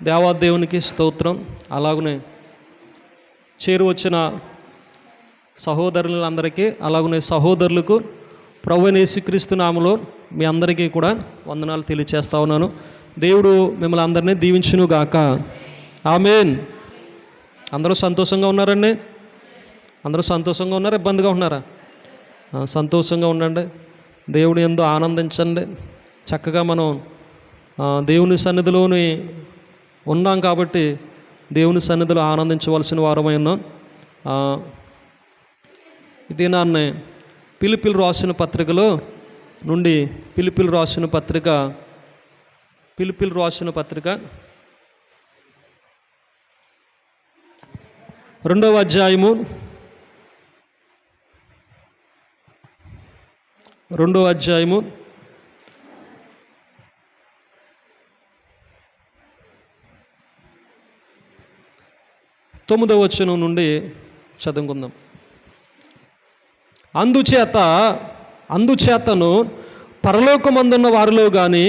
దేవాదేవునికి స్తోత్రం. అలాగనే చేరువచ్చిన సహోదరులందరికీ అలాగనే సహోదరులకు ప్రభువైన యేసుక్రీస్తు నామములో మీ అందరికీ కూడా వందనాలు తెలియచేస్తా ఉన్నాను. దేవుడు మిమ్మల్ని అందరినీ దీవించును గాక. ఆమేన్. అందరూ సంతోషంగా ఉన్నారండి? అందరూ సంతోషంగా ఉన్నారా? ఇబ్బందిగా ఉన్నారా? సంతోషంగా ఉండండి. దేవుని యందు ఆనందించండి. చక్కగా మనం దేవుని సన్నిధిలోని ఉన్నాం కాబట్టి దేవుని సన్నిధిలో ఆనందించవలసిన వారమై ఉన్నాం. ఇది నాన్నే పిలిపిలు రాసిన పత్రికలో నుండి పిలిపిలు రాసిన పత్రిక 2వ అధ్యాయము 9వ వచనం నుండి చదువుకుందాం. అందుచేతను పరలోకమందున్న వారిలో కానీ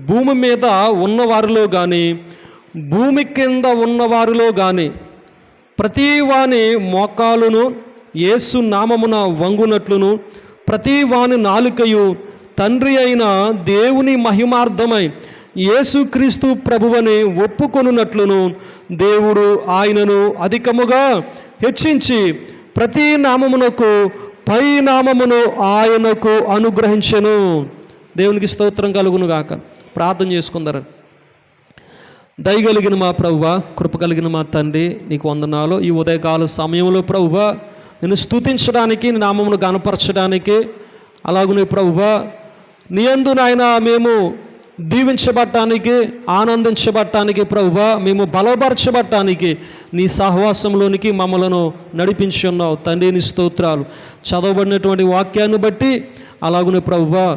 భూమి మీద ఉన్నవారిలో కానీ భూమి కింద ఉన్నవారిలో కానీ ప్రతి వాని మోకాలును యేసు నామమున వంగునట్లును ప్రతి వాని నాలుకయు తండ్రి అయిన దేవుని మహిమార్థమై యేసుక్రీస్తు ప్రభువని ఒప్పుకొనున్నట్లును దేవుడు ఆయనను అధికముగా హెచ్చించి ప్రతి నామమునకు పై నామమును ఆయనకు అనుగ్రహించెను. దేవునికి స్తోత్రం కలుగును గాక. ప్రార్థన చేసుకుందరు. దయగలిగిన మా ప్రభువా, కృప కలిగిన మా తండ్రి, నీకు వందనాలు. ఈ ఉదయకాల సమయంలో ప్రభువా నిన్ను స్తుతించడానికి, నీ నామమును గణపరచడానికి, అలాగనే ప్రభువా నీ యందు నాయన మేము దీవించబడటానికి, ఆనందించబడటానికి ప్రభువా మేము బలపరచబడటానికి నీ సహవాసంలోనికి మమ్మలను నడిపించి ఉన్నావు తండ్రి. నీ స్తోత్రాలు. చదవబడినటువంటి వాక్యాన్ని బట్టి అలాగనే ప్రభువా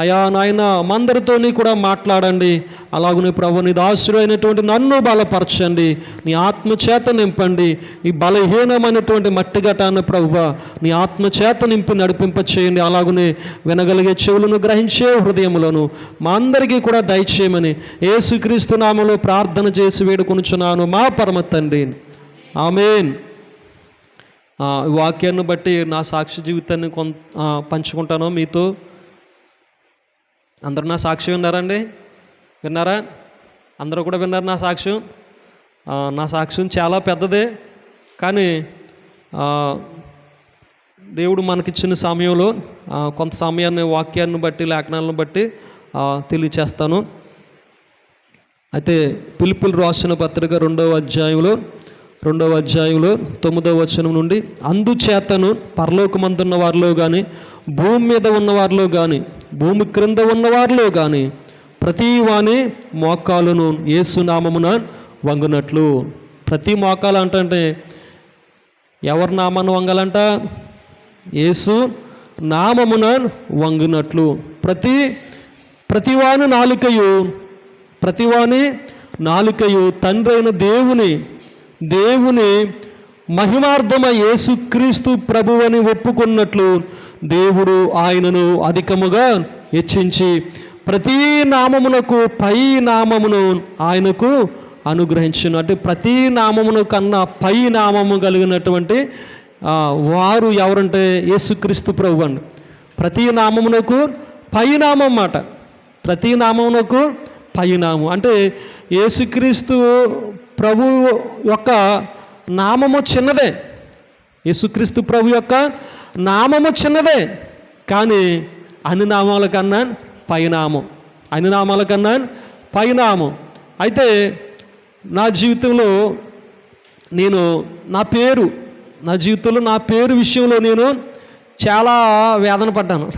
అయా నాయన మందరితోని కూడా మాట్లాడండి. అలాగనే ప్రభు నీ దాసుడు అయినటువంటి నన్ను బలపరచండి, నీ ఆత్మచేత నింపండి. ఈ బలహీనమైనటువంటి మట్టిగటాన్ని ప్రభువా నీ ఆత్మచేత నింపి నడిపింప చేయండి. అలాగనే వినగలిగే చెవులను, గ్రహించే హృదయములను మా అందరికీ కూడా దయచేయమని యేసుక్రీస్తు నామములో ప్రార్థన చేసి వేడుకొనుచున్నాను మా పరమ తండ్రి. ఆమేన్. ఈ వాక్యాన్ని బట్టి నా సాక్షి జీవితాన్ని పంచుకుంటాను మీతో. అందరూ నా సాక్ష్యం విన్నారండి? విన్నారా? అందరూ కూడా విన్నారు నా సాక్ష్యం? నా సాక్ష్యం చాలా పెద్దదే, కానీ దేవుడు మనకిచ్చిన సమయంలో కొంత సమయాన్ని వాక్యాన్ని బట్టి, లేఖనాలను బట్టి తెలియచేస్తాను. అయితే పిలుపులు రాసిన పత్రిక 2వ అధ్యాయంలో 9వ వచనం నుండి అందుచేతను పరలోకమందున్న వారిలో కానీ భూమి మీద ఉన్నవారిలో కానీ భూమి క్రింద ఉన్నవారిలో కానీ ప్రతి వాని మోకాలును యేసు నామమున వంగునట్లు. ప్రతి మోకాలు అంటే ఎవరి నామాన్ని వంగాలంట? యేసు నామమున వంగునట్లు. ప్రతివాని నాలుకయు తండ్రి అయిన దేవుని మహిమార్థమై యేసుక్రీస్తు ప్రభువని ఒప్పుకున్నట్లు దేవుడు ఆయనను అధికముగా హెచ్చించి ప్రతి నామమునకు పై నామమును ఆయనకు అనుగ్రహించును. అంటే ప్రతి నామమును కన్నా పై నామము కలిగినటువంటి వారు ఎవరంటే యేసుక్రీస్తు ప్రభు అండి. ప్రతి నామమునకు పై నామం మాట. ప్రతి నామమునకు పై నామం అంటే యేసుక్రీస్తు ప్రభు యొక్క నామము చిన్నదే. యేసుక్రీస్తు ప్రభు యొక్క నామము చిన్నదే, కానీ అన్ని నామాల కన్నా పైనామం. అయితే నా జీవితంలో నా పేరు విషయంలో నేను చాలా వేదన పడ్డాను.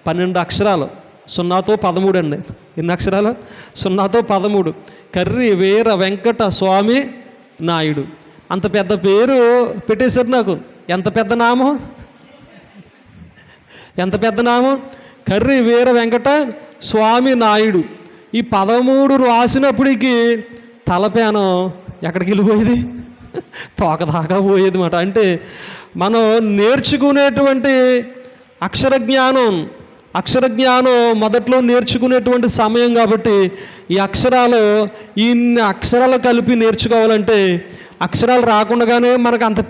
12 అక్షరాలు, 0తో 13 అండి. ఎన్ని అక్షరాలు? 0తో 13. కర్రి వీర వెంకట స్వామి నాయుడు. అంత పెద్ద పేరు పెట్టేశారు నాకు. ఎంత పెద్ద నామం! కర్రి వీర వెంకట స్వామి నాయుడు. ఈ 13 రాసినప్పటికీ తలపేనం ఎక్కడికి వెళ్ళిపోయేది? తోక దాకా పోయేది మాట. అంటే మనం నేర్చుకునేటువంటి అక్షర జ్ఞానం అక్షర జ్ఞానం మొదట్లో నేర్చుకునేటువంటి సమయం కాబట్టి ఈ ఇన్ని అక్షరాలు కలిపి నేర్చుకోవాలంటే అక్షరాలు రాకుండానే మనకు అంత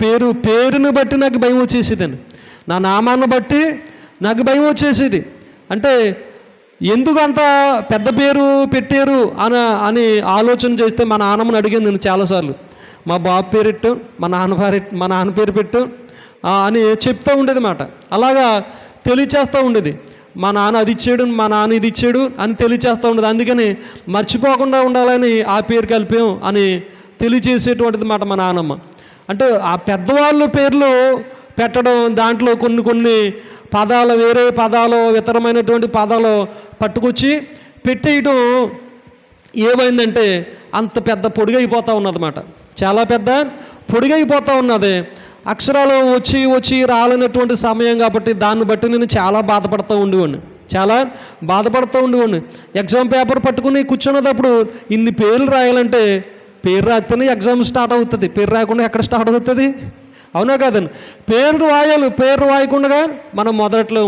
పేరుని బట్టి నాకు భయం వచ్చేసేదండి. నా నామాన్ని బట్టి నాకు భయం వచ్చేసేది. అంటే ఎందుకు అంత పెద్ద పేరు పెట్టారు అని ఆలోచన చేస్తే మా నాన్నమ్మని అడిగాను నేను చాలాసార్లు. మా బాబు పేరు పెట్టు, మా నాన్న పేరు పెట్టు అని చెప్తూ ఉండేది మాట. అలాగా తెలియచేస్తూ ఉండేది. మా నాన్న అది ఇచ్చాడు, మా నాన్న ఇది ఇచ్చాడు అని తెలియచేస్తూ ఉండేది. అందుకని మర్చిపోకుండా ఉండాలని ఆ పేరు కలిపాం అని తెలియచేసేటువంటిది మాట మా నాన్నమ్మ. అంటే ఆ పెద్దవాళ్ళ పేర్లు పెట్టడం, దాంట్లో కొన్ని పదాలు, వేరే పదాలు, ఇతరమైనటువంటి పదాలు పట్టుకొచ్చి పెట్టేయడం ఏమైందంటే అంత పెద్ద పొడిగైపోతూ ఉన్నదన్నమాట. చాలా పెద్ద పొడిగైపోతూ ఉన్నది. అక్షరాలు వచ్చి రాలేనటువంటి సమయం కాబట్టి దాన్ని బట్టి నేను చాలా బాధపడుతూ ఉండేవాడిని. ఎగ్జామ్ పేపర్ పట్టుకుని కూర్చున్నప్పుడు ఇన్ని పేర్లు రాయాలంటే పేరు రాస్తేనే ఎగ్జామ్ స్టార్ట్ అవుతుంది. పేరు రాయకుండా ఎక్కడ స్టార్ట్ అవుతుంది? అవునా కాదండి? పేరు రాయకుండా మనం మొదట్లో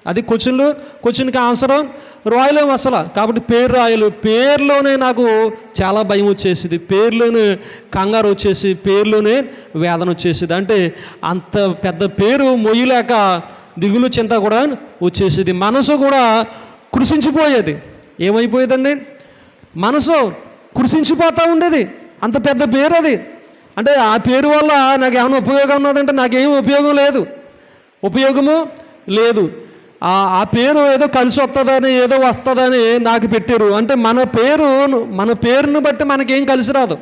అది క్వశ్చన్కి ఆన్సర్ రాయలేము అసలు. కాబట్టి పేరులోనే నాకు చాలా భయం వచ్చేసింది. పేరులోనే కంగారు వచ్చేసి, పేరులోనే వేదన వచ్చేసింది. అంటే అంత పెద్ద పేరు మొయ్యలేక దిగులు చింత కూడా వచ్చేసింది. మనసు కూడా కృషించిపోయేది. ఏమైపోయేదండి? మనసు కృషించిపోతూ ఉండేది. అంత పెద్ద పేరు అది. అంటే ఆ పేరు వల్ల నాకు ఏమైనా ఉపయోగం ఉన్నదంటే నాకేం ఉపయోగము లేదు. ఆ పేరు ఏదో కలిసి వస్తుందని, ఏదో వస్తుందని నాకు పెట్టారు. అంటే మన పేరును బట్టి మనకేం కలిసి రాదు.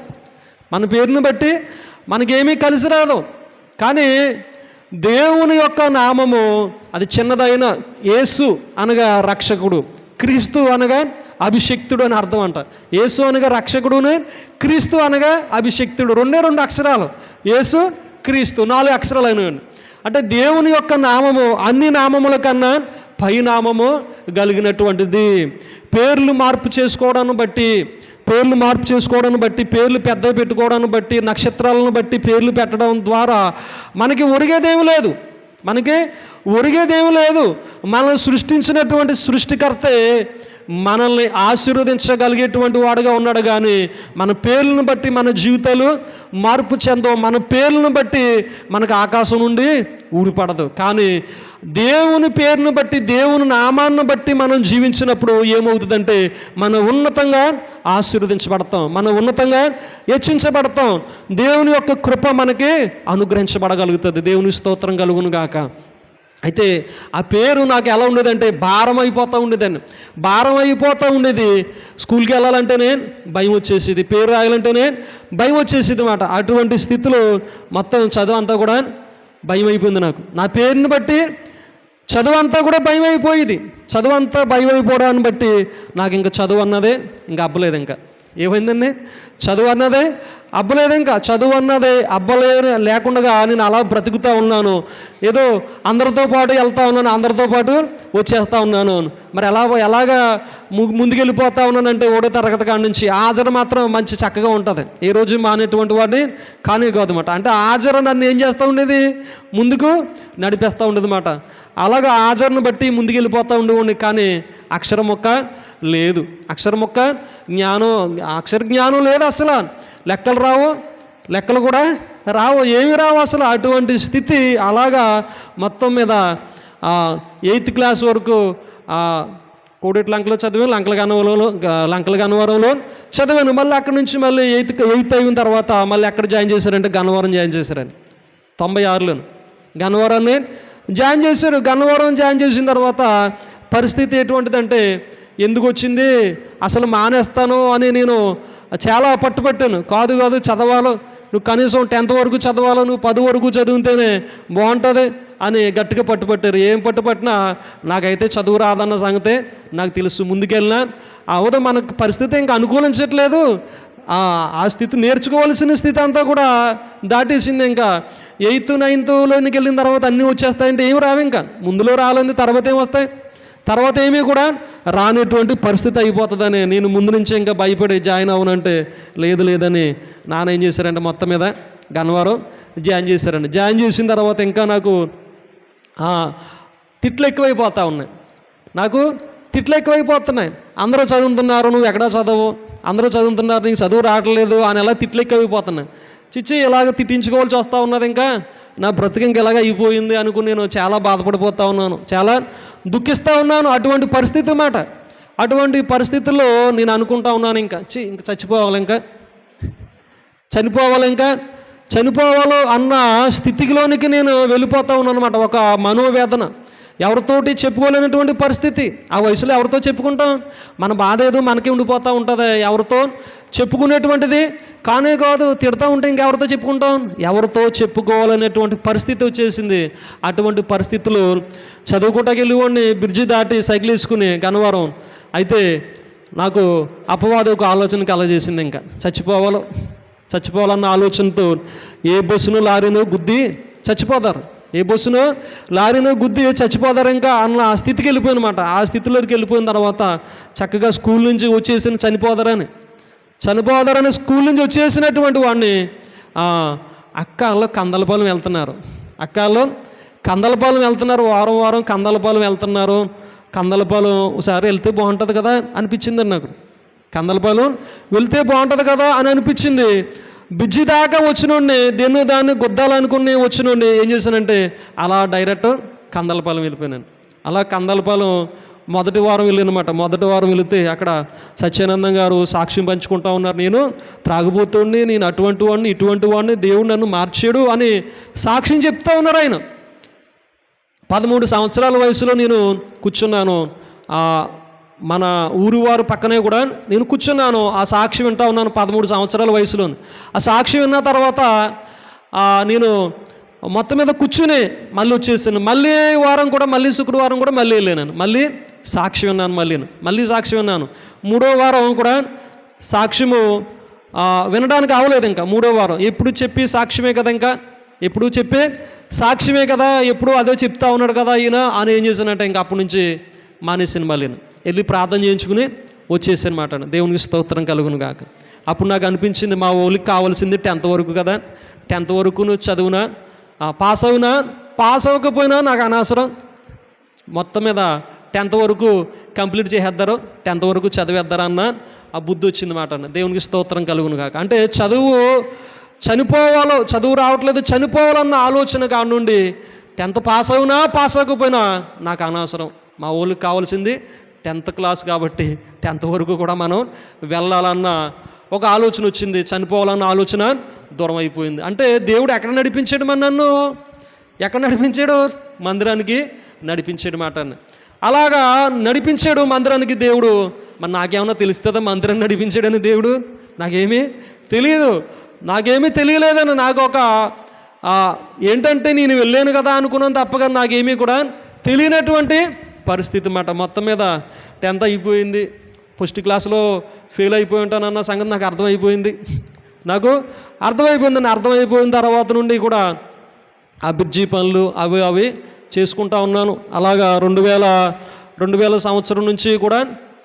మన పేరును బట్టి మనకేమీ కలిసి రాదు. కానీ దేవుని యొక్క నామము అది చిన్నదైన, యేసు అనగా రక్షకుడు, క్రీస్తు అనగా అభిషక్తుడు అని అర్థం అంట. యేసు అనగా రక్షకుడును, క్రీస్తు అనగా అభిషక్తుడు. రెండు అక్షరాలు. యేసు, క్రీస్తు 4 అక్షరాలు అయినాయండి. అంటే దేవుని యొక్క నామము అన్ని నామముల కన్నా పై నామము కలిగినటువంటిది. పేర్లు మార్పు చేసుకోవడాన్ని బట్టి, పేర్లు పెద్ద పెట్టుకోవడాన్ని బట్టి, నక్షత్రాలను బట్టి పేర్లు పెట్టడం ద్వారా మనకి ఒరిగేదేమి లేదు. మనల్ని సృష్టించినటువంటి సృష్టికర్తే మనల్ని ఆశీర్వదించగలిగేటువంటి వాడుగా ఉన్నాడు. కానీ మన పేర్లను బట్టి మన జీవితాలు మార్పు చెందవు. మన పేర్లను బట్టి మనకు ఆకాశం నుండి ఊడిపడదు. కానీ దేవుని పేరును బట్టి, దేవుని నామాన్ని బట్టి మనం జీవించినప్పుడు ఏమవుతుందంటే మనం ఉన్నతంగా ఆశీర్వదించబడతాం, మనం ఉన్నతంగా హెచ్చించబడతాం. దేవుని యొక్క కృప మనకి అనుగ్రహించబడగలుగుతుంది. దేవుని స్తోత్రం కలుగును గాక. అయితే ఆ పేరు నాకు ఎలా ఉండేదంటే భారం అయిపోతూ ఉండేది. స్కూల్కి వెళ్ళాలంటేనే భయం వచ్చేసేది, పేరు రాయాలంటేనే భయం వచ్చేసేది అన్నమాట. అటువంటి స్థితిలో మొత్తం చదువు అంతా కూడా భయం అయిపోయింది నాకు. నా పేరుని బట్టి చదువు అంతా కూడా భయం అయిపోయేది. చదువు అంతా భయం అయిపోవడాన్ని బట్టి నాకు ఇంకా చదువు అన్నదే ఇంకా అబ్బలేదు. ఇంకా ఏమైందండి? చదువు అన్నదే లేకుండా నేను అలా బ్రతుకుతూ ఉన్నాను. ఏదో అందరితో పాటు వెళ్తూ ఉన్నాను, అందరితో పాటు వచ్చేస్తూ ఉన్నాను. మరి ఎలాగా ముందుకెళ్ళిపోతూ ఉన్నానంటే 1వ తరగతి కాడి నుంచి హాజరు మాత్రం మంచి చక్కగా ఉంటుంది. ఏ రోజు మానేటువంటి వాడిని కానీ కాదన్నమాట. అంటే హాజరు నన్ను ఏం చేస్తూ ఉండేది? ముందుకు నడిపేస్తూ ఉండేది అన్నమాట. అలాగా హాజరును బట్టి ముందుకెళ్ళిపోతూ ఉండేవాడిని. కానీ అక్షర మొక్క లేదు. అక్షర జ్ఞానం లేదు అసలు. లెక్కలు కూడా రావు, ఏమి రావు అసలు. అటువంటి స్థితి. అలాగా మొత్తం మీద 8th క్లాస్ వరకు కోడెట్లంకలో చదివాను, లంకల గన్నవరంలో చదివాను. మళ్ళీ అక్కడి నుంచి మళ్ళీ 8th అయిన తర్వాత మళ్ళీ ఎక్కడ జాయిన్ చేశారంటే గన్నవరం జాయిన్ చేశారండి. 96లో గన్నవరాన్ని జాయిన్ చేశారు. గన్నవరం జాయిన్ చేసిన తర్వాత పరిస్థితి ఎటువంటిదంటే, ఎందుకు వచ్చింది అసలు మానేస్తాను అని నేను చాలా పట్టుపట్టాను. కాదు చదవాలి, నువ్వు కనీసం 10th వరకు చదవాలి, నువ్వు 10 వరకు చదివితేనే బాగుంటుంది అని గట్టిగా పట్టుపట్టారు. ఏం పట్టుపట్టినా నాకైతే చదువు రాదన్న సంగతే నాకు తెలుసు. ముందుకెళ్ళినా అవదు, మనకు పరిస్థితి ఇంకా అనుకూలించట్లేదు. ఆ స్థితి, నేర్చుకోవాల్సిన స్థితి అంతా కూడా దాటేసింది. ఇంకా 8th 9thలోనికి వెళ్ళిన తర్వాత అన్నీ వచ్చేస్తాయంటే ఏమి రావు. ఇంకా ముందులో రాలేదు, తర్వాత ఏమి వస్తాయి? తర్వాత ఏమీ కూడా రానిటువంటి పరిస్థితి అయిపోతుందని నేను ముందు నుంచే ఇంకా భయపడి జాయిన్ అవునంటే లేదని నాన్న ఏం చేశారంటే మొత్తం మీద గన్నవరం జాయిన్ చేశారండి. జాయిన్ చేసిన తర్వాత ఇంకా నాకు తిట్లు ఎక్కువైపోతూ ఉన్నాయి. నాకు తిట్లు ఎక్కువైపోతున్నాయి. అందరూ చదువుతున్నారు, నువ్వు ఎక్కడా చదవు, అందరూ చదువుతున్నారు, నీకు చదువు రావట్లేదు అని ఎలా తిట్లు ఎక్కువైపోతున్నాయి. చిచ్చి ఇలాగ తిట్టించుకోవాల్సి వస్తూ ఉన్నది, ఇంకా నా బ్రతికి ఇంక ఇలాగ అయిపోయింది అనుకుని నేను చాలా బాధపడిపోతూ ఉన్నాను, చాలా దుఃఖిస్తూ ఉన్నాను. అటువంటి పరిస్థితి మాట. అటువంటి పరిస్థితుల్లో నేను అనుకుంటా ఉన్నాను, ఇంకా చచ్చిపోవాలి, ఇంకా చనిపోవాలి అన్న స్థితిలోనికి నేను వెళ్ళిపోతూ ఉన్నాను అనమాట. ఒక మనోవేదన, ఎవరితోటి చెప్పుకోలేనటువంటి పరిస్థితి. ఆ వయసులో ఎవరితో చెప్పుకుంటాం? మన బాధ ఏదో మనకి ఉండిపోతూ ఉంటుంది. ఎవరితో చెప్పుకునేటువంటిది కానే కాదు. తిడతా ఉంటే ఇంకెవరితో చెప్పుకుంటాం? ఎవరితో చెప్పుకోవాలనేటువంటి పరిస్థితి వచ్చేసింది. అటువంటి పరిస్థితులు చదువుకోటానికి వెళ్ళివ్వండి, బ్రిడ్జి దాటి సైకిల్ వేసుకుని గన్నవరం. అయితే నాకు అపవాదం ఒక ఆలోచన కలగజేసింది, ఇంకా చచ్చిపోవాలన్న ఆలోచనతో ఏ బస్సును లారీను గుద్ది చచ్చిపోతారు, ఏ బస్సును లారీను గుద్ది చచ్చిపోతారు ఇంకా అన్న స్థితికి వెళ్ళిపోయినమాట. ఆ స్థితిలోకి వెళ్ళిపోయిన తర్వాత చక్కగా స్కూల్ నుంచి వచ్చేసిన చనిపోతారని స్కూల్ నుంచి వచ్చేసినటువంటి వాడిని అక్కల్లో కందలపాలెం వెళ్తున్నారు, వారం కందలపాలెం వెళ్తున్నారు. కందలపాలెం ఒకసారి వెళ్తే బాగుంటుంది కదా అనిపించింది నాకు. కందలపాలెం వెళ్తే బాగుంటుంది కదా అని అనిపించింది. బ్రిడ్జి దాకా వచ్చినోడిని దాన్ని గుద్దాలనుకుని వచ్చినోడిని ఏం చేశానంటే అలా డైరెక్ట్ కందలపాలెం వెళ్ళిపోయాను. అలా కందలపాలెం మొదటి వారం వెళ్ళానమాట. మొదటి వారం వెళితే అక్కడ సత్యానందం గారు సాక్ష్యం పంచుకుంటా ఉన్నారు. నేను త్రాగుబోతుడిని, నేను అటువంటి వాడిని, ఇటువంటి వాడిని, దేవుడు నన్ను మార్చాడు అని సాక్ష్యం చెప్తా ఉన్నారు ఆయన. 13 సంవత్సరాల వయసులో నేను కూర్చున్నాను. మన ఊరు వారు పక్కనే కూడా నేను కూర్చున్నాను. ఆ సాక్షి వింటా ఉన్నాను 13 సంవత్సరాల వయసులో. ఆ సాక్షి విన్న తర్వాత నేను మొత్తం మీద కూర్చుని మళ్ళీ వచ్చేసాను. మళ్ళీ వారం కూడా, మళ్ళీ శుక్రవారం కూడా మళ్ళీ వెళ్ళాను. మళ్ళీ సాక్షి విన్నాను. మళ్ళీ సాక్షి విన్నాను. 3వ వారం కూడా సాక్ష్యము వినడానికి అవ్వలేదు. ఇంకా 3వ వారం ఎప్పుడు చెప్పి సాక్ష్యమే కదా, ఇంకా ఎప్పుడు చెప్పే సాక్ష్యమే కదా, ఎప్పుడు అదే చెప్తా ఉన్నాడు కదా ఈయన అని ఏం చేశానంటే ఇంకా అప్పటి నుంచి మానేసాను. మళ్ళీ వెళ్ళి ప్రార్థన చేయించుకుని వచ్చేసాను మాట. దేవునికి స్తోత్రం కలుగును గాక. అప్పుడు నాకు అనిపించింది, మా ఊళ్ళకి కావాల్సింది 10th వరకు కదా, 10th వరకు నువ్వు చదువునా, పాస్ అవ్వకపోయినా నాకు అనవసరం, మొత్తం మీద 10th వరకు కంప్లీట్ చేసేద్దారు, 10th వరకు చదివేద్దారా అన్న ఆ బుద్ధి వచ్చింది మాట. దేవునికి స్తోత్రం కలుగును గాక. అంటే చదువు రావట్లేదు, చనిపోవాలన్న ఆలోచన కాడ నుండి 10th పాస్ అవ్వకపోయినా నాకు అనవసరం, మా ఊళ్ళకి కావాల్సింది 10th క్లాస్ కాబట్టి 10th వరకు కూడా మనం వెళ్ళాలన్న ఒక ఆలోచన వచ్చింది. చనిపోవాలన్న ఆలోచన దూరం అయిపోయింది. అంటే దేవుడు ఎక్కడ నడిపించాడు నన్ను? ఎక్కడ నడిపించాడు? మందిరానికి నడిపించాడు మాట. అలాగా నడిపించాడు మందిరానికి దేవుడు. మరి నాకేమన్నా తెలుస్తుందా మందిరం నడిపించాడని దేవుడు? నాకేమీ తెలియలేదని నాకు ఒక ఏంటంటే నేను వెళ్ళాను కదా అనుకున్నాను తప్పగా నాకేమీ కూడా తెలియనటువంటి పరిస్థితి మాట. మొత్తం మీద 10th అయిపోయింది. ఫస్ట్ క్లాస్లో ఫెయిల్ అయిపోయి ఉంటానన్న సంగతి నాకు అర్థమైపోయింది. అర్థమైపోయిన తర్వాత నుండి కూడా ఆ బ్రిడ్జి పనులు అవి చేసుకుంటా ఉన్నాను. అలాగా 2000 సంవత్సరం నుంచి కూడా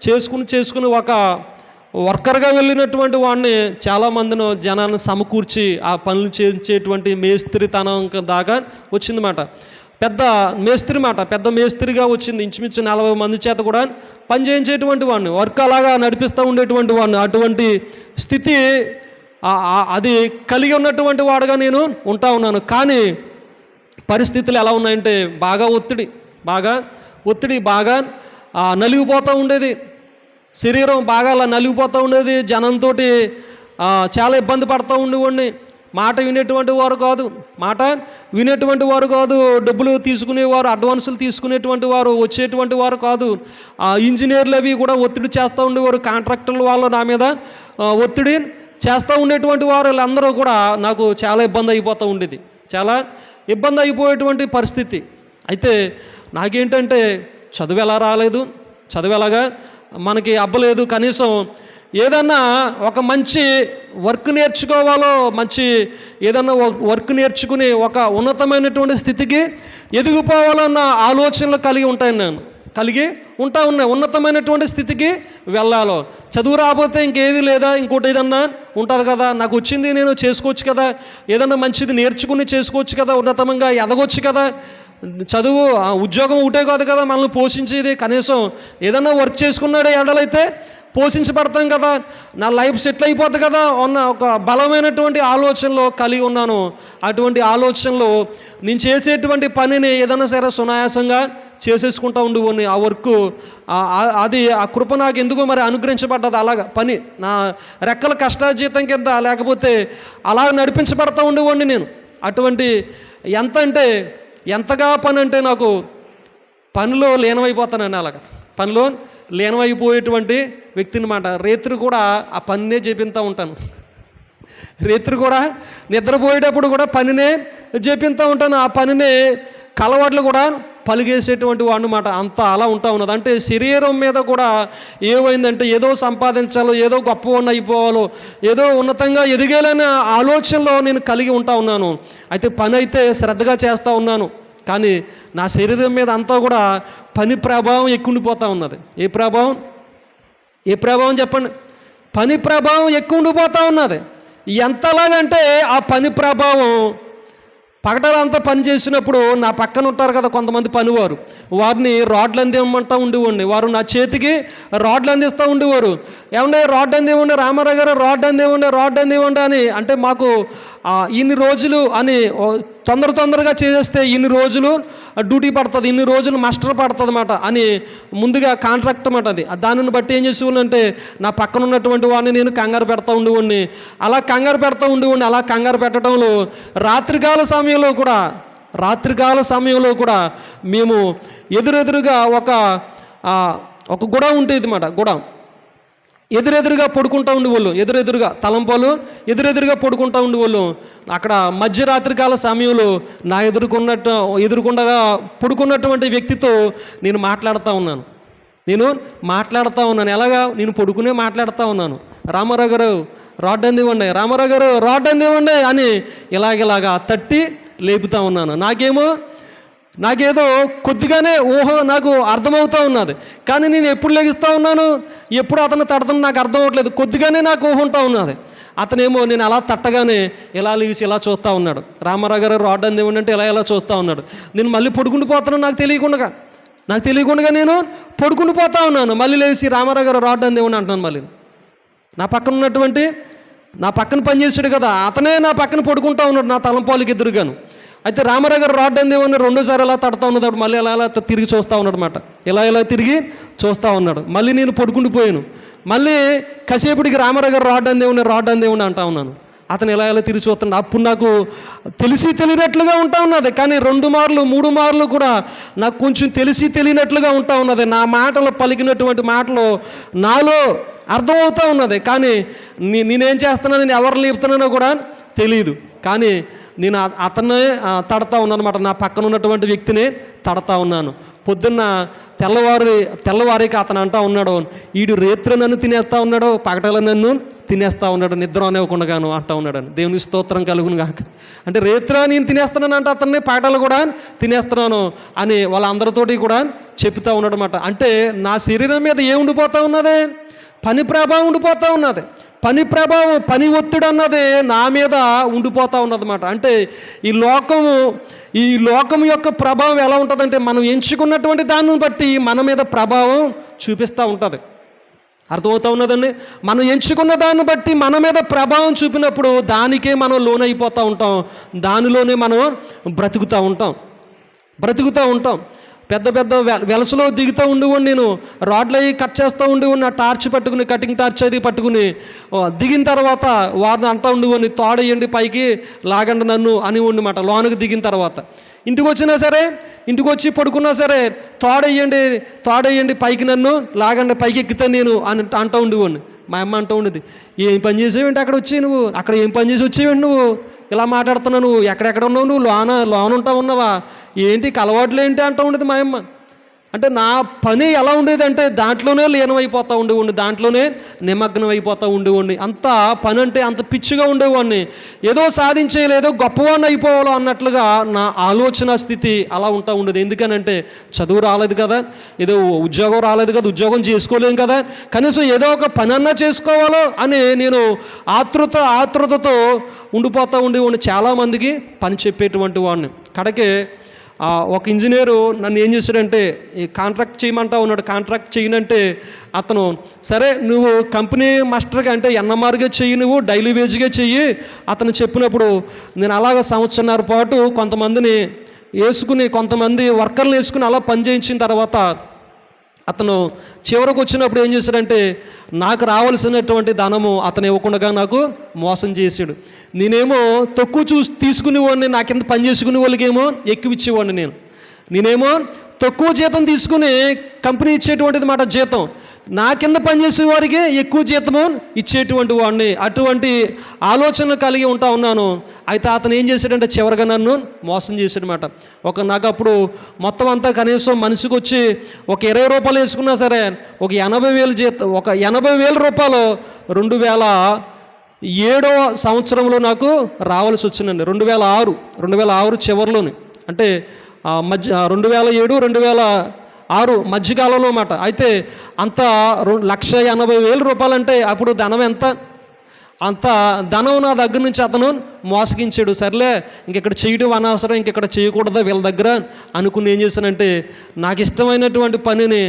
చేసుకుని ఒక వర్కర్గా వెళ్ళినటువంటి వాడిని చాలామందిని జనాన్ని సమకూర్చి ఆ పనులు చేసేటువంటి మేస్త్రితనం దాకా వచ్చిందన్నమాట. పెద్ద మేస్త్రిగా వచ్చింది. ఇంచుమించు 40 మంది చేత కూడా పని చేయించేటువంటి వాడిని, వర్క్ అలాగా నడిపిస్తూ ఉండేటువంటి వాడిని. అటువంటి స్థితి అది కలిగి ఉన్నటువంటి వాడుగా నేను ఉంటా ఉన్నాను. కానీ పరిస్థితులు ఎలా ఉన్నాయంటే బాగా ఒత్తిడి బాగా నలిగిపోతూ ఉండేది. శరీరం బాగా అలా నలిగిపోతూ ఉండేది. జనంతో చాలా ఇబ్బంది పడుతూ ఉండేవాడిని. మాట వినేటువంటి వారు కాదు, డబ్బులు తీసుకునేవారు, అడ్వాన్సులు తీసుకునేటువంటి వారు, వచ్చేటువంటి వారు కాదు. ఇంజనీర్లు అవి కూడా ఒత్తిడి చేస్తూ ఉండేవారు. కాంట్రాక్టర్లు వాళ్ళు నా మీద ఒత్తిడి చేస్తూ ఉండేటువంటి వారు. వీళ్ళందరూ కూడా నాకు చాలా ఇబ్బంది అయిపోయేటువంటి పరిస్థితి. అయితే నాకేంటంటే చదువు ఎలాగా మనకి అబ్బలేదు. కనీసం ఏదన్నా ఒక మంచి వర్క్ నేర్చుకోవాలో, ఏదన్నా వర్క్ నేర్చుకుని ఒక ఉన్నతమైనటువంటి స్థితికి ఎదిగిపోవాలన్న ఆలోచనలు కలిగి ఉన్నాయి. ఉన్నతమైనటువంటి స్థితికి వెళ్ళాలో. చదువు రాకపోతే ఇంకేది లేదా, ఇంకోటి ఏదన్నా ఉంటుంది కదా, నాకు వచ్చింది నేను చేసుకోవచ్చు కదా, ఏదన్నా మంచిది నేర్చుకుని చేసుకోవచ్చు కదా, ఉన్నతంగా ఎదగొచ్చు కదా, చదువు ఉద్యోగం ఒకటే కాదు కదా మనల్ని పోషించేది. కనీసం ఏదన్నా వర్క్ చేసుకున్నాడే ఎడలైతే పోషించబడతాం కదా, నా లైఫ్ సెటిల్ అయిపోతుంది కదా అన్న ఒక బలమైనటువంటి ఆలోచనలో కలిగి ఉన్నాను. అటువంటి ఆలోచనలో నేను చేసేటువంటి పనిని ఏదైనా సరే సునాయాసంగా చేసేసుకుంటూ ఉండేవాడిని. ఆ వర్క్ అది ఆ కృప నాకు ఎందుకో మరి అనుగ్రహించబడ్డది. అలాగ పని నా రెక్కల కష్టాజీతం కింద లేకపోతే అలా నడిపించబడతా ఉండేవాడిని నేను. అటువంటి ఎంతగా పని అంటే నాకు పనిలో లీనమైపోతానండి. అలాగ పనిలో లీనమైపోయేటువంటి వ్యక్తి అన్నమాట. రేత్రి కూడా ఆ పనినే చేపిస్తూ ఉంటాను. రేత్రి కూడా నిద్రపోయేటప్పుడు కూడా పనినే చేపిస్తూ ఉంటాను. ఆ పనినే కలవాట్లు కూడా పలిగేసేటువంటి వాడు అన్నమాట. అంత అలా ఉంటా ఉన్నది. అంటే శరీరం మీద కూడా ఏమైందంటే ఏదో సంపాదించాలో, ఏదో గొప్పవాడిని అయిపోవాలో, ఏదో ఉన్నతంగా ఎదిగేయాలనే ఆలోచనలో నేను కలిగి ఉంటా ఉన్నాను. అయితే పని అయితే శ్రద్ధగా చేస్తూ ఉన్నాను. కానీ నా శరీరం మీద అంతా కూడా పని ప్రభావం ఎక్కుండిపోతూ ఉన్నది. ఏ ప్రభావం చెప్పండి? పని ప్రభావం ఎక్కుండిపోతూ ఉన్నది. ఎంతలాగంటే ఆ పని ప్రభావం పగటలంతా పని చేసినప్పుడు నా పక్కన ఉంటారు కదా కొంతమంది పనివారు, వారిని రాడ్లు అందివ్వమంటూ ఉండేవాడిని. వారు నా చేతికి రాడ్లు అందిస్తూ ఉండేవారు. ఏమంటే రాడ్ అందివ్వండి రామారావు గారు, రాడ్ అందివ్వండి అని. అంటే మాకు ఇన్ని రోజులు అని తొందరగా చేసేస్తే ఇన్ని రోజులు డ్యూటీ పడుతుంది, ఇన్ని రోజులు మాస్టర్ పడుతుంది అన్నమాట అని ముందుగా కాంట్రాక్ట్ అన్నమాట. అది దానిని బట్టి ఏం చేసేవాడిని నా పక్కన ఉన్నటువంటి వాడిని నేను కంగారు పెడతా ఉండేవాడిని. అలా కంగారు పెట్టడంలో రాత్రికాల సమయంలో కూడా మేము ఎదురెదురుగా ఒక గుడ ఉంటుంది అన్నమాట. గుడ ఎదురెదురుగా పడుకుంటూ ఉండేవాళ్ళు, తలంపాలు ఎదురెదురుగా పడుకుంటూ ఉండేవాళ్ళు. అక్కడ మధ్యరాత్రికాల సమయంలో నా ఎదురుకుండగా పడుకున్నటువంటి వ్యక్తితో నేను మాట్లాడుతూ ఉన్నాను. ఎలాగా నేను పడుకునే మాట్లాడుతూ ఉన్నాను. రామారావు గారు రాడ్ అందివ్వండి అని ఇలాగ తట్టి లేపుతా ఉన్నాను. నాకేదో కొద్దిగానే నాకు అర్థమవుతూ ఉన్నది. కానీ నేను ఎప్పుడు లెగిస్తూ ఉన్నాను, ఎప్పుడు అతను తడతాను నాకు అర్థం అవ్వట్లేదు. కొద్దిగానే నాకు ఉంటా ఉన్నది. అతనేమో నేను అలా తట్టగానే ఇలా లేచి ఇలా చూస్తూ ఉన్నాడు. రామారావు గారు రాడ్ అందివ్వండి అంటే ఇలా చూస్తూ ఉన్నాడు. నేను మళ్ళీ పడుకుండిపోతాను నాకు తెలియకుండా నేను పడుకుండిపోతా ఉన్నాను. మళ్ళీ లేచి రామారావు గారు రాడ్ అందివ్వండి అంటున్నాను. మళ్ళీ నా పక్కన పనిచేసాడు కదా అతనే నా పక్కన పడుకుంటా ఉన్నాడు నా తలంపాలకి ఎదురుగాను. అయితే రామారావు గారు రాడ్ అందేమన్నా రెండోసారి ఎలా తడతా ఉన్నది. మళ్ళీ ఎలా తిరిగి చూస్తూ ఉన్నాడు అన్నమాట. ఇలా తిరిగి చూస్తూ ఉన్నాడు. మళ్ళీ నేను పడుకుండిపోయాను. మళ్ళీ కాసేపటికి రామారావు గారు రాడ్ అందేమన్నా అంటా ఉన్నాను. అతను ఎలా తిరిగి చూస్తున్నాడు. అప్పుడు నాకు తెలియనట్లుగా ఉంటా ఉన్నది. కానీ 2 మార్లు 3 మార్లు కూడా నాకు కొంచెం తెలియనట్లుగా ఉంటా ఉన్నది. నా మాటలు పలికినటువంటి మాటలు నాలో అర్థమవుతూ ఉన్నది. కానీ నేనేం చేస్తున్నాను, నేను ఎవరు లేపుతున్నానో కూడా తెలియదు. కానీ నేను అతన్నే తడతా ఉన్నాను అన్నమాట. నా పక్కన ఉన్నటువంటి వ్యక్తిని తడతా ఉన్నాను. పొద్దున్న తెల్లవారికి అతను అంటా ఉన్నాడు, ఈడు రేత్రి నన్ను తినేస్తా ఉన్నాడు, పగటల నన్ను తినేస్తా ఉన్నాడు, నిద్ర అనేకుండాను అంటా ఉన్నాడు. దేవుని స్తోత్రం కలుగును గాక. అంటే రేత్రి నేను తినేస్తున్నాను అంటే అతన్ని పగటలు కూడా తినేస్తున్నాను అని వాళ్ళందరితోటి కూడా చెప్తా ఉన్నాడు అన్నమాట. అంటే నా శరీరం మీద ఏముండిపోతూ ఉన్నది? పని ప్రభావం ఉండిపోతూ ఉన్నది. పని ఒత్తిడి అన్నది నా మీద ఉండిపోతూ ఉన్నదన్నమాట. అంటే ఈ లోకము యొక్క ప్రభావం ఎలా ఉంటుందంటే మనం ఎంచుకున్నటువంటి దాన్ని బట్టి మన మీద ప్రభావం చూపిస్తూ ఉంటుంది. అర్థమవుతూ ఉన్నదండి? మనం ఎంచుకున్న దాన్ని బట్టి మన మీద ప్రభావం చూపినప్పుడు దానికే మనం లోనైపోతూ ఉంటాం, దానిలోనే మనం బ్రతుకుతూ ఉంటాం. పెద్ద వెలసలో దిగుతూ ఉండేవాడిని. నేను రాడ్లు అవి కట్ చేస్తూ ఉండేవాడిని. ఆ టార్చ్ పట్టుకుని, కటింగ్ టార్చ్ అది పట్టుకుని దిగిన తర్వాత వారిని అంటూ ఉండేవాడిని, తోడేయండి పైకి, లాగండి నన్ను అనివ్వండి మాట. లోనకి దిగిన తర్వాత ఇంటికి వచ్చి పడుకున్నా సరే తోడేయండి పైకి, నన్ను లాగండి పైకి ఎక్కుతాను నేను అని అంటూ ఉండేవాడిని. మా అమ్మ అంటూ ఉండేది, ఏం పని చేసేవేంటి అక్కడ వచ్చి నువ్వు, అక్కడ ఏం పని చేసి వచ్చేవేంటి నువ్వు, ఇలా మాట్లాడుతున్నావు, నువ్వు ఎక్కడెక్కడ ఉన్నావు, నువ్వు లోన ఉన్నావా ఏంటి, అలవాట్లు ఏంటి అంటూ ఉండేది మా అమ్మ. అంటే నా పని ఎలా ఉండేది అంటే దాంట్లోనే లీనమైపోతూ ఉండేవాడిని, దాంట్లోనే నిమగ్నం అయిపోతూ ఉండేవాడిని. అంత పని అంటే అంత పిచ్చిగా ఉండేవాడిని. ఏదో సాధించేయాలి, ఏదో గొప్పవాడిని అయిపోవాలో అన్నట్లుగా నా ఆలోచన స్థితి అలా ఉంటా ఉండేది. ఎందుకనంటే చదువు రాలేదు కదా, ఏదో ఉద్యోగం రాలేదు కదా, ఉద్యోగం చేసుకోలేం కదా, కనీసం ఏదో ఒక పని అన్నా చేసుకోవాలో అని నేను ఆతృతతో ఉండిపోతూ ఉండేవాడిని. చాలామందికి పని చెప్పేటువంటి వాడిని. కడకే ఒక ఇంజనీరు నన్ను ఏం చేశాడంటే ఈ కాంట్రాక్ట్ చేయమంటా ఉన్నాడు. కాంట్రాక్ట్ చేయనంటే అతను సరే నువ్వు కంపెనీ మాస్టర్గా అంటే ఎన్ఎంఆర్గా చెయ్యి, నువ్వు డైలీ వేజ్గా చెయ్యి అతను చెప్పినప్పుడు నేను అలాగ సంవత్సరాల పాటు కొంతమందిని వేసుకుని కొంతమంది వర్కర్లు వేసుకుని అలా పని చేయించిన తర్వాత అతను చివరకు వచ్చినప్పుడు ఏం చేశాడంటే నాకు రావాల్సినటువంటి ధనము అతను ఇవ్వకుండా నాకు మోసం చేశాడు. నేనేమో తక్కువ తీసుకునేవాడిని, నా కింద పని చేసుకునే వాళ్ళకేమో ఎక్కువ ఇచ్చేవాడిని. నేనేమో తక్కువ జీతం తీసుకుని కంపెనీ ఇచ్చేటువంటిది మాట జీతం, నా కింద పనిచేసే వారికి ఎక్కువ జీతము ఇచ్చేటువంటి వాడిని. అటువంటి ఆలోచన కలిగి ఉంటా ఉన్నాను. అయితే అతను ఏం చేశాడంటే చివరిగా నన్ను మోసం చేశాడనమాట. నాకు అప్పుడు మొత్తం అంతా కనీసం మనిషికి వచ్చి ఒక 20 రూపాయలు వేసుకున్నా సరే ఒక 80,000 జీతం, ఒక 80,000 రూపాయలు 2007వ సంవత్సరంలో నాకు రావాల్సి వచ్చిందండి. 2006 చివరిలోని, అంటే మధ్య 2007, 2006 మధ్యకాలంలో మాట. అయితే అంత 1,80,000 రూపాయలంటే అప్పుడు ధనం ఎంత? అంత ధనం నా దగ్గర నుంచి అతను మోసగించాడు. సర్లే ఇంకెక్కడ చేయడం అనవసరం, ఇంకెక్కడ చేయకూడదు వీళ్ళ దగ్గర అనుకుని ఏం చేశానంటే నాకు ఇష్టమైనటువంటి పనిని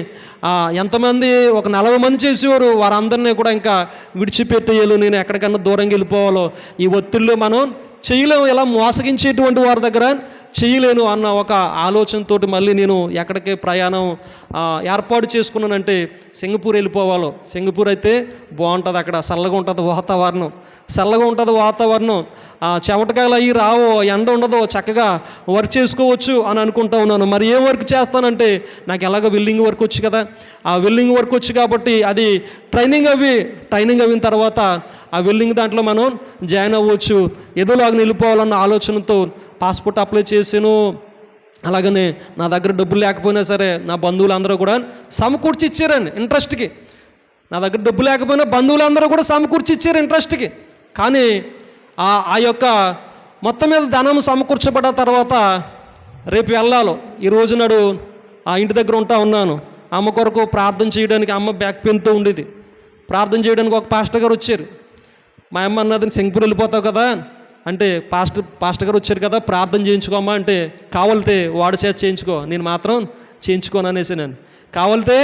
ఎంతమంది ఒక 40 మంది చేసేవారు వారందరినీ కూడా ఇంకా విడిచిపెట్టేయాలి, నేను ఎక్కడికన్నా దూరంగా వెళ్ళిపోవాలో, ఈ ఒత్తిళ్ళు మనం చేయలేము, ఇలా మోసగించేటువంటి వారి దగ్గర చేయలేను అన్న ఒక ఆలోచనతోటి మళ్ళీ నేను ఎక్కడికి ప్రయాణం ఏర్పాటు చేసుకున్నానంటే సింగపూర్ వెళ్ళిపోవాలో. సింగపూర్ అయితే బాగుంటుంది, అక్కడ చల్లగా ఉంటుంది వాతావరణం, చెమటకాయలు అవి రావో, ఎండ ఉండదో, చక్కగా వర్క్ చేసుకోవచ్చు అని అనుకుంటా ఉన్నాను. మరి ఏం వర్క్ చేస్తానంటే నాకు ఎలాగ వెల్డింగ్ వర్క్ వచ్చు కదా, ఆ వెల్డింగ్ వర్క్ వచ్చు కాబట్టి అది ట్రైనింగ్ అయిన తర్వాత ఆ వెల్డింగ్ దాంట్లో మనం జాయిన్ అవ్వచ్చు, ఏదోలాగా వెళ్ళిపోవాలన్న ఆలోచనతో పాస్పోర్ట్ అప్లై చేసాను. అలాగనే నా దగ్గర డబ్బులు లేకపోయినా సరే నా బంధువులందరూ కూడా సమకూర్చి ఇచ్చారండి ఇంట్రెస్ట్కి. నా దగ్గర డబ్బు లేకపోయినా బంధువులందరూ కూడా సమకూర్చి ఇచ్చారు ఇంట్రెస్ట్కి. కానీ ఆ యొక్క మొత్తం మీద ధనం సమకూర్చబడ్డ తర్వాత రేపు వెళ్ళాలి. ఈ రోజు నాడు ఆ ఇంటి దగ్గర ఉంటా ఉన్నాను. అమ్మ కొరకు ప్రార్థన చేయడానికి, అమ్మ బ్యాక్ పెయిన్తో ఉండేది, ప్రార్థన చేయడానికి ఒక పాస్టర్ గారు వచ్చారు. మా అమ్మ అన్నది సింగపూర్ వెళ్ళిపోతావు కదా అంటే పాస్టర్ గారు వచ్చారు కదా ప్రార్థన చేయించుకోమ్మా అంటే కావాలితే వాడు చేత చేయించుకో, నేను మాత్రం చేయించుకోను అనేసాను. కావాలితే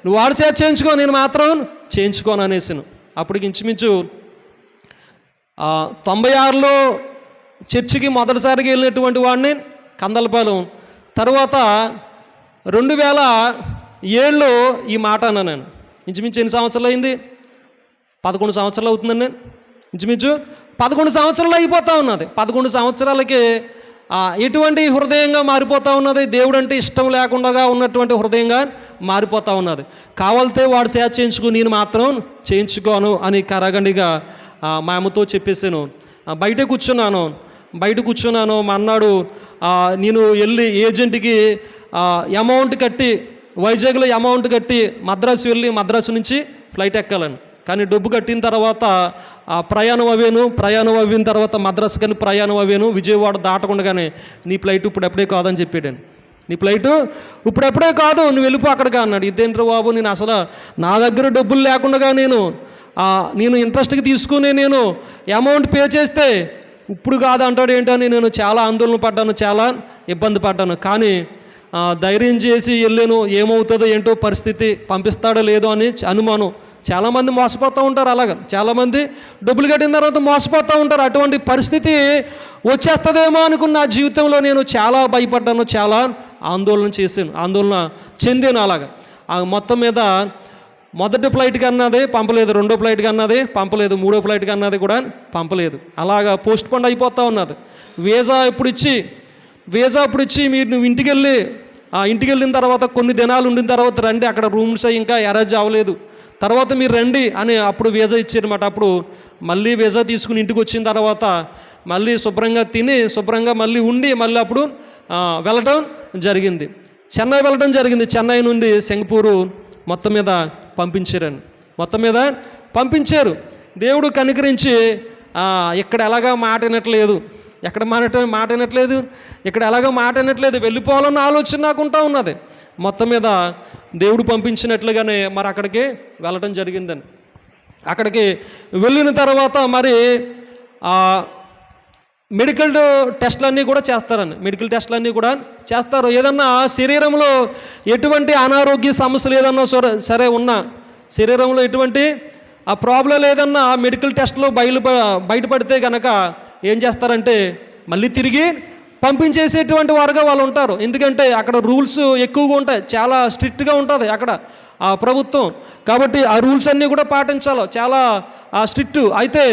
నువ్వు వాడు చేత చేయించుకో, నేను మాత్రం చేయించుకోను అనేసాను. అప్పటికి ఇంచుమించు 96లో చర్చికి మొదటిసారిగా వెళ్ళినటువంటి వాడిని కందలపాలెం. తర్వాత 2007లో ఈ మాట అన్నా నేను. ఇంచుమించు ఎన్ని సంవత్సరాలు అయింది? 11 సంవత్సరాలు అవుతుందండి. ఇంచుమించు 11 సంవత్సరాలు అయిపోతూ ఉన్నది. 11 సంవత్సరాలకి ఎటువంటి హృదయంగా మారిపోతూ ఉన్నది, దేవుడు అంటే ఇష్టం లేకుండా ఉన్నటువంటి హృదయంగా మారిపోతూ ఉన్నది. కావాలితే వాడు సేవ చేయించుకో, నేను మాత్రం చేయించుకోను అని కరాగండిగా మా అమ్మతో చెప్పేసాను. బయట కూర్చున్నాను. మా అన్నాడు నేను వెళ్ళి ఏజెంట్కి అమౌంట్ కట్టి, వైజాగ్లో అమౌంట్ కట్టి మద్రాసు వెళ్ళి మద్రాసు నుంచి ఫ్లైట్ ఎక్కాలని. కానీ డబ్బు కట్టిన తర్వాత ప్రయాణం అవ్విన తర్వాత మద్రాసు కానీ ప్రయాణం అవ్వాను. విజయవాడ దాటకుండానే నీ ఫ్లైట్ ఇప్పుడెప్పుడే కాదని చెప్పాడండి. నీ ఫ్లైటు ఇప్పుడెప్పుడే కాదు, నువ్వు వెళ్ళిపో అక్కడికి అన్నాడు. ఇదేంట్రా బాబు, నేను అసలు నా దగ్గర డబ్బులు లేకుండా నేను ఇంట్రెస్ట్కి తీసుకుని నేను అమౌంట్ పే చేస్తే ఇప్పుడు కాదు అంటాడు ఏంటని నేను చాలా ఆందోళన పడ్డాను, చాలా ఇబ్బంది పడ్డాను. కానీ ధైర్యం చేసి వెళ్ళాను. ఏమవుతుందో ఏంటో పరిస్థితి, పంపిస్తాడో లేదో అని అనుమానం. చాలామంది మోసపోతూ ఉంటారు, అలాగా చాలామంది డబ్బులు కట్టిన తర్వాత మోసపోతూ ఉంటారు. అటువంటి పరిస్థితి వచ్చేస్తుందేమో అనుకున్న నా జీవితంలో నేను చాలా భయపడ్డాను, చాలా ఆందోళన చెందాను. అలాగా మొత్తం మీద మొదటి ఫ్లైట్కి అన్నది పంపలేదు, రెండో ఫ్లైట్కి అన్నది పంపలేదు, మూడో ఫ్లైట్కి అన్నది కూడా పంపలేదు. అలాగా పోస్ట్ పోన్ అయిపోతూ ఉన్నది. వీసా ఇప్పుడు ఇచ్చి నువ్వు ఇంటికి వెళ్ళిన తర్వాత కొన్ని దినాలు ఉండిన తర్వాత రండి, అక్కడ రూమ్స్ ఇంకా అరేంజ్ అవ్వలేదు, తర్వాత మీరు రండి అని అప్పుడు వీసా ఇచ్చారన్నమాట. అప్పుడు మళ్ళీ వీసా తీసుకుని ఇంటికి వచ్చిన తర్వాత మళ్ళీ శుభ్రంగా తిని శుభ్రంగా మళ్ళీ ఉండి మళ్ళీ అప్పుడు వెళ్ళటం జరిగింది. చెన్నై నుండి సింగపూరు మొత్తం మీద పంపించారు. దేవుడు కనికరించి ఇక్కడ ఎలాగా మాట వినట్లేదు, ఇక్కడ ఎలాగో మాట వినట్లేదు, వెళ్ళిపోవాలన్న ఆలోచన నాకుంటా ఉన్నది. మొత్తం మీద దేవుడు పంపించినట్లుగానే మరి అక్కడికి వెళ్ళటం జరిగిందని. అక్కడికి వెళ్ళిన తర్వాత మరి మెడికల్ టెస్టులన్నీ కూడా చేస్తారండి. మెడికల్ టెస్టులన్నీ కూడా చేస్తారు. ఏదన్నా శరీరంలో ఎటువంటి అనారోగ్య సమస్యలు ఏదన్నా సరే ఉన్నా, శరీరంలో ఎటువంటి ఆ ప్రాబ్లం ఏదన్నా మెడికల్ టెస్ట్లో బయటపడితే కనుక ఏం చేస్తారంటే మళ్ళీ తిరిగి పంపించేసేటువంటి వారుగా వాళ్ళు ఉంటారు. ఎందుకంటే అక్కడ రూల్స్ ఎక్కువగా ఉంటాయి, చాలా స్ట్రిక్ట్గా ఉంటుంది అక్కడ ఆ ప్రభుత్వం. కాబట్టి ఆ రూల్స్ అన్నీ కూడా పాటించాలి, చాలా స్ట్రిక్ట్. అయితే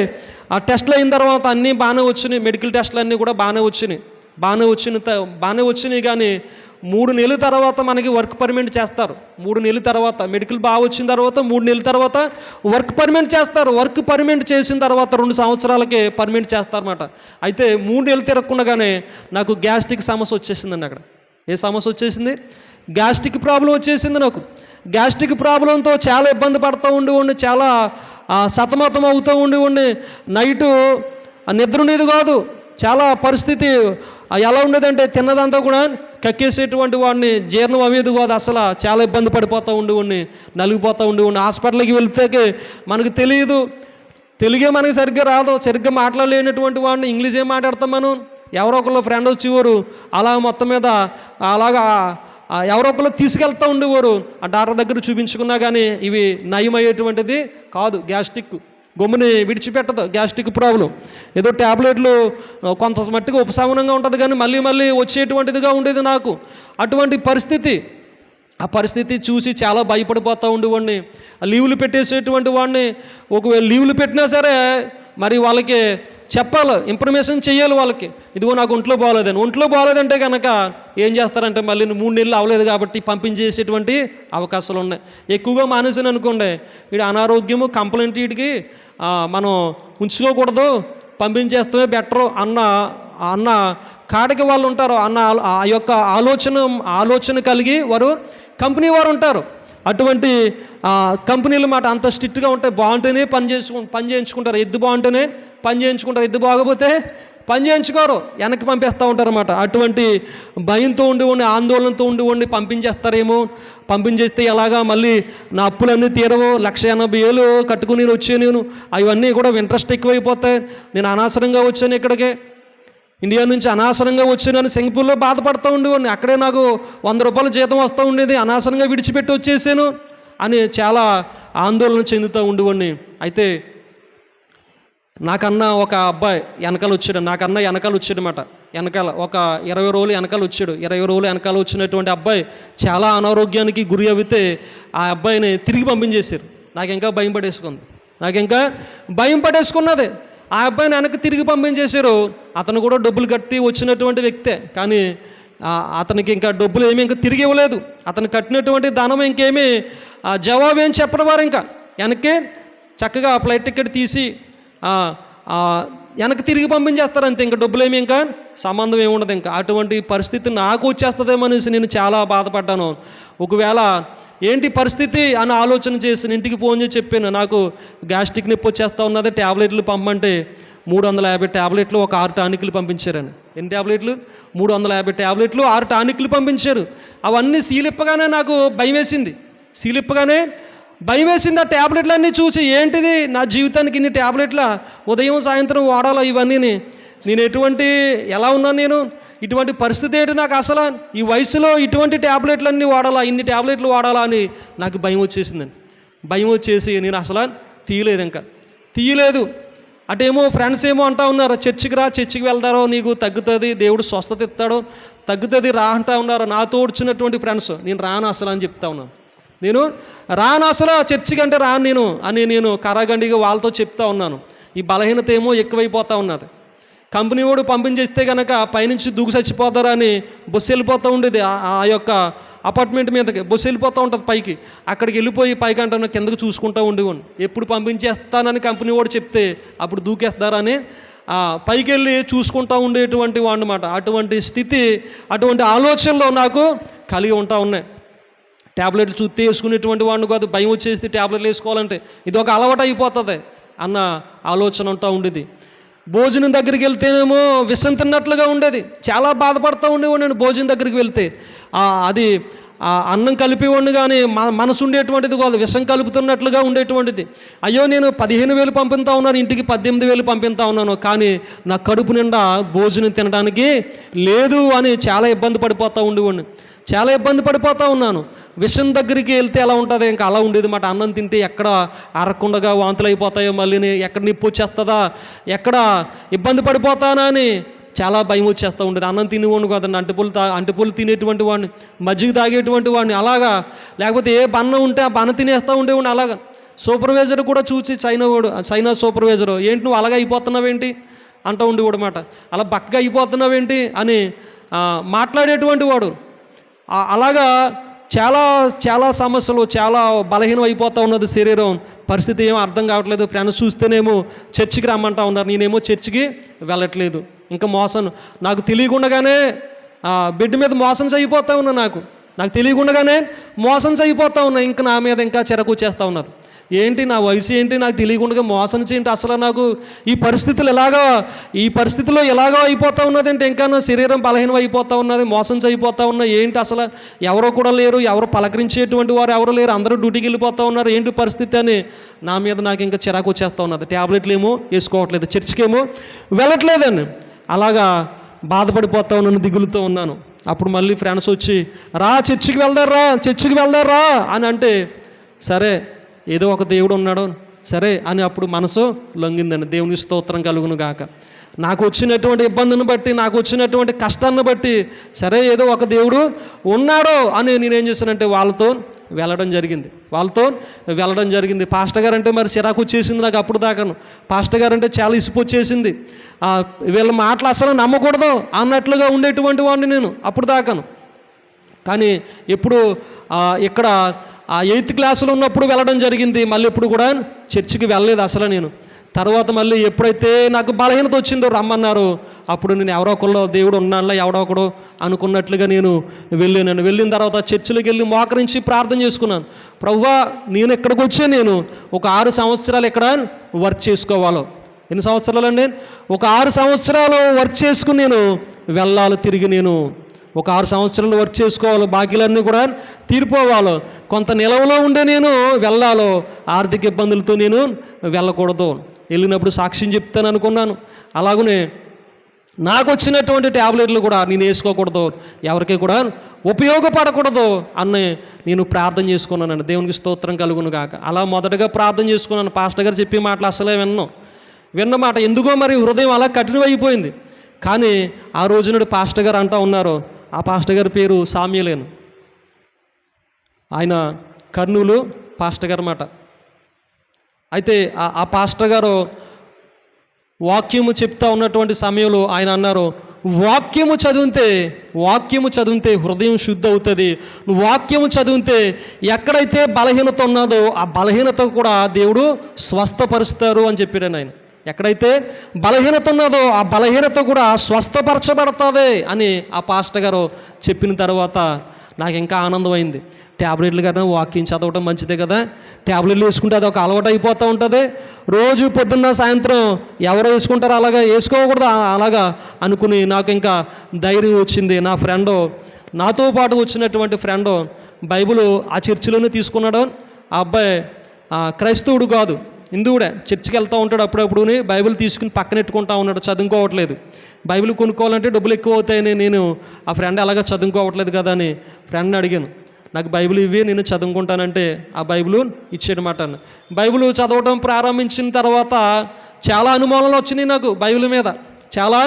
ఆ టెస్టులు అయిన తర్వాత అన్నీ బాగానే వచ్చినాయి, మెడికల్ టెస్టులు అన్నీ కూడా బాగానే వచ్చినాయి. కానీ 3 నెలల తర్వాత మనకి వర్క్ పర్మిట్ చేస్తారు. 3 నెలల తర్వాత మెడికల్ బాగా వచ్చిన తర్వాత 3 నెలల తర్వాత వర్క్ పర్మిట్ చేస్తారు. వర్క్ పర్మిట్ చేసిన తర్వాత 2 సంవత్సరాలకే పర్మిట్ చేస్తారన్నమాట. అయితే 3 నెలలు తిరగకుండానే నాకు గ్యాస్ట్రిక్ సమస్య వచ్చేసిందండి. అక్కడ ఏ సమస్య వచ్చేసింది? గ్యాస్ట్రిక్ ప్రాబ్లం వచ్చేసింది నాకు. గ్యాస్ట్రిక్ ప్రాబ్లంతో చాలా ఇబ్బంది పడుతూ ఉండి చాలా సతమతం అవుతూ ఉండి నైటు నిద్ర ఉండేది కాదు. చాలా పరిస్థితి ఎలా ఉండేదంటే తిన్నదంతా కూడా కక్కేసేటువంటి వాడిని, జీర్ణం అయ్యేది కాదు అసలు. చాలా ఇబ్బంది పడిపోతూ ఉండి నలిగిపోతూ ఉండి హాస్పిటల్కి వెళ్తే మనకు తెలియదు, తెలుగే మనకి సరిగ్గా రాదు, సరిగ్గా మాట్లాడలేనటువంటి వాడిని ఇంగ్లీష్ ఏం మాట్లాడతాం మనం. ఎవరో ఒకళ్ళు ఫ్రెండ్ వచ్చేవారు, అలా మొత్తం మీద అలాగా ఎవరో ఒకళ్ళు తీసుకెళ్తూ ఉండేవారు. ఆ డాక్టర్ దగ్గర చూపించుకున్నా కానీ ఇవి నయమయ్యేటువంటిది కాదు. గ్యాస్ట్రిక్ గమ్ముని విడిచిపెట్టదు. గ్యాస్ట్రిక్ ప్రాబ్లం ఏదో ట్యాబ్లెట్లు కొంత మట్టుగా ఉపశమనంగా ఉంటుంది కానీ మళ్ళీ వచ్చేటువంటిదిగా ఉండేది నాకు. అటువంటి పరిస్థితి, ఆ పరిస్థితి చూసి చాలా భయపడిపోతూ ఉండేవాడిని. లీవులు పెట్టేసేటువంటి వాడిని. ఒకవేళ లీవులు పెట్టినా సరే మరి వాళ్ళకి చెప్పాలి, ఇన్ఫర్మేషన్ చేయాలి వాళ్ళకి, ఇదిగో నాకు ఒంట్లో బాగోలేదంటే కనుక ఏం చేస్తారంటే మళ్ళీ 3 నెలలు అవ్వలేదు కాబట్టి పంపించేసేటువంటి అవకాశాలు ఉన్నాయి. ఎక్కువగా మానేసాను అనుకోండి, వీడి అనారోగ్యము కంప్లైంట్ వీటికి మనం ఉంచుకోకూడదు, పంపించేస్తే బెటరు అన్న కాడికి వాళ్ళు ఉంటారు. ఆ యొక్క ఆలోచన కలిగి వారు కంపెనీ వారు ఉంటారు. అటువంటి కంపెనీలు మాట అంత స్ట్రిక్ట్గా ఉంటాయి. బాగుంటేనే పని చేయించుకుంటారు. ఎద్దు బాగుంటేనే పని చేయించుకుంటారు, ఎద్దు బాగపోతే పని చేయించుకోరు, వెనక్కి పంపేస్తూ ఉంటారు అన్నమాట. అటువంటి భయంతో ఉండి ఆందోళనతో ఉండి పంపించేస్తారేమో, పంపించేస్తే ఎలాగా మళ్ళీ నా అప్పులన్నీ తీరవు, 1,80,000 కట్టుకుని వచ్చాను, అవన్నీ కూడా ఇంట్రెస్ట్ ఎక్కువైపోతాయి, నేను అనవసరంగా వచ్చాను ఇక్కడికి, ఇండియా నుంచి అనవసరంగా వచ్చాను సింగపూర్లో బాధపడుతూ ఉండేవాడిని. అక్కడే నాకు 100 రూపాయల జీతం వస్తూ ఉండేది, అనవసరంగా విడిచిపెట్టి వచ్చేసాను అని చాలా ఆందోళన చెందుతూ ఉండేవాడిని. అయితే నాకన్నా ఒక అబ్బాయి వెనకాల వచ్చాడనమాట. వెనకాల ఒక 20 రోజులు వెనకాల వచ్చాడు. 20 రోజులు వెనకాల వచ్చినటువంటి అబ్బాయి చాలా అనారోగ్యానికి గురి అయితే ఆ అబ్బాయిని తిరిగి పంపించేశారు. నాకు ఇంకా భయం పడేసుకున్నది. ఆ అబ్బాయిని వెనక్కి తిరిగి పంపించేశారు. అతను కూడా డబ్బులు కట్టి వచ్చినటువంటి వ్యక్తే, కానీ అతనికి ఇంకా డబ్బులు ఏమీ ఇంకా తిరిగి ఇవ్వలేదు. అతను కట్టినటువంటి ధనం ఇంకేమీ జవాబు ఏం చెప్పడం వారు ఇంకా వెనక్కి చక్కగా ఫ్లైట్ టికెట్ తీసి వెనక్కి తిరిగి పంపించేస్తారు అంతే. ఇంకా డబ్బులేమి ఇంకా సంబంధం ఏముండదు. ఇంకా అటువంటి పరిస్థితి నాకు వచ్చేస్తుందేమో అనేసి నేను చాలా బాధపడ్డాను. ఒకవేళ ఏంటి పరిస్థితి అని ఆలోచన చేసి ఇంటికి ఫోన్ చేసి చెప్పాను, నాకు గ్యాస్ట్రిక్ నొప్పి వచ్చేస్తూ ఉన్నది, ట్యాబ్లెట్లు పంపంటే 350 ట్యాబ్లెట్లు, ఒక 6 టానిక్లు పంపించారని. ఎన్ని ట్యాబ్లెట్లు? 350 ట్యాబ్లెట్లు, 6 టానిక్లు పంపించారు. అవన్నీ సీలిప్పగానే నాకు భయం వేసింది. ఆ ట్యాబ్లెట్లన్నీ చూసి ఏంటిది నా జీవితానికి ఇన్ని ట్యాబ్లెట్ల, ఉదయం సాయంత్రం వాడాలా ఇవన్నీ, నేను ఎలా ఉన్నాను, ఇటువంటి పరిస్థితి ఏంటి నాకు అసలు, ఈ వయసులో ఇటువంటి ట్యాబ్లెట్లన్నీ వాడాలా, ఇన్ని ట్యాబ్లెట్లు వాడాలా అని నాకు భయం వచ్చేసిందండి. భయం వచ్చేసి నేను అసలు తీయలేదు. అటేమో ఫ్రెండ్స్ ఏమో అంటా ఉన్నారు, చర్చికి వెళ్తారో నీకు తగ్గుతుంది, దేవుడు స్వస్థత ఇస్తాడో, తగ్గుతుంది రా అంటా ఉన్నారు. నాతో వచ్చినటువంటి ఫ్రెండ్స్. నేను రాను అసలు అని చెప్తా ఉన్నాను. నేను రాను అసలు, చర్చికి అంటే రాను నేను కరాగండిగా వాళ్ళతో చెప్తా ఉన్నాను. ఈ బలహీనత ఏమో ఎక్కువైపోతూ ఉన్నది. కంపెనీ వాడు పంపించేస్తే కనుక పైనుంచి దూకు చచ్చిపోతారు అని బస్సు వెళ్ళిపోతూ ఉండేది. ఆ యొక్క అపార్ట్మెంట్ మీదకి బస్సు వెళ్ళిపోతూ ఉంటుంది పైకి. అక్కడికి వెళ్ళిపోయి పైకి అంటే కిందకి చూసుకుంటూ ఉండేవాడిని. ఎప్పుడు పంపించేస్తానని కంపెనీ వాడు చెప్తే అప్పుడు దూకేస్తారని పైకి వెళ్ళి చూసుకుంటూ ఉండేటువంటి వాడు అన్నమాట. అటువంటి స్థితి, అటువంటి ఆలోచనలు నాకు కలిగి ఉన్నాయి. ట్యాబ్లెట్లు చూస్తే వేసుకునేటువంటి వాడిని కాదు, భయం వచ్చేసి ట్యాబ్లెట్లు వేసుకోవాలంటే ఇది ఒక అలవాటు అయిపోతుంది అన్న ఆలోచన ఉంటా ఉండేది. భోజనం దగ్గరికి వెళ్తేనేమో విషం తిన్నట్లుగా ఉండేది. చాలా బాధపడుతూ ఉండేవాడు నేను భోజనం దగ్గరికి వెళ్తే. అది ఆ అన్నం కలిపేవాడిని కానీ మనసు ఉండేటువంటిది కాదు, విషం కలుపుతున్నట్లుగా ఉండేటువంటిది. అయ్యో నేను 15,000 పంపిస్తా ఉన్నాను, ఇంటికి 18,000 పంపిస్తా ఉన్నాను, కానీ నా కడుపు నిండా భోజనం తినడానికి లేదు అని చాలా ఇబ్బంది పడిపోతూ ఉండేవాడిని. చాలా ఇబ్బంది పడిపోతూ ఉన్నాను. విషం దగ్గరికి వెళ్తే ఎలా ఉంటుంది, ఇంకా అలా ఉండేది మాట. అన్నం తింటే ఎక్కడ అరకుండగా వాంతులు అయిపోతాయో, మళ్ళీ ఎక్కడ నిప్పు వచ్చేస్తుందా, ఎక్కడ ఇబ్బంది పడిపోతానా అని చాలా భయం వచ్చేస్తూ ఉండేది. అన్నం తినేవాడిని కదండి, అంటిపూలు తినేటువంటి వాడిని, మజ్జిగ తాగేటువంటి వాడిని అలాగా. లేకపోతే ఏ బన్నం ఉంటే ఆ బన్న తినేస్తూ ఉండేవాడిని అలాగా. సూపర్వైజర్ కూడా చూసి చైనా సూపర్వైజరు, ఏంటి నువ్వు అలాగా అయిపోతున్నావేంటి అంటూ ఉండేవాడు మాట. అలా బక్కగా అయిపోతున్నావేంటి అని మాట్లాడేటువంటి వాడు. అలాగా చాలా చాలా సమస్యలు, చాలా బలహీనం అయిపోతూ ఉన్నది శరీరం. పరిస్థితి ఏమో అర్థం కావట్లేదు. ఫ్రెండ్స్ చూస్తేనేమో చర్చికి రమ్మంటా ఉన్నారు, నేనేమో చర్చికి వెళ్ళట్లేదు. ఇంకా మోసం నాకు తెలియకుండానే బెడ్ మీద మోసం చేయిపోతూ ఉన్నా, నాకు తెలియకుండానే మోసం చేయిపోతూ ఉన్నా. ఇంకా నా మీద ఇంకా చిరకు వచ్చేస్తూ ఉన్నారు. ఏంటి నా వయసు ఏంటి, నాకు తెలియకుండా మోసం చేయండి. అసలు నాకు ఈ పరిస్థితిలో ఎలాగో అయిపోతూ ఉన్నది అంటే, ఇంకా నా శరీరం బలహీనం అయిపోతూ ఉన్నది, మోసం చేయిపోతూ ఉన్నా. ఏంటి అసలు ఎవరో కూడా లేరు, ఎవరు పలకరించేటువంటి వారు ఎవరు లేరు, అందరూ డ్యూటీకి వెళ్ళిపోతూ ఉన్నారు, ఏంటి పరిస్థితి అని నా మీద నాకు ఇంకా చిరాకు వచ్చేస్తూ ఉన్నది. ట్యాబ్లెట్లు ఏమో వేసుకోవట్లేదు, చర్చికి ఏమో వెళ్ళట్లేదని అలాగా బాధపడిపోతూ ఉన్నాను, దిగులుతో ఉన్నాను. అప్పుడు మళ్ళీ ఫ్రెండ్స్ వచ్చి చర్చికి వెళ్దారా అని అంటే, సరే ఏదో ఒక దేవుడు ఉన్నాడు సరే అని అప్పుడు మనసు లొంగిందండి. దేవుని స్తోత్రం కలుగును గాక. నాకు వచ్చినటువంటి ఇబ్బందిని బట్టి, నాకు వచ్చినటువంటి కష్టాన్ని బట్టి, సరే ఏదో ఒక దేవుడు ఉన్నాడో అని నేనేం చేశానంటే వాళ్ళతో వెళ్ళడం జరిగింది. పాస్టర్ గారు అంటే మరి చిరాకు వచ్చేసింది నాకు అప్పుడు దాకాను. పాస్టర్ గారు అంటే చాలా ఇసుపు వచ్చేసింది. వీళ్ళ మాటలు అసలు నమ్మకూడదు అన్నట్లుగా ఉండేటువంటి వాడిని నేను అప్పుడు దాకాను. కానీ ఎప్పుడు ఇక్కడ 8th క్లాసులో ఉన్నప్పుడు వెళ్ళడం జరిగింది. మళ్ళీ ఎప్పుడు కూడా చర్చికి వెళ్ళలేదు అసలు నేను. తర్వాత మళ్ళీ ఎప్పుడైతే నాకు బలహీనత వచ్చిందో రమ్మన్నారు, అప్పుడు నేను ఎవరో ఒకళ్ళు దేవుడు ఉన్నాళ్ళ ఎవడో ఒకడు అనుకున్నట్లుగా నేను వెళ్ళిన తర్వాత చర్చిలోకి వెళ్ళి మోకరించి ప్రార్థన చేసుకున్నాను. ప్రభువా నేను ఇక్కడికి వచ్చే నేను ఒక 6 సంవత్సరాలు ఇక్కడ వర్క్ చేసుకోవాలో. ఎన్ని సంవత్సరాలండి? ఒక 6 సంవత్సరాలు వర్క్ చేసుకుని నేను వెళ్ళాలి తిరిగి. నేను ఒక 6 సంవత్సరాలు వర్క్ చేసుకోవాలి, బాకీలన్నీ కూడా తీరిపోవాలి, కొంత నిలవలో ఉండే నేను వెళ్ళాలో, ఆర్థిక ఇబ్బందులతో నేను వెళ్ళకూడదు. వెళ్ళినప్పుడు సాక్ష్యం చెప్తాను అనుకున్నాను. అలాగనే నాకు వచ్చినటువంటి ట్యాబ్లెట్లు కూడా నేను వేసుకోకూడదు, ఎవరికి కూడా ఉపయోగపడకూడదు అని నేను ప్రార్థన చేసుకున్నానండి. దేవునికి స్తోత్రం కలుగును గాక. అలా మొదటగా ప్రార్థన చేసుకున్నాను. పాస్టర్ గారు చెప్పే మాటలు అసలే విన్నమాట ఎందుకో మరి హృదయం అలా కఠినమైపోయింది. కానీ ఆ రోజు నాడు పాస్టర్ గారు అంటూ ఉన్నారు, ఆ పాస్టర్ గారి పేరు సామ్యలేను, ఆయన కర్నూలు పాస్టర్ గారు మాట. అయితే ఆ పాస్టర్ గారు వాక్యము చెప్తా ఉన్నటువంటి సమయంలో ఆయన అన్నారు, వాక్యము చదివితే హృదయం శుద్ధి అవుతుంది. వాక్యము చదివితే ఎక్కడైతే బలహీనత ఉన్నదో ఆ బలహీనత కూడా దేవుడు స్వస్థపరుస్తారు అని చెప్పాడు ఆయన. ఎక్కడైతే బలహీనత ఉన్నదో ఆ బలహీనత కూడా స్వస్థపరచబడుతుంది అని ఆ పాస్టర్ గారు చెప్పిన తర్వాత నాకు ఇంకా ఆనందమైంది. ట్యాబ్లెట్లు కన్నా వాక్యం చదవటం మంచిదే కదా, ట్యాబ్లెట్లు వేసుకుంటే అది ఒక అలవాటు అయిపోతూ ఉంటుంది. రోజు పొద్దున్న సాయంత్రం ఎవరో వేసుకుంటారో అలాగా వేసుకోకూడదు అలాగా అనుకుని నాకు ఇంకా ధైర్యం వచ్చింది. నా ఫ్రెండు, నాతో పాటు వచ్చినటువంటి ఫ్రెండు బైబిల్ ఆ చర్చిలోనే తీసుకున్నాడు. ఆ అబ్బాయి క్రైస్తవుడు కాదు, హిందువుడే, చర్చికి వెళ్తూ ఉంటాడు అప్పుడప్పుడు. బైబిల్ తీసుకుని పక్కనెట్టుకుంటా ఉన్నాడు, చదువుకోవట్లేదు. బైబిల్ కొనుక్కోవాలంటే డబ్బులు ఎక్కువ అవుతాయని నేను ఆ ఫ్రెండ్ అలాగా చదువుకోవట్లేదు కదా అని ఫ్రెండ్ని అడిగాను, నాకు బైబిల్ ఇవి నేను చదువుకుంటానంటే ఆ బైబిల్ ఇచ్చేయమాట. బైబిల్ చదవటం ప్రారంభించిన తర్వాత చాలా అనుమానాలు వచ్చినాయి నాకు, బైబిల్ మీద చాలా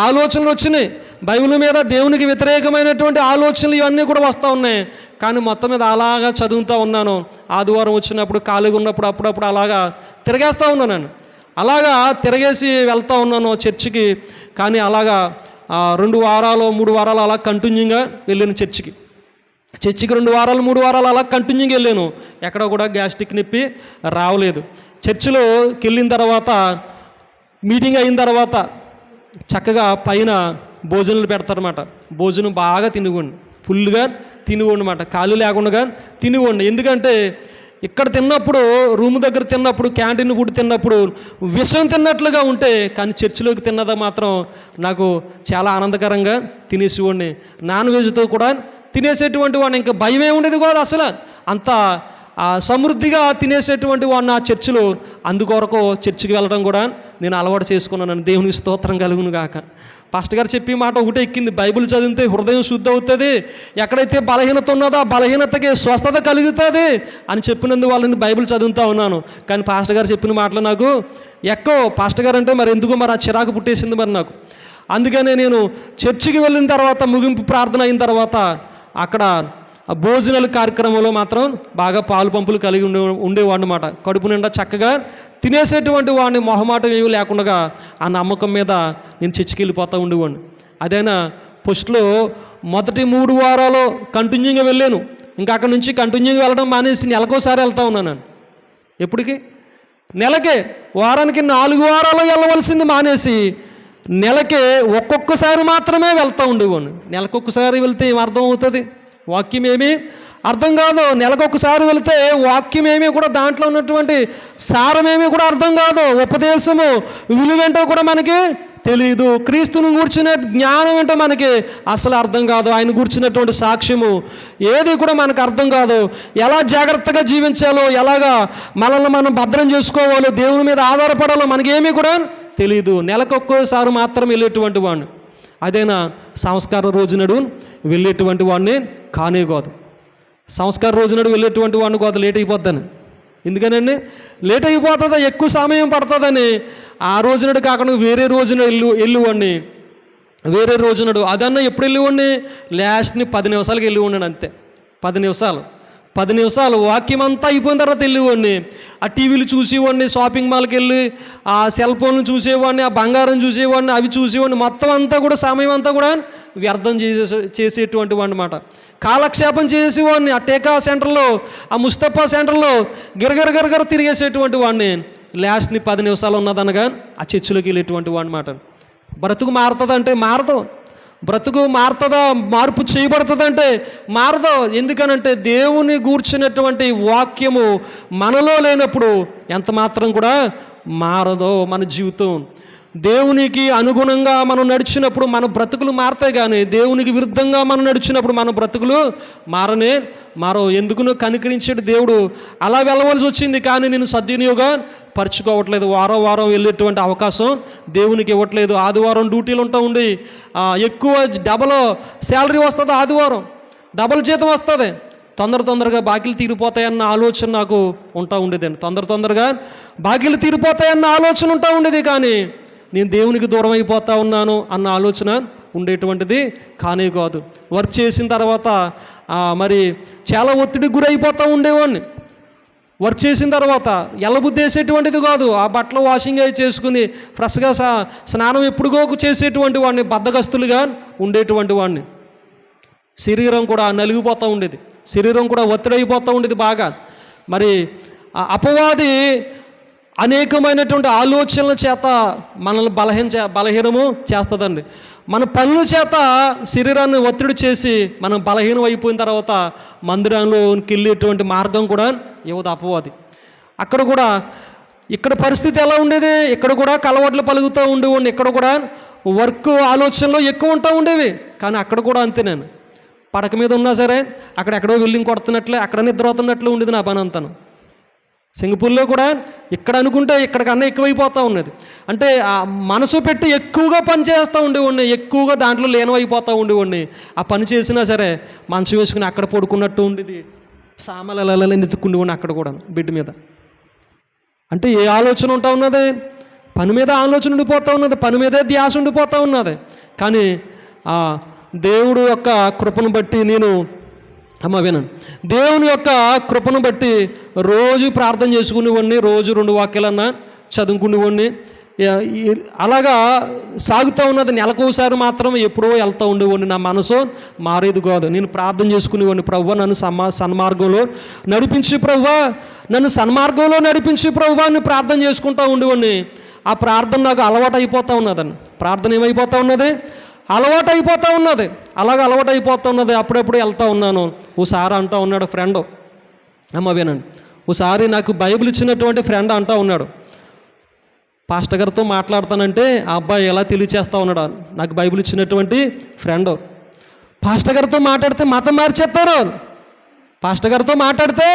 ఆలోచనలు వచ్చినాయి, బైబిల్ మీద దేవునికి వ్యతిరేకమైనటువంటి ఆలోచనలు ఇవన్నీ కూడా వస్తూ ఉన్నాయి. కానీ మొత్తం మీద అలాగా చదువుతూ ఉన్నాను. ఆదివారం వచ్చినప్పుడు ఖాళీగా ఉన్నప్పుడు అప్పుడప్పుడు అలాగా తిరిగేస్తూ ఉన్నాను. అలాగా తిరిగేసి వెళ్తూ ఉన్నాను చర్చికి. కానీ అలాగా 2 వారాలు 3 వారాలు అలా కంటిన్యూగా వెళ్ళాను చర్చికి 2 వారాలు 3 వారాలు అలా కంటిన్యూగా వెళ్ళాను. ఎక్కడ కూడా గ్యాస్ట్రిక్ నొప్పి రావలేదు. చర్చిలోకి వెళ్ళిన తర్వాత మీటింగ్ అయిన తర్వాత చక్కగా పైన భోజనాలు పెడతారన్నమాట. భోజనం బాగా తినివ్వండి, ఫుల్గా తినివ్వండి అన్నమాట, ఖాళీ లేకుండా తినివ్వండి. ఎందుకంటే ఇక్కడ తిన్నప్పుడు, రూమ్ దగ్గర తిన్నప్పుడు, క్యాంటీన్ ఫుడ్ తిన్నప్పుడు విషం తిన్నట్లుగా ఉంటే, కానీ చర్చిలోకి తిన్నదా మాత్రం నాకు చాలా ఆనందకరంగా తినేసివ్వండి. నాన్ వెజ్తో కూడా తినేసేటువంటి వాడిని, ఇంకా భయమే ఉండేది కాదు అసలు. అంత సమృద్ధిగా తినేసేటువంటి వాడిని ఆ చర్చిలో. అందుకొరకు చర్చికి వెళ్ళడం కూడా నేను అలవాటు చేసుకున్నాను. దేవునికి స్తోత్రం కలుగును గాక. పాస్టర్ గారు చెప్పి మాట ఒకటే ఎక్కింది, బైబిల్ చదివితే హృదయం శుద్ధి అవుతుంది, ఎక్కడైతే బలహీనత ఉన్నదో ఆ బలహీనతకి స్వస్థత కలుగుతుంది అని చెప్పినందు వాళ్ళని బైబిల్ చదువుతూ ఉన్నాను. కానీ పాస్టర్ గారు చెప్పిన మాటలు నాకు ఎక్కువ. పాస్టర్ గారు అంటే మరి ఎందుకో మరి ఆ చిరాకు పుట్టేసింది మరి నాకు. అందుకనే నేను చర్చికి వెళ్ళిన తర్వాత, ముగింపు ప్రార్థన అయిన తర్వాత అక్కడ భోజనాల కార్యక్రమంలో మాత్రం బాగా పాలు పంపులు కలిగి ఉండేవాడు అన్నమాట. కడుపు నిండా చక్కగా తినేసేటువంటి వాడిని, మొహమాటం ఏమీ లేకుండా ఆ నమ్మకం మీద నేను చర్చికి వెళ్ళిపోతూ ఉండేవాడిని. అదైనా ఫస్ట్లో మొదటి 3 వారాలు కంటిన్యూగా వెళ్ళాను. ఇంకా అక్కడ నుంచి కంటిన్యూగా వెళ్ళడం మానేసి నెలకోసారి వెళ్తూ ఉన్నాను. ఎప్పటికి? నెలకే. వారానికి 4 వారాలు వెళ్ళవలసింది మానేసి నెలకే ఒక్కొక్కసారి మాత్రమే వెళ్తూ ఉండేవాడిని. నెలకొక్కసారి వెళ్తే ఏం అర్థం అవుతుంది? వాక్యం ఏమీ అర్థం కాదు. నెలకొకసారి వెళితే వాక్యం ఏమీ కూడా, దాంట్లో ఉన్నటువంటి సారమేమీ కూడా అర్థం కాదు. ఉపదేశము విలువేంటో కూడా మనకి తెలియదు. క్రీస్తుని గూర్చిన జ్ఞానం ఏంటో మనకి అసలు అర్థం కాదు. ఆయన గూర్చినటువంటి సాక్ష్యము ఏది కూడా మనకు అర్థం కాదు. ఎలా జాగ్రత్తగా జీవించాలో, ఎలాగా మనల్ని మనం భద్రం చేసుకోవాలో, దేవుని మీద ఆధారపడాలో మనకేమీ కూడా తెలియదు. నెలకొక్కసారి మాత్రం వెళ్ళేటువంటి వాడిని. అదేనా సంస్కార రోజునడు వెళ్ళేటువంటి వాడిని కానే కాదు. సంస్కార రోజునడు వెళ్ళేటువంటి వాడిని కాదు, లేట్ అయిపోద్దని. ఎందుకనండి లేట్ అయిపోతుందా, ఎక్కువ సమయం పడుతుందని ఆ రోజునడు కాకుండా వేరే రోజున వెళ్ళివాడిని. వేరే రోజునడు అదన్నా ఎప్పుడు వెళ్ళివాడిని? లాస్ట్ని 10 నిమిషాలకి వెళ్ళివాడిని, అంతే. 10 నిమిషాలు వాక్యం అంతా అయిపోయిన తర్వాత వెళ్ళేవాడిని. ఆ టీవీలు చూసేవాడిని, షాపింగ్ మాల్కి వెళ్ళి ఆ సెల్ ఫోన్లు చూసేవాడిని, ఆ బంగారం చూసేవాడిని, అవి చూసేవాడిని. మొత్తం అంతా కూడా సమయం అంతా కూడా వ్యర్థం చేసేటువంటి వాడిని అన్నమాట. కాలక్షేపం చేసేవాడిని. ఆ టేకా సెంటర్లో, ఆ ముస్తఫా సెంటర్లో గిరగిర తిరిగేసేటువంటి వాడిని. లాస్ట్ని 10 నిమిషాలు ఉన్నదనగా ఆ చర్చిలోకి వెళ్ళేటువంటి వాడిని అన్నమాట. బ్రతుకు మారుతుందంటే మారదు. బ్రతుకు మారుతుందా, మార్పు చేయబడుతుందంటే మారదు. ఎందుకనంటే దేవుని గూర్చినటువంటి వాక్యము మనలో లేనప్పుడు ఎంత మాత్రం కూడా మారదో మన జీవితం. దేవునికి అనుగుణంగా మనం నడిచినప్పుడు మన బ్రతుకులు మారతాయి, కానీ దేవునికి విరుద్ధంగా మనం నడిచినప్పుడు మన బ్రతుకులు మారో. ఎందుకునో కనికరించేటి దేవుడు అలా వెళ్ళవలసి వచ్చింది, కానీ నేను సద్వినియోగం పరుచుకోవట్లేదు. వారం వెళ్ళేటువంటి అవకాశం దేవునికి ఇవ్వట్లేదు. ఆదివారం డ్యూటీలు ఉంటా ఉండి ఎక్కువ డబల్ శాలరీ వస్తుంది, ఆదివారం డబల్ జీతం వస్తుంది. తొందరగా బాకీలు తీరిపోతాయన్న ఆలోచన నాకు ఉంటా ఉండేదండి. తొందరగా బాకీలు తీరిపోతాయన్న ఆలోచన ఉంటా ఉండేది, కానీ నేను దేవునికి దూరం అయిపోతా ఉన్నాను అన్న ఆలోచన ఉండేటువంటిది కానే కాదు. వర్క్ చేసిన తర్వాత మరి చాలా ఒత్తిడికి గురైపోతూ ఉండేవాడిని. వర్క్ చేసిన తర్వాత ఎల్లబుద్ధి వేసేటువంటిది కాదు. ఆ బట్టలు వాషింగ్ అయి చేసుకుని ఫ్రెష్గా స్నానం ఎప్పుడుగో చేసేటువంటి వాడిని, బద్ధకస్తులుగా ఉండేటువంటి వాడిని. శరీరం కూడా నలిగిపోతూ ఉండేది, శరీరం కూడా ఒత్తిడి అయిపోతూ ఉండేది బాగా. మరి అపవాది అనేకమైనటువంటి ఆలోచనల చేత మనల్ని బలహీనము చేస్తుందండి. మన పనుల చేత శరీరాన్ని ఒత్తిడి చేసి మనం బలహీనం అయిపోయిన తర్వాత మందిరంలోకి వెళ్ళేటువంటి మార్గం కూడా ఇవ్వదు అపవాది. అక్కడ కూడా ఇక్కడ పరిస్థితి ఎలా ఉండేది? ఇక్కడ కూడా కలవట్లు పలుకుతూ ఉండేవాడిని. ఇక్కడ కూడా వర్క్ ఆలోచనలో ఎక్కువ ఉంటా ఉండేవి, కానీ అక్కడ కూడా అంతే. నేను పడక మీద ఉన్నా సరే అక్కడెక్కడో వెల్లింగ్ కొడుతున్నట్లే, అక్కడ నిద్రపోతున్నట్లు ఉండేది నా పని అంతాను. సింగపూర్లో కూడా ఇక్కడ అనుకుంటే ఇక్కడికన్నా ఎక్కువైపోతూ ఉన్నది. అంటే ఆ మనసు పెట్టి ఎక్కువగా పని చేస్తూ ఉండేవాడిని, ఎక్కువగా దాంట్లో లీనమైపోతూ ఉండేవాడిని. ఆ పని చేసినా సరే మంచం వేసుకుని అక్కడ పడుకున్నట్టు ఉండేది, సామాన్లు నెత్తుకుండేవాడిని అక్కడ కూడా బెడ్ మీద. అంటే ఏ ఆలోచన ఉంటా ఉన్నది? పని మీద ఆలోచన ఉండిపోతూ ఉన్నది, పని మీదే ధ్యాస ఉండిపోతూ ఉన్నది. కానీ దేవుడు యొక్క కృపను బట్టి నేను వినండి, దేవుని యొక్క కృపను బట్టి రోజు ప్రార్థన చేసుకునేవాడిని, రోజు 2 వాక్యాలన్నా చదువుకునేవాడిని. అలాగా సాగుతూ ఉన్నది. నెలకోసారి మాత్రం ఎప్పుడో వెళ్తూ ఉండేవాడిని. నా మనసు మారేది కాదు. నేను ప్రార్థన చేసుకునేవాడిని, ప్రభువా నన్ను సన్మార్గంలో నడిపించి, ప్రభువా నన్ను సన్మార్గంలో నడిపించి, ప్రభువా అని ప్రార్థన చేసుకుంటూ ఉండేవాడిని. ఆ ప్రార్థన నాకు అలవాటు అయిపోతూ ఉన్నదండి. ప్రార్థన ఏమైపోతూ ఉన్నది? అలవాటు అయిపోతూ ఉన్నది. అలాగ అలవాటు అయిపోతూ ఉన్నది. అప్పుడప్పుడు వెళ్తూ ఉన్నాను. ఓసారి అంటూ ఉన్నాడు ఫ్రెండ్, వినండి, ఓసారి నాకు బైబిల్ ఇచ్చినటువంటి ఫ్రెండ్ అంటూ ఉన్నాడు, పాస్టర్ గారితో మాట్లాడతానంటే ఆ అబ్బాయి ఎలా తెలియచేస్తూ ఉన్నాడు. నాకు బైబిల్ ఇచ్చినటువంటి ఫ్రెండ్ పాస్టర్ గారితో మాట్లాడితే మతం మార్చేస్తారు. పాస్టర్ గారితో మాట్లాడితే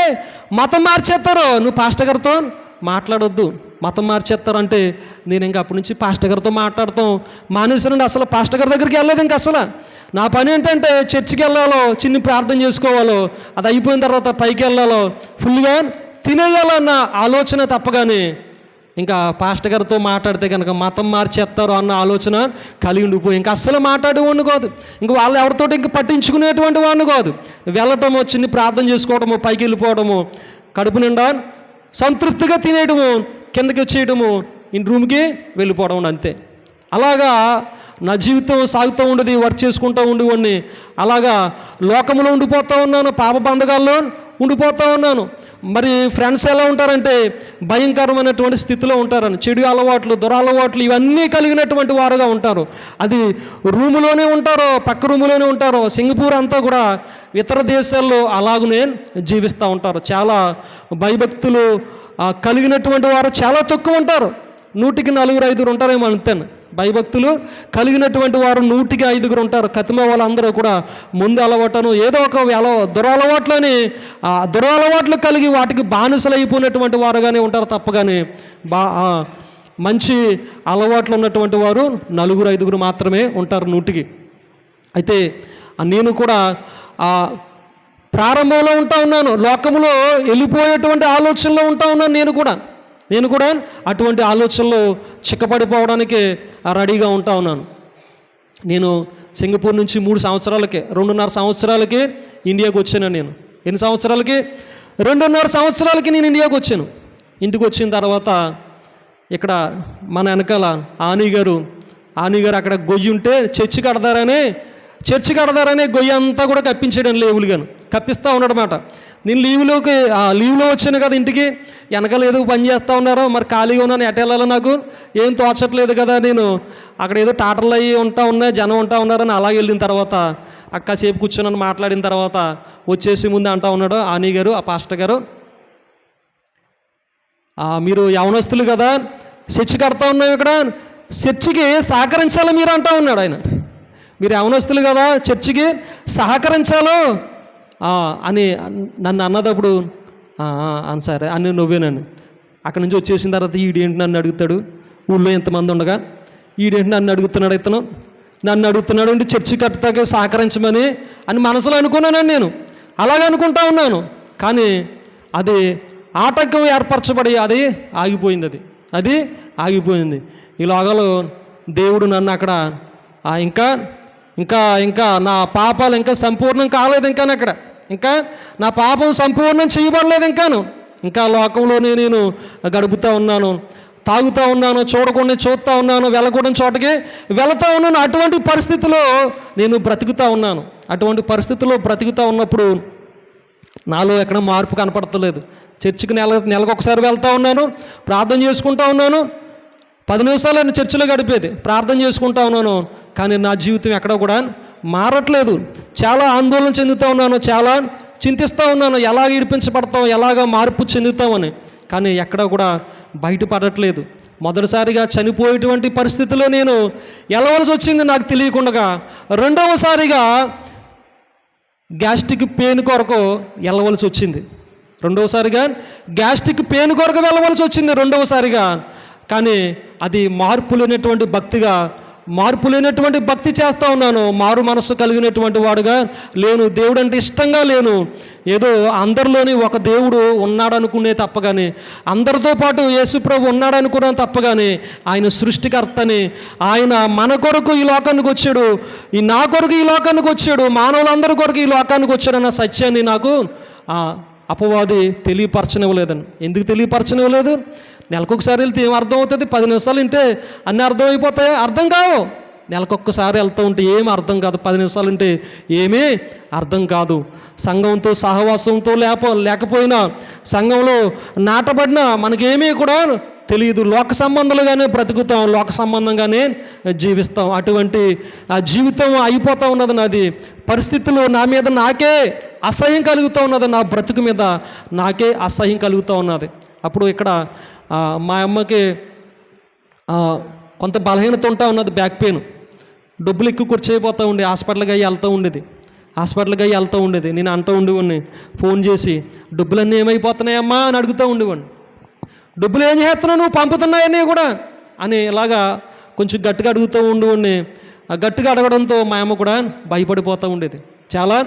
మతం మార్చేస్తారు. నువ్వు పాస్టర్ గారితో మాట్లాడొద్దు, మతం మార్చేస్తారు అంటే నేను ఇంకా అప్పటి నుంచి పాస్టర్ గారితో మాట్లాడతాం మానేసానండి. అసలు పాస్టర్ గారి దగ్గరికి వెళ్ళలేదు. ఇంకా అసలు నా పని ఏంటంటే చర్చికి వెళ్ళాలో, చిన్ని ప్రార్థన చేసుకోవాలో, అది అయిపోయిన తర్వాత పైకి వెళ్ళాలో, ఫుల్గా తినేయాలన్న ఆలోచన తప్పగానే ఇంకా పాస్టర్ గారితో మాట్లాడితే కనుక మతం మార్చేస్తారు అన్న ఆలోచన కలిగి ఉండిపోయి ఇంకా అస్సలు మాట్లాడేవాడిని కాదు. ఇంక వాళ్ళు ఎవరితోటి ఇంక పట్టించుకునేటువంటి వాడిని కాదు. వెళ్ళటము, చిన్ని ప్రార్థన చేసుకోవడము, పైకి వెళ్ళిపోవడము, కడుపు నిండా సంతృప్తిగా తినేయడము, కిందకి వచ్చేయడము, ఇంటి రూమ్కి వెళ్ళిపోవడం, అంతే. అలాగా నా జీవితం సాగుతూ ఉండేది. వర్క్ చేసుకుంటూ ఉండేవాడిని. అలాగా లోకంలో ఉండిపోతూ ఉన్నాను, పాప బంధకాల్లో ఉండిపోతూ ఉన్నాను. మరి ఫ్రెండ్స్ ఎలా ఉంటారంటే భయంకరమైనటువంటి స్థితిలో ఉంటారని, చెడు అలవాట్లు, దురలవాట్లు ఇవన్నీ కలిగినటువంటి వారుగా ఉంటారు. అది రూములోనే ఉంటారో, పక్క రూములోనే ఉంటారో. సింగపూర్ అంతా కూడా ఇతర దేశాల్లో అలాగనే జీవిస్తూ ఉంటారు. చాలా భయభక్తులు కలిగినటువంటి వారు చాలా తక్కువ ఉంటారు. 100కి 4-5 ఉంటారేమో అంతే. భయభక్తులు కలిగినటువంటి వారు 100కి 5 ఉంటారు. కతిమ వాళ్ళందరూ కూడా ముందు అలవాటును ఏదో ఒక దురలవాట్లని దురలవాట్లు కలిగి వాటికి బానిసలు అయిపోయినటువంటి వారుగానే ఉంటారు తప్పగానే మంచి అలవాట్లు ఉన్నటువంటి వారు 4-5 మాత్రమే ఉంటారు 100కి. అయితే నేను కూడా ప్రారంభంలో ఉంటా ఉన్నాను, లోకంలో వెళ్ళిపోయేటువంటి ఆలోచనలో ఉంటా ఉన్నాను. నేను కూడా అటువంటి ఆలోచనలో చిక్కపడిపోవడానికి రెడీగా ఉంటా ఉన్నాను. నేను సింగపూర్ నుంచి 2.5 సంవత్సరాలకి ఇండియాకి వచ్చాను. నేను ఎన్ని సంవత్సరాలకి? 2.5 సంవత్సరాలకి నేను ఇండియాకి వచ్చాను. ఇంటికి వచ్చిన తర్వాత ఇక్కడ మన వెనకాల ఆనీ గారు అక్కడ గొయ్యి ఉంటే చర్చి కడదారని గొయ్యి అంతా కూడా కప్పించాడు. లేవులుగాను కప్పిస్తూ ఉన్నాడనమాట. నేను లీవ్లో వచ్చాను కదా ఇంటికి. వెనకాల ఏదో పని చేస్తూ ఉన్నారో, మరి ఖాళీగా ఉన్నాను, ఎటు వెళ్ళాలో నాకు ఏం తోచట్లేదు కదా. నేను అక్కడ ఏదో టాటర్లు అయ్యి ఉన్నాయి, జనం ఉంటా ఉన్నారని అలాగే వెళ్ళిన తర్వాత అక్కసేపు కూర్చొని మాట్లాడిన తర్వాత వచ్చేసి ముందు అంటూ ఉన్నాడు ఆనీ గారు, ఆ పాస్టర్ గారు, మీరు యవనస్తులు కదా, చర్చి కడతా ఉన్నాం, ఇక్కడ చర్చికి సహకరించాలి మీరు అంటూ ఉన్నాడు ఆయన. మీరు యవనస్తులు కదా, చర్చికి సహకరించాలో అని నన్ను అన్నదప్పుడు సరే అని నువ్వేనండి. అక్కడి నుంచి వచ్చేసిన తర్వాత ఈడేంటి నన్ను అడుగుతాడు, ఊళ్ళో ఎంతమంది ఉండగా ఈడేంటి నన్ను అడుగుతున్నాడు, నన్ను అడుగుతున్నాడు అంటే చర్చి కట్టడానికి సహకరించమని అని మనసులో అనుకున్నానండి. నేను అలాగే అనుకుంటా ఉన్నాను. కానీ అది ఆటంకం ఏర్పరచబడి అది ఆగిపోయింది. ఈ లోగలో దేవుడు నన్ను అక్కడ ఇంకా నా పాపాలు ఇంకా సంపూర్ణం కాలేదు. ఇంకా నా పాపం సంపూర్ణం చేయబడలేదు. ఇంకా లోకంలోనే నేను గడుపుతూ ఉన్నాను, తాగుతూ ఉన్నాను, చూడకుండా చూస్తూ ఉన్నాను, వెళ్ళకూడని చోటకి వెళుతూ ఉన్నాను. అటువంటి పరిస్థితిలో నేను బ్రతుకుతూ ఉన్నాను. అటువంటి పరిస్థితుల్లో బ్రతుకుతూ ఉన్నప్పుడు నాలో ఎక్కడ మార్పు కనపడతలేదు. చర్చికి నెలకొకసారి వెళ్తూ ఉన్నాను, ప్రార్థన చేసుకుంటూ ఉన్నాను. 10 నిమిషాలు నేను చర్చిలో గడిపేది, ప్రార్థన చేసుకుంటా ఉన్నాను. కానీ నా జీవితం ఎక్కడ కూడా మారట్లేదు. చాలా ఆందోళన చెందుతూ ఉన్నాను, చాలా చింతిస్తూ ఉన్నాను, ఎలాగ ఇడిపించబడతాం, ఎలాగ మార్పు చెందుతామని. కానీ ఎక్కడ కూడా బయటపడట్లేదు. మొదటిసారిగా చనిపోయేటువంటి పరిస్థితిలో నేను వెళ్ళవలసి వచ్చింది నాకు తెలియకుండా. రెండవసారిగా గ్యాస్ట్రిక్ పెయిన్ కొరకు వెళ్ళవలసి వచ్చింది. గ్యాస్ట్రిక్ పెయిన్ కొరకు వెళ్ళవలసి వచ్చింది రెండవసారిగా. కానీ అది మార్పు లేనటువంటి భక్తి చేస్తూ ఉన్నాను. మారు మనస్సు కలిగినటువంటి వాడుగా లేను. దేవుడు అంటే ఇష్టంగా లేను. ఏదో అందరిలోని ఒక దేవుడు ఉన్నాడనుకునే తప్పగాని, అందరితో పాటు యేసుప్రభు ఉన్నాడనుకున్నాను తప్పగాని, ఆయన సృష్టికర్తని, ఆయన మన కొరకు ఈ లోకానికి వచ్చాడు, నా కొరకు ఈ లోకానికి వచ్చాడు, మానవులందరి కొరకు ఈ లోకానికి వచ్చాడన్న సత్యాన్ని నాకు అపవాది తెలియపరచనివ్వలేదని. ఎందుకు తెలియపరచనివ్వలేదు? నెలకొకసారి వెళ్తే ఏం అర్థం అవుతుంది? 10 నిమిషాలు వింటే అన్నీ అర్థమైపోతాయి? అర్థం కావు. నెలకొక్కసారి వెళ్తూ ఉంటే ఏం అర్థం కాదు. 10 నిమిషాలు ఉంటే ఏమీ అర్థం కాదు. సంఘంతో సహవాసంతో లేకపోయినా, సంఘంలో నాటబడిన మనకేమీ కూడా తెలియదు. లోక సంబంధాలుగానే బ్రతుకుతాం, లోక సంబంధంగానే జీవిస్తాం. అటువంటి జీవితం అయిపోతూ ఉన్నది నాది. పరిస్థితులు నా మీద నాకే అసహ్యం కలుగుతూ ఉన్నది, నా బ్రతుకు మీద నాకే అసహ్యం కలుగుతూ ఉన్నది. అప్పుడు ఇక్కడ మా అమ్మకి కొంత బలహీనత ఉంటా ఉన్నది, బ్యాక్ పెయిన్, డబ్బులు ఎక్కువ ఖర్చు అయిపోతూ ఉండే, హాస్పిటల్కి వెళ్తూ ఉండేది. హాస్పిటల్కి వెళ్తూ ఉండేది. నేను అంటూ ఉండేవాడిని ఫోన్ చేసి, డబ్బులన్నీ ఏమైపోతున్నాయమ్మా అని అడుగుతూ ఉండేవాడిని. డబ్బులు ఏం చేస్తున్నావు నువ్వు, పంపుతున్నాయని కూడా అని ఇలాగా కొంచెం గట్టిగా అడుగుతూ ఉండేవాడిని. గట్టిగా అడగడంతో మా అమ్మ కూడా భయపడిపోతూ ఉండేది, చాలా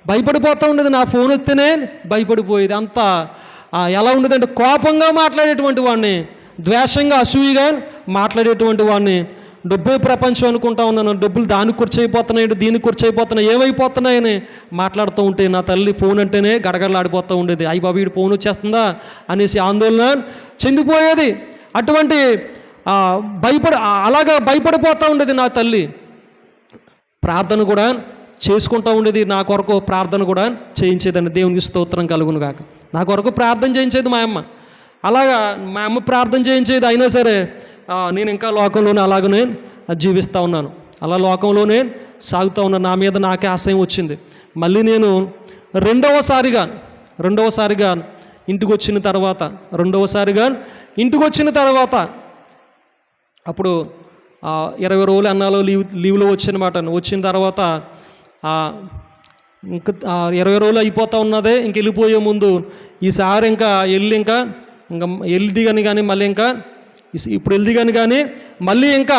భయపడిపోతూ ఉండేది. నా ఫోన్ వస్తేనే భయపడిపోయేది. అంత ఎలా ఉండేదంటే కోపంగా మాట్లాడేటువంటి వాడిని, ద్వేషంగా అసూయగా మాట్లాడేటువంటి వాడిని. డబ్బు ప్రపంచం అనుకుంటా ఉన్నాను, డబ్బులు దానికి ఖర్చు అయిపోతున్నాయి, దీనికి ఖర్చు అయిపోతున్నాయి, ఏమైపోతున్నాయని మాట్లాడుతూ ఉంటే నా తల్లి ఫోన్ అంటేనే గడగడలాడిపోతూ ఉండేది. అయ్యి బాబు వీడు ఫోన్ వచ్చేస్తుందా అనేసి ఆందోళన చెందిపోయేది. అటువంటి అలాగా భయపడిపోతూ ఉండేది నా తల్లి. ప్రార్థన కూడా చేసుకుంటూ ఉండేది, నా కొరకు ప్రార్థన కూడా చేయించేదండి. దేవునికి స్తోత్రం కలుగును గాక. నా కొరకు ప్రార్థన చేయించేది మా అమ్మ. అలాగా మా అమ్మ ప్రార్థన చేయించేది. అయినా సరే నేను ఇంకా లోకంలోనే అలాగనే జీవిస్తూ ఉన్నాను, అలా లోకంలోనే సాగుతూ ఉన్నాను. నా మీద నాకే ఆశయం వచ్చింది. మళ్ళీ నేను రెండవసారిగా ఇంటికి వచ్చిన తర్వాత అప్పుడు 20 రోజులు అన్నాలో లీవ్లో వచ్చినమాట. వచ్చిన తర్వాత ఇంకా 20 రోజులు అయిపోతూ ఉన్నదే. ఇంక వెళ్ళిపోయే ముందు ఈసారి ఇంకా వెళ్ళి కానీ మళ్ళీ ఇంకా ఇప్పుడు వెళ్ళి కానీ మళ్ళీ ఇంకా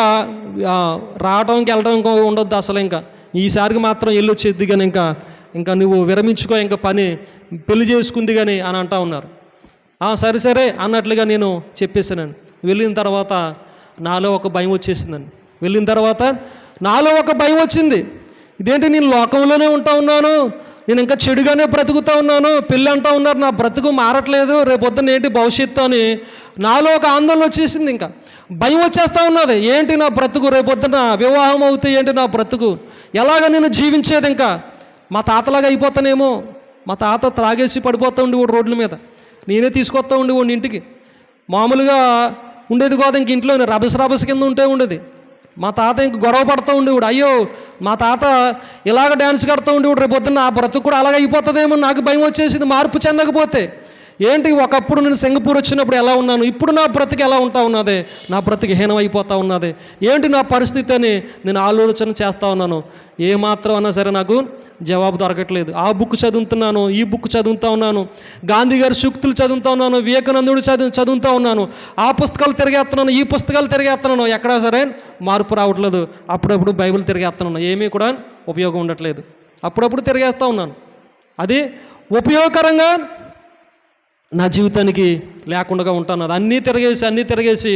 రావడానికి వెళ్ళడం ఇంకా ఉండొద్దు అసలు. ఇంకా ఈసారికి మాత్రం వెళ్ళి వచ్చేది కానీ ఇంకా నువ్వు విరమించుకో, ఇంకా పని పెళ్లి చేసుకుంది కానీ అని అంటా ఉన్నారు. సరే అన్నట్లుగా నేను చెప్పేసానండి. వెళ్ళిన తర్వాత నాలో ఒక భయం వచ్చేసిందండి. వచ్చింది. ఇదేంటి, నేను లోకంలోనే ఉంటా ఉన్నాను, నేను ఇంకా చెడుగానే బ్రతుకుతూ ఉన్నాను, పెళ్ళి అంటూ ఉన్నారు, నా బ్రతుకు మారట్లేదు, రేపొద్దున ఏంటి భవిష్యత్తు అని నాలో ఒక ఆందోళన వచ్చేసింది. ఇంకా భయం వచ్చేస్తూ ఉన్నది. ఏంటి నా బ్రతుకు, రేపొద్దున వివాహం అవుతే ఏంటి నా బ్రతుకు, ఎలాగ నేను జీవించేది, ఇంకా మా తాతలాగా అయిపోతానేమో. మా తాత త్రాగేసి పడిపోతూ ఉండేవాడు రోడ్ల మీద, నేనే తీసుకొస్తూ ఉండేవాడిని ఇంటికి. మామూలుగా ఉండేది కాదు, ఇంక ఇంట్లోనే రభస కింద ఉంటే ఉండేది. మా తాత ఇంక గొడవ పడుతూ ఉండేవాడు. అయ్యో మా తాత ఇలాగ డ్యాన్స్ కడుతూ ఉండేవాడు, రేపు పొద్దున్న నా బ్రతుకు కూడా అలాగ అయిపోతుందేమో. నాకు భయం వచ్చేసింది, మార్పు చెందకపోతే. ఏంటి, ఒకప్పుడు నేను సింగపూర్ వచ్చినప్పుడు ఎలా ఉన్నాను, ఇప్పుడు నా బ్రతుకు ఎలా ఉంటా ఉన్నది, నా బ్రతుకు హీనం అయిపోతూ ఉన్నది, ఏంటి నా పరిస్థితి అని నేను ఆలోచన చేస్తూ ఉన్నాను. ఏమాత్రం అన్నా సరే నాకు జవాబు దొరకట్లేదు. ఆ బుక్ చదువుతున్నాను, ఈ బుక్ చదువుతూ ఉన్నాను, గాంధీ గారి సూక్తులు చదువుతూ ఉన్నాను, వివేకానందుడు చదువుతూ ఉన్నాను, ఆ పుస్తకాలు తిరిగేస్తున్నాను, ఈ పుస్తకాలు తిరిగేస్తున్నాను, ఎక్కడా సరే మార్పు రావట్లేదు. అప్పుడప్పుడు బైబిల్ తిరిగేస్తున్నాను, ఏమీ కూడా ఉపయోగం ఉండట్లేదు. అప్పుడప్పుడు తిరిగేస్తూ ఉన్నాను, అది ఉపయోగకరంగా నా జీవితానికి లేకుండా ఉంటాను. అది అన్నీ తిరిగేసి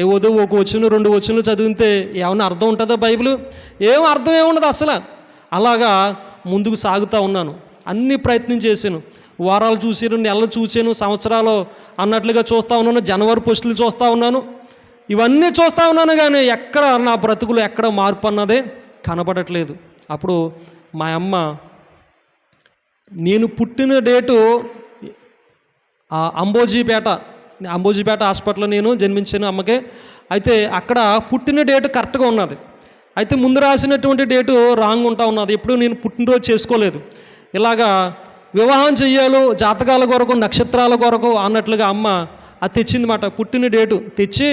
ఏవోదో ఒక వచనం 2 వచనాలు చదివితే ఏమన్నా అర్థం ఉంటుందా బైబిల్? ఏం అర్థం ఏముండదు అసలు. అలాగా ముందుకు సాగుతూ ఉన్నాను. అన్ని ప్రయత్నం చేశాను, వారాలు చూసాను, నెలలు చూసాను, సంవత్సరాలు అన్నట్లుగా చూస్తూ ఉన్నాను, జనవరి పోస్టులు చూస్తూ ఉన్నాను, ఇవన్నీ చూస్తూ ఉన్నాను. కానీ ఎక్కడ నా బ్రతుకులు ఎక్కడ మార్పు అన్నదే కనపడట్లేదు. అప్పుడు మా అమ్మ, నేను పుట్టిన డేటు అంబోజీపేట హాస్పిటల్లో నేను జన్మించాను అమ్మకే. అయితే అక్కడ పుట్టిన డేటు కరెక్ట్గా ఉన్నది. అయితే ముందు రాసినటువంటి డేటు రాంగ్ ఉంటా ఉన్నది. ఎప్పుడు నేను పుట్టినరోజు చేసుకోలేదు. ఇలాగా వివాహం చెయ్యాలో జాతకాల కొరకు, నక్షత్రాల కొరకు అన్నట్లుగా అమ్మ అది తెచ్చిందన్నమాట. పుట్టిన డేటు తెచ్చి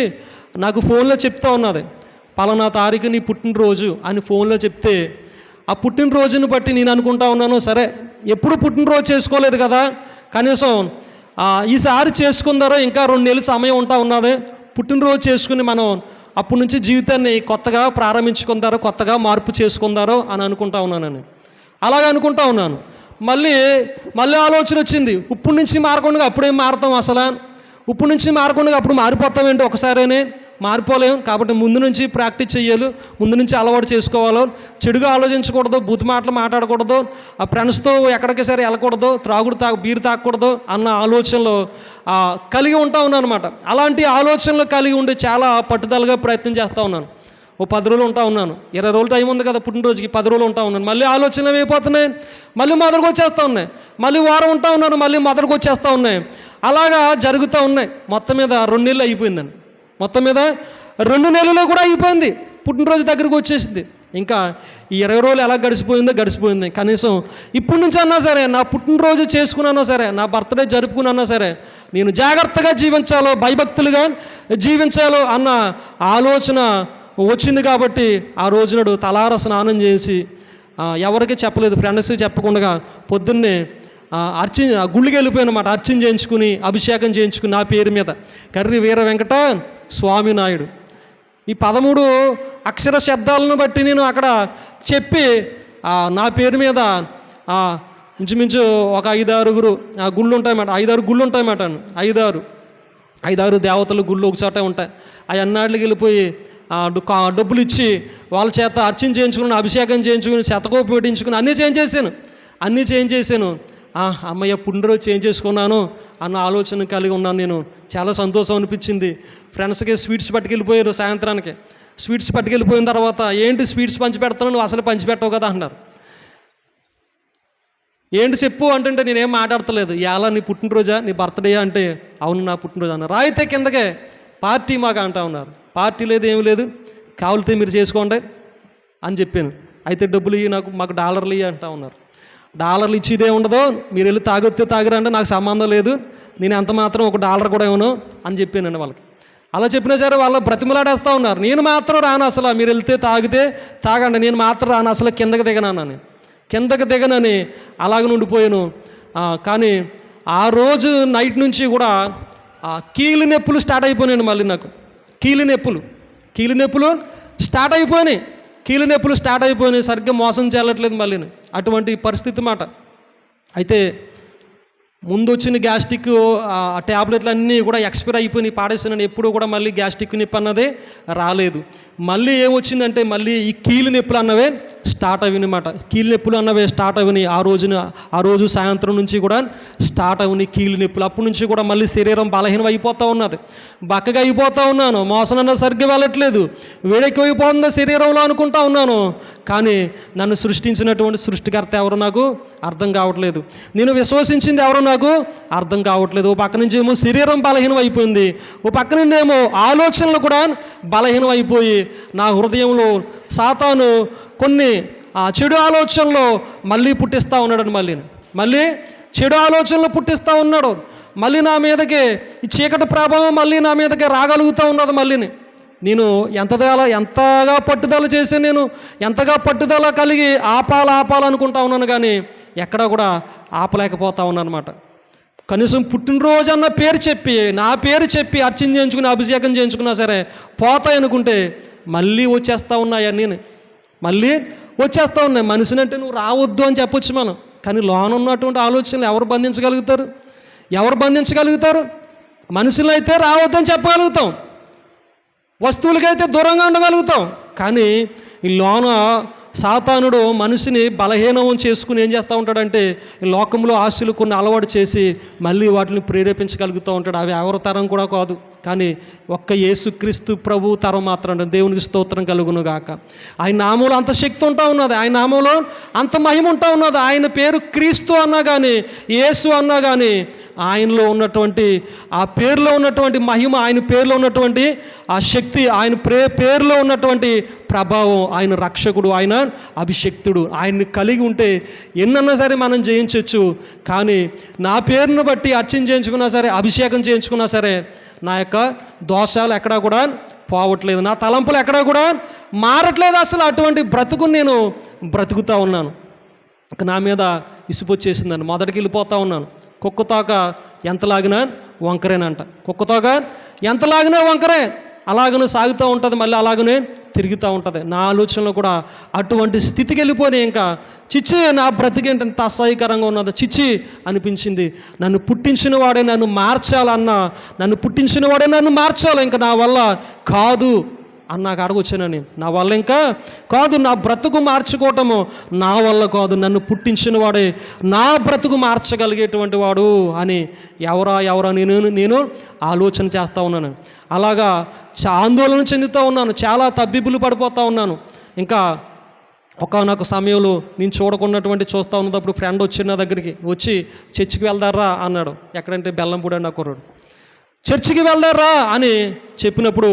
నాకు ఫోన్లో చెప్తా ఉన్నది, పలానా తారీఖు నీ పుట్టినరోజు అని ఫోన్లో చెప్తే, ఆ పుట్టినరోజుని బట్టి నేను అనుకుంటా ఉన్నాను, సరే ఎప్పుడు పుట్టినరోజు చేసుకోలేదు కదా, కనీసం ఈసారి చేసుకుందారో, ఇంకా 2 నెలలు సమయం ఉంటా ఉన్నది, పుట్టినరోజు చేసుకుని మనం అప్పటి నుంచి జీవితాన్ని కొత్తగా ప్రారంభించుకుందారో, కొత్తగా మార్పు చేసుకుందారో అని అనుకుంటా ఉన్నానని. అలాగే అనుకుంటా ఉన్నాను. మళ్ళీ ఆలోచన వచ్చింది, ఇప్పుడు నుంచి మారకుండా అప్పుడేం మారుతాం అసలు, ఇప్పుడు నుంచి మారకుండా అప్పుడు మారిపోతామేంటి ఒకసారేనే, మారిపోలేం. కాబట్టి ముందు నుంచి ప్రాక్టీస్ చేయాలి, ముందు నుంచి అలవాటు చేసుకోవాలి, చెడుగా ఆలోచించకూడదు, బూతు మాటలు మాట్లాడకూడదు, ఆ ఫ్రెండ్స్తో ఎక్కడికి సరే వెళ్ళకూడదు, బీరు తాగకూడదు అన్న ఆలోచనలు కలిగి ఉంటా ఉన్నాను అనమాట. అలాంటి ఆలోచనలు కలిగి ఉండి చాలా పట్టుదలగా ప్రయత్నం చేస్తూ ఉన్నాను. ఓ 10 రోజులు ఉంటా ఉన్నాను, 20 రోజులు టైం ఉంది కదా పుట్టినరోజుకి, 10 రోజులు ఉంటా ఉన్నాను. మళ్ళీ ఆలోచనలు ఏమైపోతున్నాయి, మళ్ళీ మొదలుకు వచ్చేస్తూ ఉన్నాయి, మళ్ళీ వారం ఉంటా ఉన్నాను, మళ్ళీ మొదలుకు వచ్చేస్తూ ఉన్నాయి. అలాగా జరుగుతూ ఉన్నాయి. మొత్తం మీద 2 నెలలు అయిపోయిందండి. మొత్తం మీద 2 నెలలు కూడా అయిపోయింది, పుట్టినరోజు దగ్గరకు వచ్చేసింది. ఇంకా ఈ 20 రోజులు ఎలా గడిచిపోయింది. కనీసం ఇప్పటి నుంచి అన్నా సరే, నా పుట్టినరోజు చేసుకున్నా సరే, నా బర్త్డే జరుపుకున్నా సరే, నేను జాగ్రత్తగా జీవించాలో, భయభక్తులుగా జీవించాలో అన్న ఆలోచన వచ్చింది. కాబట్టి ఆ రోజునాడు తలార స్నానం చేసి ఎవరికి చెప్పలేదు, ఫ్రెండ్స్కి చెప్పకుండా పొద్దున్నే గుళ్ళకి వెళ్ళిపోయాను అన్నమాట. అర్చన చేయించుకుని అభిషేకం చేయించుకుని నా పేరు మీద కర్రి వీర వెంకట స్వామి నాయుడు. ఈ 13 అక్షర శబ్దాలను బట్టి నేను అక్కడ చెప్పి నా పేరు మీద ఇంచుమించు ఒక 5-6 గుళ్ళు ఉంటాయన్నమాట. 5-6 గుళ్ళు ఉంటాయన్నమాట. 5-6 దేవతలు గుళ్ళు ఒక చోట ఉంటాయి. అవి అన్నాళ్ళకి వెళ్ళిపోయి డబ్బులు ఇచ్చి వాళ్ళ చేత అర్చన చేయించుకుని అభిషేకం చేయించుకుని శతకోపి పెట్టించుకుని అన్నీ చేయించేసాను. అమ్మయ్య పుండ్రోజు చేంజ్ చేసుకున్నాను అన్న ఆలోచన కలిగి ఉన్నాను. నేను చాలా సంతోషం అనిపించింది. ఫ్రెండ్స్కి స్వీట్స్ పట్టుకెళ్ళిపోయారు. సాయంత్రానికి స్వీట్స్ పట్టుకెళ్ళిపోయిన తర్వాత, ఏంటి స్వీట్స్ పంచి పెడతాను, నువ్వు అసలు పంచి పెట్టవు కదా అన్నారు. ఏంటి చెప్పు అంటుంటే నేనేం మాట్లాడతలేదు. ఎలా నీ పుట్టినరోజా, నీ బర్త్డే అంటే అవును నా పుట్టినరోజు అన్నారు. రాయితే కిందకే పార్టీ మాకు అంటా ఉన్నారు. పార్టీ లేదు, ఏమి లేదు, కావాలితే మీరు చేసుకోండి అని చెప్పాను. అయితే డబ్బులు ఇవి, మాకు డాలర్లు ఇవి అంటా ఉన్నారు. డాలర్లు ఇచ్చేదే ఉండదు, మీరు వెళ్ళి తాగొత్తే తాగిరంటే నాకు సంబంధం లేదు, నేను ఎంత మాత్రం $1 కూడా ఇవ్వను అని చెప్పానండి వాళ్ళకి. అలా చెప్పినా సరే వాళ్ళు బ్రతిమలాడేస్తూ ఉన్నారు. నేను మాత్రం రాను అసలు, మీరు వెళ్తే తాగితే తాగండి, నేను మాత్రం రాను అసలు, కిందకి దిగనని అలాగ నుండిపోయాను. కానీ ఆ రోజు నైట్ నుంచి కూడా కీలు నొప్పులు స్టార్ట్ అయిపోయినాయి. మళ్ళీ నాకు కీలు నొప్పులు స్టార్ట్ అయిపోయినాయి. సరిగ్గా మోసం చేయట్లేదు మళ్ళీ అటువంటి పరిస్థితి మాట. అయితే ముందు వచ్చిన గ్యాస్ట్రిక్ ట్యాబ్లెట్లు అన్నీ కూడా ఎక్స్పైర్ అయిపోయినాయి, పాడేసినాను. ఎప్పుడు కూడా మళ్ళీ గ్యాస్ట్రిక్ నొప్పి అన్నదే రాలేదు. మళ్ళీ ఏమొచ్చిందంటే మళ్ళీ ఈ కీలు నొప్పులు అన్నవే స్టార్ట్ అవినమాట. కీలు నొప్పులు అన్నవే స్టార్ట్ అవినాయి. ఆ రోజు సాయంత్రం నుంచి కూడా స్టార్ట్ అవినాయి కీలు నొప్పులు. అప్పటి నుంచి కూడా మళ్ళీ శరీరం బలహీనం అయిపోతూ ఉన్నది, బక్కగా అయిపోతూ ఉన్నాను. మోసం అన్న సరిగ్గా వెళ్ళట్లేదు, వేడెక్కువైపోతుందో శరీరంలో అనుకుంటా ఉన్నాను. కానీ నన్ను సృష్టించినటువంటి సృష్టికర్త ఎవరు నాకు అర్థం కావట్లేదు, నేను విశ్వసించింది ఎవరో నాకు అర్థం కావట్లేదు. ఓ పక్క నుంచి ఏమో శరీరం బలహీనం అయిపోయింది, ఓ పక్క నుండి ఏమో ఆలోచనలు కూడా బలహీనం అయిపోయి నా హృదయంలో సాతాను కొన్ని చెడు ఆలోచనలు మళ్ళీ పుట్టిస్తూ ఉన్నాడు. మళ్ళీ చెడు ఆలోచనలు పుట్టిస్తూ ఉన్నాడు. మళ్ళీ నా మీదకి ఈ చీకటి ప్రభావం మళ్ళీ నా మీదకి రాగలుగుతూ ఉన్నది. మళ్ళీని నేను ఎంతగా పట్టుదల చేసి, నేను ఎంతగా పట్టుదల కలిగి ఆపాలనుకుంటా ఉన్నాను, కానీ ఎక్కడా కూడా ఆపలేకపోతా ఉన్నాను అన్నమాట. కనీసం పుట్టినరోజు అన్న పేరు చెప్పి, నా పేరు చెప్పి అర్చన చేయించుకుని అభిషేకం చేయించుకున్నా సరే పోతాయి అనుకుంటే మళ్ళీ వచ్చేస్తూ ఉన్నాయి. మళ్ళీ వచ్చేస్తూ ఉన్నాయి. మనిషిని అంటే నువ్వు రావద్దు అని చెప్పొచ్చు మనం, కానీ లోన ఉన్నటువంటి ఆలోచనలు ఎవరు బంధించగలుగుతారు? మనుషులు అయితే రావద్దని చెప్పగలుగుతాం, వస్తువులకైతే దూరంగా ఉండగలుగుతాం. కానీ ఈ లోన సాతానుడు మనిషిని బలహీనం చేసుకుని ఏం చేస్తూ ఉంటాడంటే ఈ లోకంలో ఆశలు కొన్ని అలవాటు చేసి మళ్ళీ వాటిని ప్రేరేపించగలుగుతూ ఉంటాడు. అవి ఎవరి తరం కూడా కాదు, కానీ ఒక్క యేసుక్రీస్తు ప్రభు తరం మాత్రం. దేవునికి స్తోత్రం కలుగును గాక. ఆయన నామంలో అంత శక్తి ఉంటా ఉన్నది, ఆయన నామంలో అంత మహిమ ఉంటా ఉన్నది. ఆయన పేరు క్రీస్తు అన్నా కానీ, యేసు అన్నా కానీ, ఆయనలో ఉన్నటువంటి ఆ పేరులో ఉన్నటువంటి మహిమ, ఆయన పేరులో ఉన్నటువంటి ఆ శక్తి, ఆయన పేరులో ఉన్నటువంటి ప్రభావం, ఆయన రక్షకుడు, ఆయన అభిషక్తుడు, ఆయన్ని కలిగి ఉంటే ఎన్నన్నా సరే మనం జయించవచ్చు. కానీ నా పేరును బట్టి అర్చన చేయించుకున్నా సరే, అభిషేకం చేయించుకున్నా సరే, నా యొక్క దోషాలు ఎక్కడా కూడా పోవట్లేదు, నా తలంపులు ఎక్కడా కూడా మారట్లేదు. అసలు అటువంటి బ్రతుకుని నేను బ్రతుకుతూ ఉన్నాను. నా మీద ఇసుపొచ్చేసిందని మొదటికి వెళ్ళిపోతూ ఉన్నాను. కుక్కతోక ఎంత లాగినా వంకరేనంట, కుక్కతోక ఎంత లాగినా వంకరే, అలాగనే సాగుతూ ఉంటుంది, మళ్ళీ అలాగనే తిరుగుతూ ఉంటుంది. నా ఆలోచనలో కూడా అటువంటి స్థితికి వెళ్ళిపోయినాయి. ఇంకా చిచ్చి నా బ్రతికేంటి ఎంత అసహ్యకరంగా ఉన్నదో చిచ్చి అనిపించింది. నన్ను పుట్టించిన వాడే నన్ను మార్చాలి, ఇంకా నా వల్ల కాదు అన్నాక అడగొచ్చానని. నా వల్ల ఇంకా కాదు, నా బ్రతుకు మార్చుకోవటము నా వల్ల కాదు, నన్ను పుట్టించిన వాడే నా బ్రతుకు మార్చగలిగేటువంటి వాడు అని ఎవరా నేను ఆలోచన చేస్తూ ఉన్నాను. అలాగా ఆందోళన చెందుతూ ఉన్నాను, చాలా తబ్బిబ్బులు పడిపోతూ ఉన్నాను. ఇంకా ఒకానొక సమయంలో నేను చూస్తూ ఉన్నప్పుడు ఫ్రెండ్ వచ్చి నా దగ్గరికి వచ్చి చర్చికి వెళ్దారా అన్నాడు. ఎక్కడంటే బెల్లంపూడి అని నా కుర్రాడు. చర్చికి వెళ్దారా అని చెప్పినప్పుడు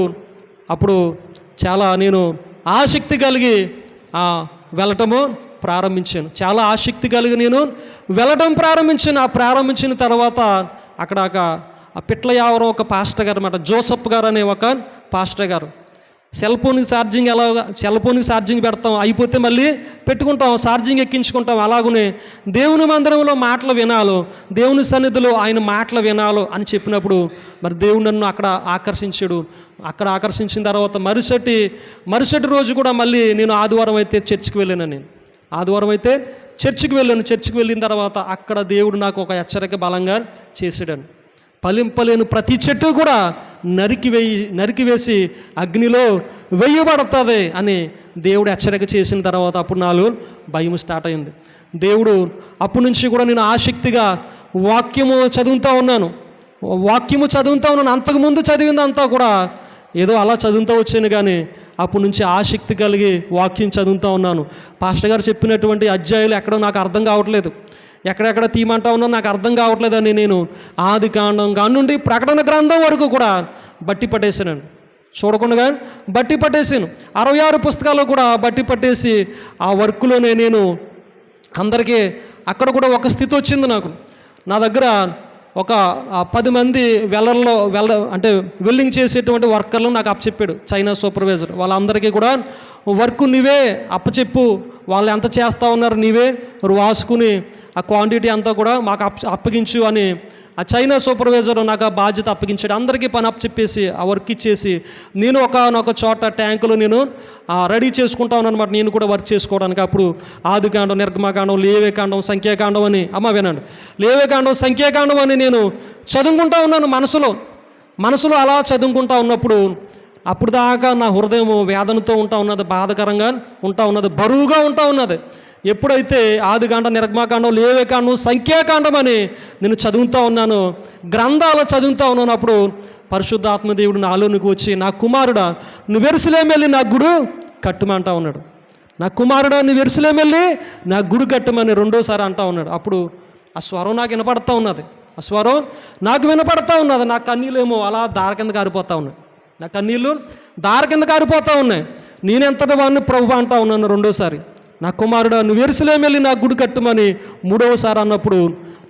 అప్పుడు చాలా నేను ఆసక్తి కలిగి వెళ్ళటము ప్రారంభించాను. చాలా ఆసక్తి కలిగి నేను వెళ్ళటం ప్రారంభించాను. ప్రారంభించిన తర్వాత అక్కడ ఆ పిట్లయావరం ఒక పాస్టర్ గారు అన్నమాట, జోసఫ్ గారు అనే ఒక పాస్టర్ గారు, సెల్ ఫోన్కి ఛార్జింగ్ పెడతాం, అయిపోతే మళ్ళీ పెట్టుకుంటాం, ఛార్జింగ్ ఎక్కించుకుంటాం. అలాగనే దేవుని మందిరంలో మాటలు వినాలో, దేవుని సన్నిధిలో ఆయన మాటలు వినాలో అని చెప్పినప్పుడు మరి దేవుడు నన్ను అక్కడ ఆకర్షించాడు. అక్కడ ఆకర్షించిన తర్వాత మరుసటి రోజు కూడా మళ్ళీ నేను ఆదివారం అయితే చర్చికి వెళ్ళాను. చర్చికి వెళ్ళిన తర్వాత అక్కడ దేవుడు నాకు ఒక హెచ్చరిక బలంగా చేసాడని. ఫలింపలేని ప్రతి చెట్టు కూడా నరికివేసి అగ్నిలో వేయబడుతుంది అని దేవుడు హెచ్చరిక చేసిన తర్వాత అప్పుడు నాలో భయం స్టార్ట్ అయింది. దేవుడు అప్పటి నుంచి కూడా నేను ఆసక్తిగా వాక్యము చదువుతూ ఉన్నాను. అంతకుముందు చదివిందంతా కూడా ఏదో అలా చదువుతూ వచ్చాను, కానీ అప్పటి నుంచి ఆసక్తి కలిగి వాక్యం చదువుతూ ఉన్నాను. పాస్టర్ గారు చెప్పినటువంటి అధ్యాయులు ఎక్కడో నాకు అర్థం కావట్లేదు, ఎక్కడెక్కడ తీయమంటా ఉన్నా నాకు అర్థం కావట్లేదని నేను ఆది కాండం నుండి ప్రకటన గ్రంథం వరకు కూడా బట్టి పట్టేశాను. చూడకుండా బట్టి పట్టేసాను. 66 పుస్తకాలు కూడా బట్టి పట్టేసి ఆ వర్క్లోనే నేను అందరికీ అక్కడ కూడా ఒక స్థితి వచ్చింది నాకు. నా దగ్గర ఒక 10 మంది వెల్డింగ్ చేసేటువంటి వర్కర్లు నాకు అప్పచెప్పాడు చైనా సూపర్వైజర్. వాళ్ళందరికీ కూడా వర్క్ నీవే అప్పచెప్పు, వాళ్ళు ఎంత చేస్తూ ఉన్నారు నీవే రాసుకుని ఆ క్వాంటిటీ అంతా కూడా మాకు అప్పగించు అని ఆ చైనా సూపర్వైజర్ నాకు ఆ బాధ్యత అప్పగించాడు. అందరికీ పని అప్పచెప్పేసి ఆ వర్క్ ఇచ్చేసి నేను ఒక చోట ట్యాంకులో నేను రెడీ చేసుకుంటా ఉన్నాను అనమాట, నేను కూడా వర్క్ చేసుకోవడానికి. అప్పుడు ఆదికాండం, నిర్గమకాండం, లేవికాండం, సంఖ్యాకాండం అని వినండి, లేవికాండం, సంఖ్యాకాండం అని నేను చదువుకుంటా ఉన్నాను మనసులో అలా చదువుకుంటా ఉన్నప్పుడు అప్పుడు దాకా నా హృదయం వేదనతో ఉంటా ఉన్నది, బాధకరంగా ఉంటా ఉన్నది, బరువుగా ఉంటా ఉన్నది. ఎప్పుడైతే ఆదికాండం, నిర్గమకాండం, లేవికాండం, సంఖ్యాకాండం అని నేను చదువుతూ ఉన్నాను, గ్రంథాలు చదువుతూ ఉన్నాను, అప్పుడు పరిశుద్ధాత్మదేవుడు నాలోనికి వచ్చి, నా కుమారుడా నువ్వు యెరూషలేము వెళ్ళి నా గుడి కట్టమంటా ఉన్నాడు. నా కుమారుడా నువ్వు యెరూషలేము వెళ్ళి నా గుడి కట్టమని రెండోసారి అంటా ఉన్నాడు. అప్పుడు ఆ స్వరం నాకు వినపడతా ఉన్నది, నా కన్నీళ్ళేమో అలా దార కింద కారిపోతూ ఉన్నాయి. నేనెంతటి వాడిని ప్రభు అంటా ఉన్నాను రెండోసారి. నా కుమారుడు నువ్వు యెరూషలేము వెళ్ళి నా గుడి కట్టమని మూడవసారి అన్నప్పుడు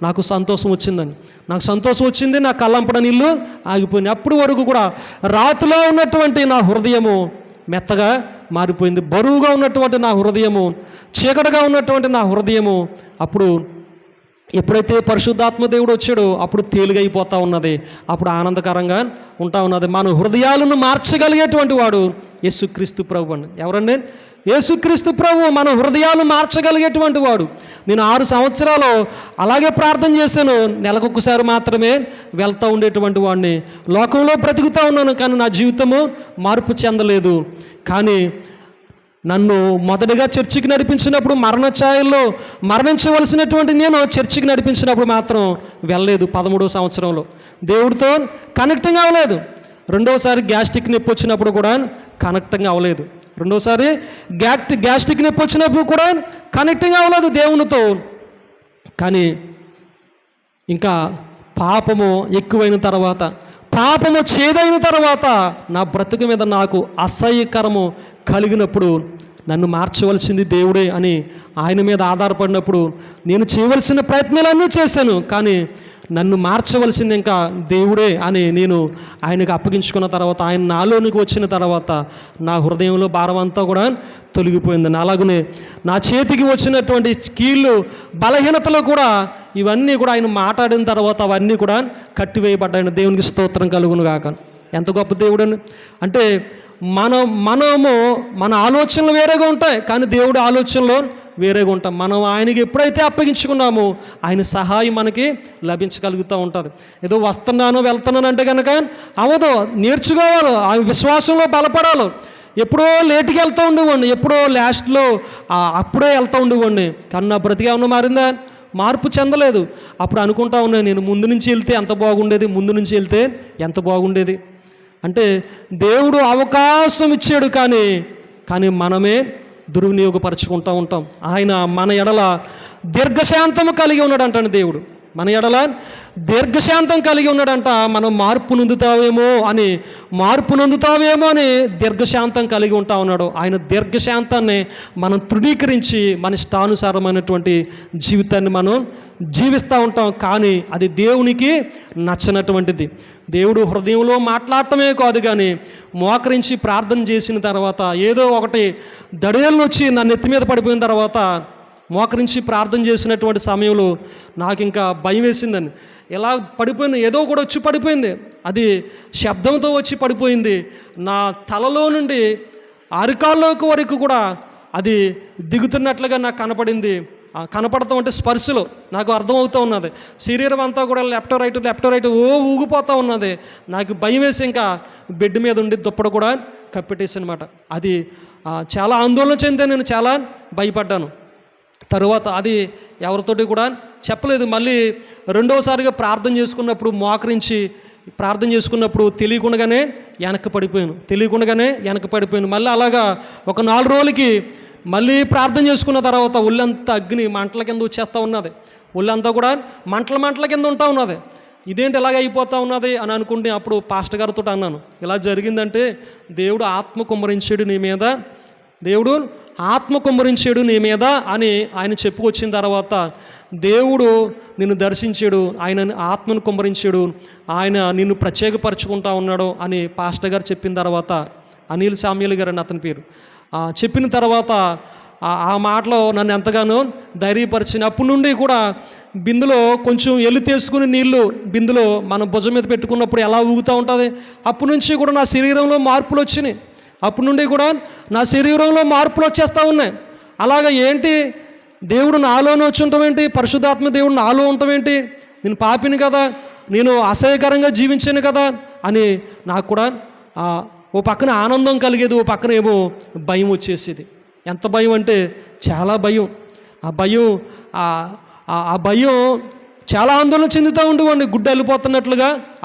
నాకు సంతోషం వచ్చింది. నా కళ్ళంపడ నీళ్ళు ఆగిపోయింది. అప్పుడు వరకు కూడా రాతిలో ఉన్నటువంటి నా హృదయము మెత్తగా మారిపోయింది, బరువుగా ఉన్నటువంటి నా హృదయము, చీకటిగా ఉన్నటువంటి నా హృదయము అప్పుడు ఎప్పుడైతే పరిశుద్ధాత్మ దేవుడు వచ్చాడో అప్పుడు తేలిగైపోతూ ఉన్నది, అప్పుడు ఆనందకరంగా ఉంటా ఉన్నది. మన హృదయాలను మార్చగలిగేటువంటి వాడు యేసుక్రీస్తు ప్రభు అండి. ఎవరండి? యేసుక్రీస్తు ప్రభు మన హృదయాలు మార్చగలిగేటువంటి వాడు. నేను 6 సంవత్సరాలు అలాగే ప్రార్థన చేశాను, నెలకొకసారి మాత్రమే వెళ్తూ ఉండేటువంటి వాడిని. లోకంలో బ్రతుకుతూ ఉన్నాను, కానీ నా జీవితము మార్పు చెందలేదు. కానీ నన్ను మొదటిగా చర్చికి నడిపించినప్పుడు మరణ ఛాయల్లో మరణించవలసినటువంటి నేను చర్చికి నడిపించినప్పుడు మాత్రం వెళ్ళలేదు. 13వ సంవత్సరంలో దేవుడితో కనెక్టింగ్ అవ్వలేదు. రెండోసారి గ్యాస్ట్రిక్ నొప్పి వచ్చినప్పుడు కూడా కనెక్టింగ్ అవ్వలేదు. గ్యాస్ట్రిక్ నొప్పి వచ్చినప్పుడు కూడా కనెక్టింగ్ అవ్వలేదు దేవునితో. కానీ ఇంకా పాపము ఎక్కువైన తర్వాత, పాపము చేదైన తర్వాత, నా బ్రతుకు మీద నాకు అసహ్యకరము కలిగినప్పుడు నన్ను మార్చవలసింది దేవుడే అని ఆయన మీద ఆధారపడినప్పుడు నేను చేయవలసిన ప్రయత్నాలన్నీ చేశాను, కానీ నన్ను మార్చవలసింది ఇంకా దేవుడే అని నేను ఆయనకు అప్పగించుకున్న తర్వాత, ఆయన నాలోనికి వచ్చిన తర్వాత నా హృదయంలో భారం అంతా కూడా తొలగిపోయింది. అలాగనే నా చేతికి వచ్చినటువంటి కీళ్ళు, బలహీనతలు కూడా ఇవన్నీ కూడా ఆయన మాట్లాడిన తర్వాత అవన్నీ కూడా కట్టివేయబడ్డాయి. దేవునికి స్తోత్రం కలుగును గాక. ఎంత గొప్ప దేవుడని అంటే మన ఆలోచనలు వేరేగా ఉంటాయి, కానీ దేవుడి ఆలోచనలో వేరేగా ఉంటాం. మనం ఆయనకి ఎప్పుడైతే అప్పగించుకున్నామో ఆయన సహాయం మనకి లభించగలుగుతూ ఉంటుంది. ఏదో వెళ్తున్నాను అంటే కనుక అవదో, నేర్చుకోవాలి, ఆ విశ్వాసంలో బలపడాలి. ఎప్పుడో లేటుకి వెళ్తూ ఉండేవాడిని, ఎప్పుడో లాస్ట్లో అప్పుడే వెళ్తూ ఉండేవాడిని, కానీ నా బ్రతికి ఏమన్నా మారిందా? మార్పు చెందలేదు. అప్పుడు అనుకుంటా ఉన్నాను, నేను ముందు నుంచి వెళ్తే ఎంత బాగుండేది. అంటే దేవుడు అవకాశం ఇచ్చాడు, కానీ మనమే దుర్వినియోగపరుచుకుంటూ ఉంటాం. ఆయన మన ఎడల దీర్ఘశాంతము కలిగి ఉన్నాడు అంటాడు దేవుడు. మన ఎడల దీర్ఘశాంతం కలిగి ఉన్నాడంట. మనం మార్పు నొందుతావేమో అని దీర్ఘశాంతం కలిగి ఉంటా ఉన్నాడు. ఆయన దీర్ఘశాంతాన్ని మనం తృణీకరించి మన ఇష్టానుసారమైనటువంటి జీవితాన్ని మనం జీవిస్తూ ఉంటాం. కానీ అది దేవునికి నచ్చనటువంటిది. దేవుడు హృదయంలో మాట్లాడటమే కాదు, కానీ మోకరించి ప్రార్థన చేసిన తర్వాత ఏదో ఒకటి దడేళ్ళు వచ్చి నా నెత్తి మీద పడిపోయిన తర్వాత మోకరించి ప్రార్థన చేసినటువంటి సమయంలో నాకు ఇంకా భయం వేసిందని. ఎలా పడిపోయింది, ఏదో కూడా వచ్చి పడిపోయింది. అది శబ్దంతో వచ్చి పడిపోయింది. నా తలలో నుండి అరికాళ్ళకు వరకు కూడా అది దిగుతున్నట్లుగా నాకు కనపడింది. కనపడతాం అంటే స్పర్శలో నాకు అర్థమవుతూ ఉన్నది. శరీరం అంతా కూడా లెఫ్ట్ రైట్ ఊగిపోతూ ఉన్నది. నాకు భయం వేసి ఇంకా బెడ్ మీద ఉండి దుప్పటి కూడా కప్పెట్టేసి అనమాట. అది చాలా ఆందోళన చెందే, నేను చాలా భయపడ్డాను. తరువాత అది ఎవరితోటి కూడా చెప్పలేదు. మళ్ళీ రెండవసారిగా ప్రార్థన చేసుకున్నప్పుడు మోకరించి ప్రార్థన చేసుకున్నప్పుడు తెలియకుండానే వెనక్కి పడిపోయాను. మళ్ళీ అలాగా ఒక 4 రోజులకి మళ్ళీ ప్రార్థన చేసుకున్న తర్వాత ఒళ్ళంతా అగ్ని మంటల కింద వచ్చేస్తూ ఉన్నది. ఒళ్ళంతా కూడా మంటల కింద ఉంటా ఉన్నది. ఇదేంటి ఇలాగ అయిపోతూ ఉన్నది అని అనుకుంటే అప్పుడు పాస్టర్ గారితో అన్నాను, ఇలా జరిగిందంటే దేవుడు ఆత్మ కుమ్మరించాడు నీ మీద అని ఆయన చెప్పుకొచ్చిన తర్వాత దేవుడు నిన్ను దర్శించాడు, ఆయన ఆత్మను కుమ్మరించాడు, ఆయన నిన్ను ప్రత్యేకపరచుకుంటా ఉన్నాడు అని పాస్టర్ గారు చెప్పిన తర్వాత, అనిల్ సామ్యుల్ గారు అని అతని పేరు, చెప్పిన తర్వాత ఆ మాటలో నన్ను ఎంతగానో ధైర్యపరిచిన. అప్పటి నుండి కూడా బిందులో కొంచెం ఎల్లు తీసుకుని నీళ్లు బిందులో మన భుజం మీద పెట్టుకున్నప్పుడు ఎలా ఊగుతూ ఉంటుంది, అప్పటి నుంచి కూడా నా శరీరంలో మార్పులు వచ్చినాయి. అప్పటి నుండి కూడా నా శరీరంలో మార్పులు వచ్చేస్తూ ఉన్నాయి. అలాగ ఏంటి, దేవుడు నాలోనే వచ్చి ఉంటామేంటి, పరిశుద్ధాత్మ దేవుడు నాలో ఉంటామేంటి, నేను పాపిని కదా, నేను అసహ్యకరంగా జీవించాను కదా అని నాకు కూడా ఓ పక్కన ఆనందం కలిగేది, ఓ పక్కన ఏమో భయం వచ్చేసేది. ఎంత భయం అంటే చాలా భయం. ఆ భయం చాలా ఆందోళన చెందుతూ ఉండేవాడిని. గుడ్డ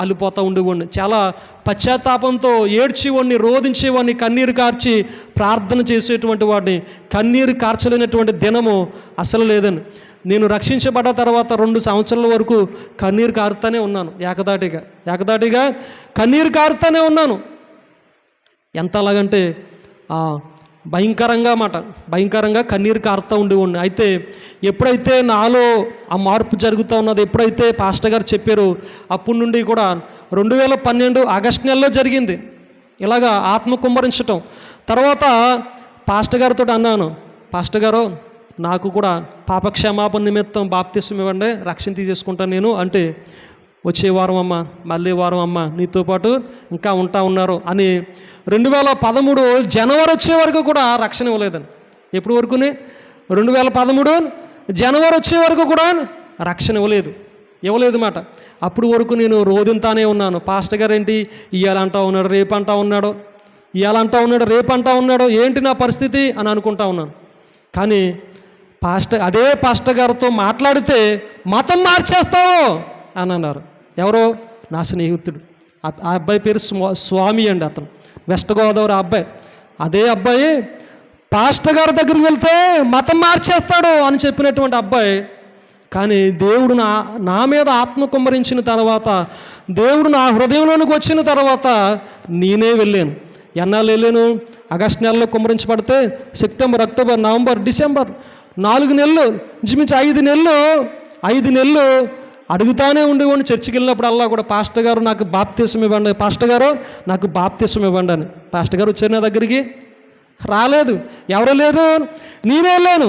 అల్లిపోతూ ఉండేవాడిని. చాలా పశ్చాత్తాపంతో ఏడ్చేవాడిని, రోధించేవాడిని, కన్నీరు కార్చి ప్రార్థన చేసేటువంటి వాడిని. కన్నీరు కార్చలేనటువంటి దినము అసలు లేదని. నేను రక్షించబడ్డ తర్వాత 2 సంవత్సరాల వరకు కన్నీరు కారుతూనే ఉన్నాను. ఏకదాటిగా కన్నీరు కారుతూనే ఉన్నాను. ఎంత అలాగంటే భయంకరంగా కన్నీరు కారుతూ ఉండేవాడిని. అయితే ఎప్పుడైతే నాలో ఆ మార్పు జరుగుతూ ఉన్నది, ఎప్పుడైతే పాస్టర్ గారు చెప్పారో అప్పటి నుండి కూడా 2012 ఆగస్టు నెలలో జరిగింది ఇలాగా ఆత్మ కుమ్మరించటం. తర్వాత పాస్టర్ గారితో అన్నాను, పాస్టర్ గారు నాకు కూడా పాపక్షమాపణ నిమిత్తం బాప్తిస్మం ఇవ్వండి, రక్షణ తీసేసుకుంటాను నేను అంటే, వచ్చే వారం అమ్మ, మళ్ళీ వారం అమ్మ, నీతో పాటు ఇంకా ఉంటా ఉన్నారు అని 2013 జనవరి వచ్చే వరకు కూడా రక్షణ ఇవ్వలేదని. ఎప్పటి వరకుని 2013 జనవరి వచ్చే వరకు కూడా రక్షణ ఇవ్వలేదు మాట. అప్పుడు వరకు నేను రోదింతానే ఉన్నాను. పాస్టర్ గారు ఏంటి ఇవాళ అంటా ఉన్నాడు, రేపు అంటా ఉన్నాడు, ఏంటి నా పరిస్థితి అని అనుకుంటా ఉన్నాను. కానీ అదే పాస్టర్ గారితో మాట్లాడితే మతం మార్చేస్తావు అని అన్నారు. ఎవరో నా స్నేహితుడు, ఆ అబ్బాయి పేరు స్వామి అండి, అతను వెస్ట్ గోదావరి అబ్బాయి. అదే అబ్బాయి పాస్టర్ గారి దగ్గరికి వెళ్తే మతం మార్చేస్తాడు అని చెప్పినటువంటి అబ్బాయి. కానీ దేవుడు నా మీద ఆత్మ కుమ్మరించిన తర్వాత, దేవుడు నా హృదయంలోనికి వచ్చిన తర్వాత నేనే వెళ్ళాను. ఎన్నాళ్ళు వెళ్ళాను? ఆగస్టు నెలలో కుమ్మరించబడితే సెప్టెంబర్, అక్టోబర్, నవంబర్, డిసెంబర్ 4 నెలలు, ఇంచుమించు 5 నెలలు అడుగుతానే ఉండేవాడిని. చర్చికి వెళ్ళినప్పుడల్లా కూడా పాస్టర్ గారు నాకు బాప్తిసం ఇవ్వండి, పాస్టర్ గారు నాకు బాప్తిసం ఇవ్వండి అని. పాస్టర్ గారు వచ్చారు నా దగ్గరికి? రాలేదు. ఎవరు లేరు? నేనే లేను.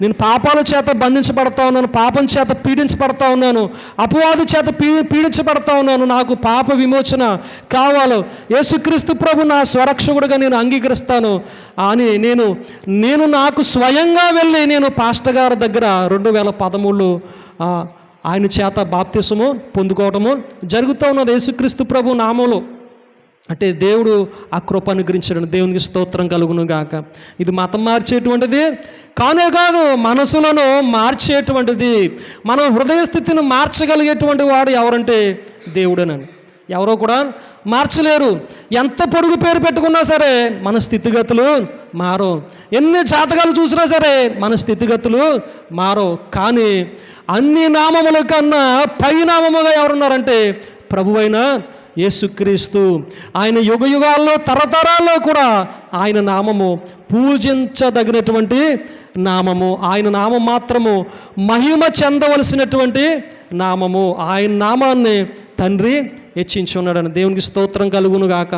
నేను పాపాల చేత బంధించబడతా ఉన్నాను, పాపం చేత పీడించబడతా ఉన్నాను, అపవాది చేత పీడించబడతా ఉన్నాను. నాకు పాప విమోచన కావాలి, యేసుక్రీస్తు ప్రభు నా స్వరక్షకుడిగా నేను అంగీకరిస్తాను అని నేను నాకు స్వయంగా వెళ్ళి నేను పాస్టర్ గారి దగ్గర 2013 ఆయన చేత బాప్తిసము పొందుకోవటము జరుగుతూ ఉన్నది యేసుక్రీస్తు ప్రభు నామంలో. అంటే దేవుడు ఆ కృప అనుగ్రహించాడు. దేవునికి స్తోత్రం కలుగును గాక. ఇది మతం మార్చేటువంటిది కానే కాదు, మనసులను మార్చేటువంటిది. మన హృదయ స్థితిని మార్చగలిగేటువంటి వాడు ఎవరంటే దేవుడేనండి. ఎవరో కూడా మార్చలేరు. ఎంత పొడుగు పేరు పెట్టుకున్నా సరే మన స్థితిగతులు మారో, ఎన్ని జాతకాలు చూసినా సరే మన స్థితిగతులు మారో. కానీ అన్ని నామముల కన్నా పై నామముగా ఎవరున్నారంటే ప్రభువైన యేసుక్రీస్తు. ఆయన యుగ యుగాల్లో తరతరాల్లో కూడా ఆయన నామము పూజించదగినటువంటి నామము. ఆయన నామం మాత్రము మహిమ చెందవలసినటువంటి నామము. ఆయన నామాన్ని తండ్రి హెచ్చించున్నాడని దేవునికి స్తోత్రం కలుగును గాక.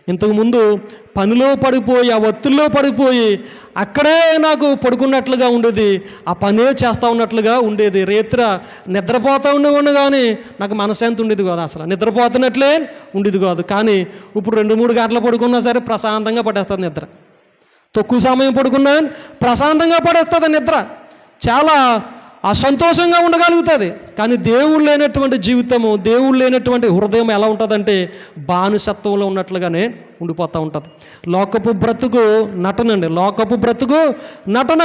ఇంతకుముందు పనిలో పడిపోయి ఆ ఒత్తిడిలో పడిపోయి అక్కడే నాకు పడుకున్నట్లుగా ఉండేది, ఆ పనే చేస్తూ ఉన్నట్లుగా ఉండేది. రేత్ర నిద్రపోతూ ఉండగానే నాకు మనశ్శాంతి ఉండేది కాదు, అసలు నిద్రపోతున్నట్లే ఉండేది కాదు. కానీ ఇప్పుడు 2-3 గంటలు పడుకున్నా సరే ప్రశాంతంగా పడేస్తుంది నిద్ర. తక్కువ సమయం పడుకున్నా ప్రశాంతంగా పడేస్తుంది నిద్ర, చాలా సంతోషంగా ఉండగలుగుతుంది. కానీ దేవుడు లేనటువంటి జీవితము, దేవుడు లేనటువంటి హృదయం ఎలా ఉంటుందంటే బానిసత్వంలో ఉన్నట్లుగానే ఉండిపోతూ ఉంటుంది. లోకపు బ్రతుకు నటనండి, లోకపు బ్రతుకు నటన.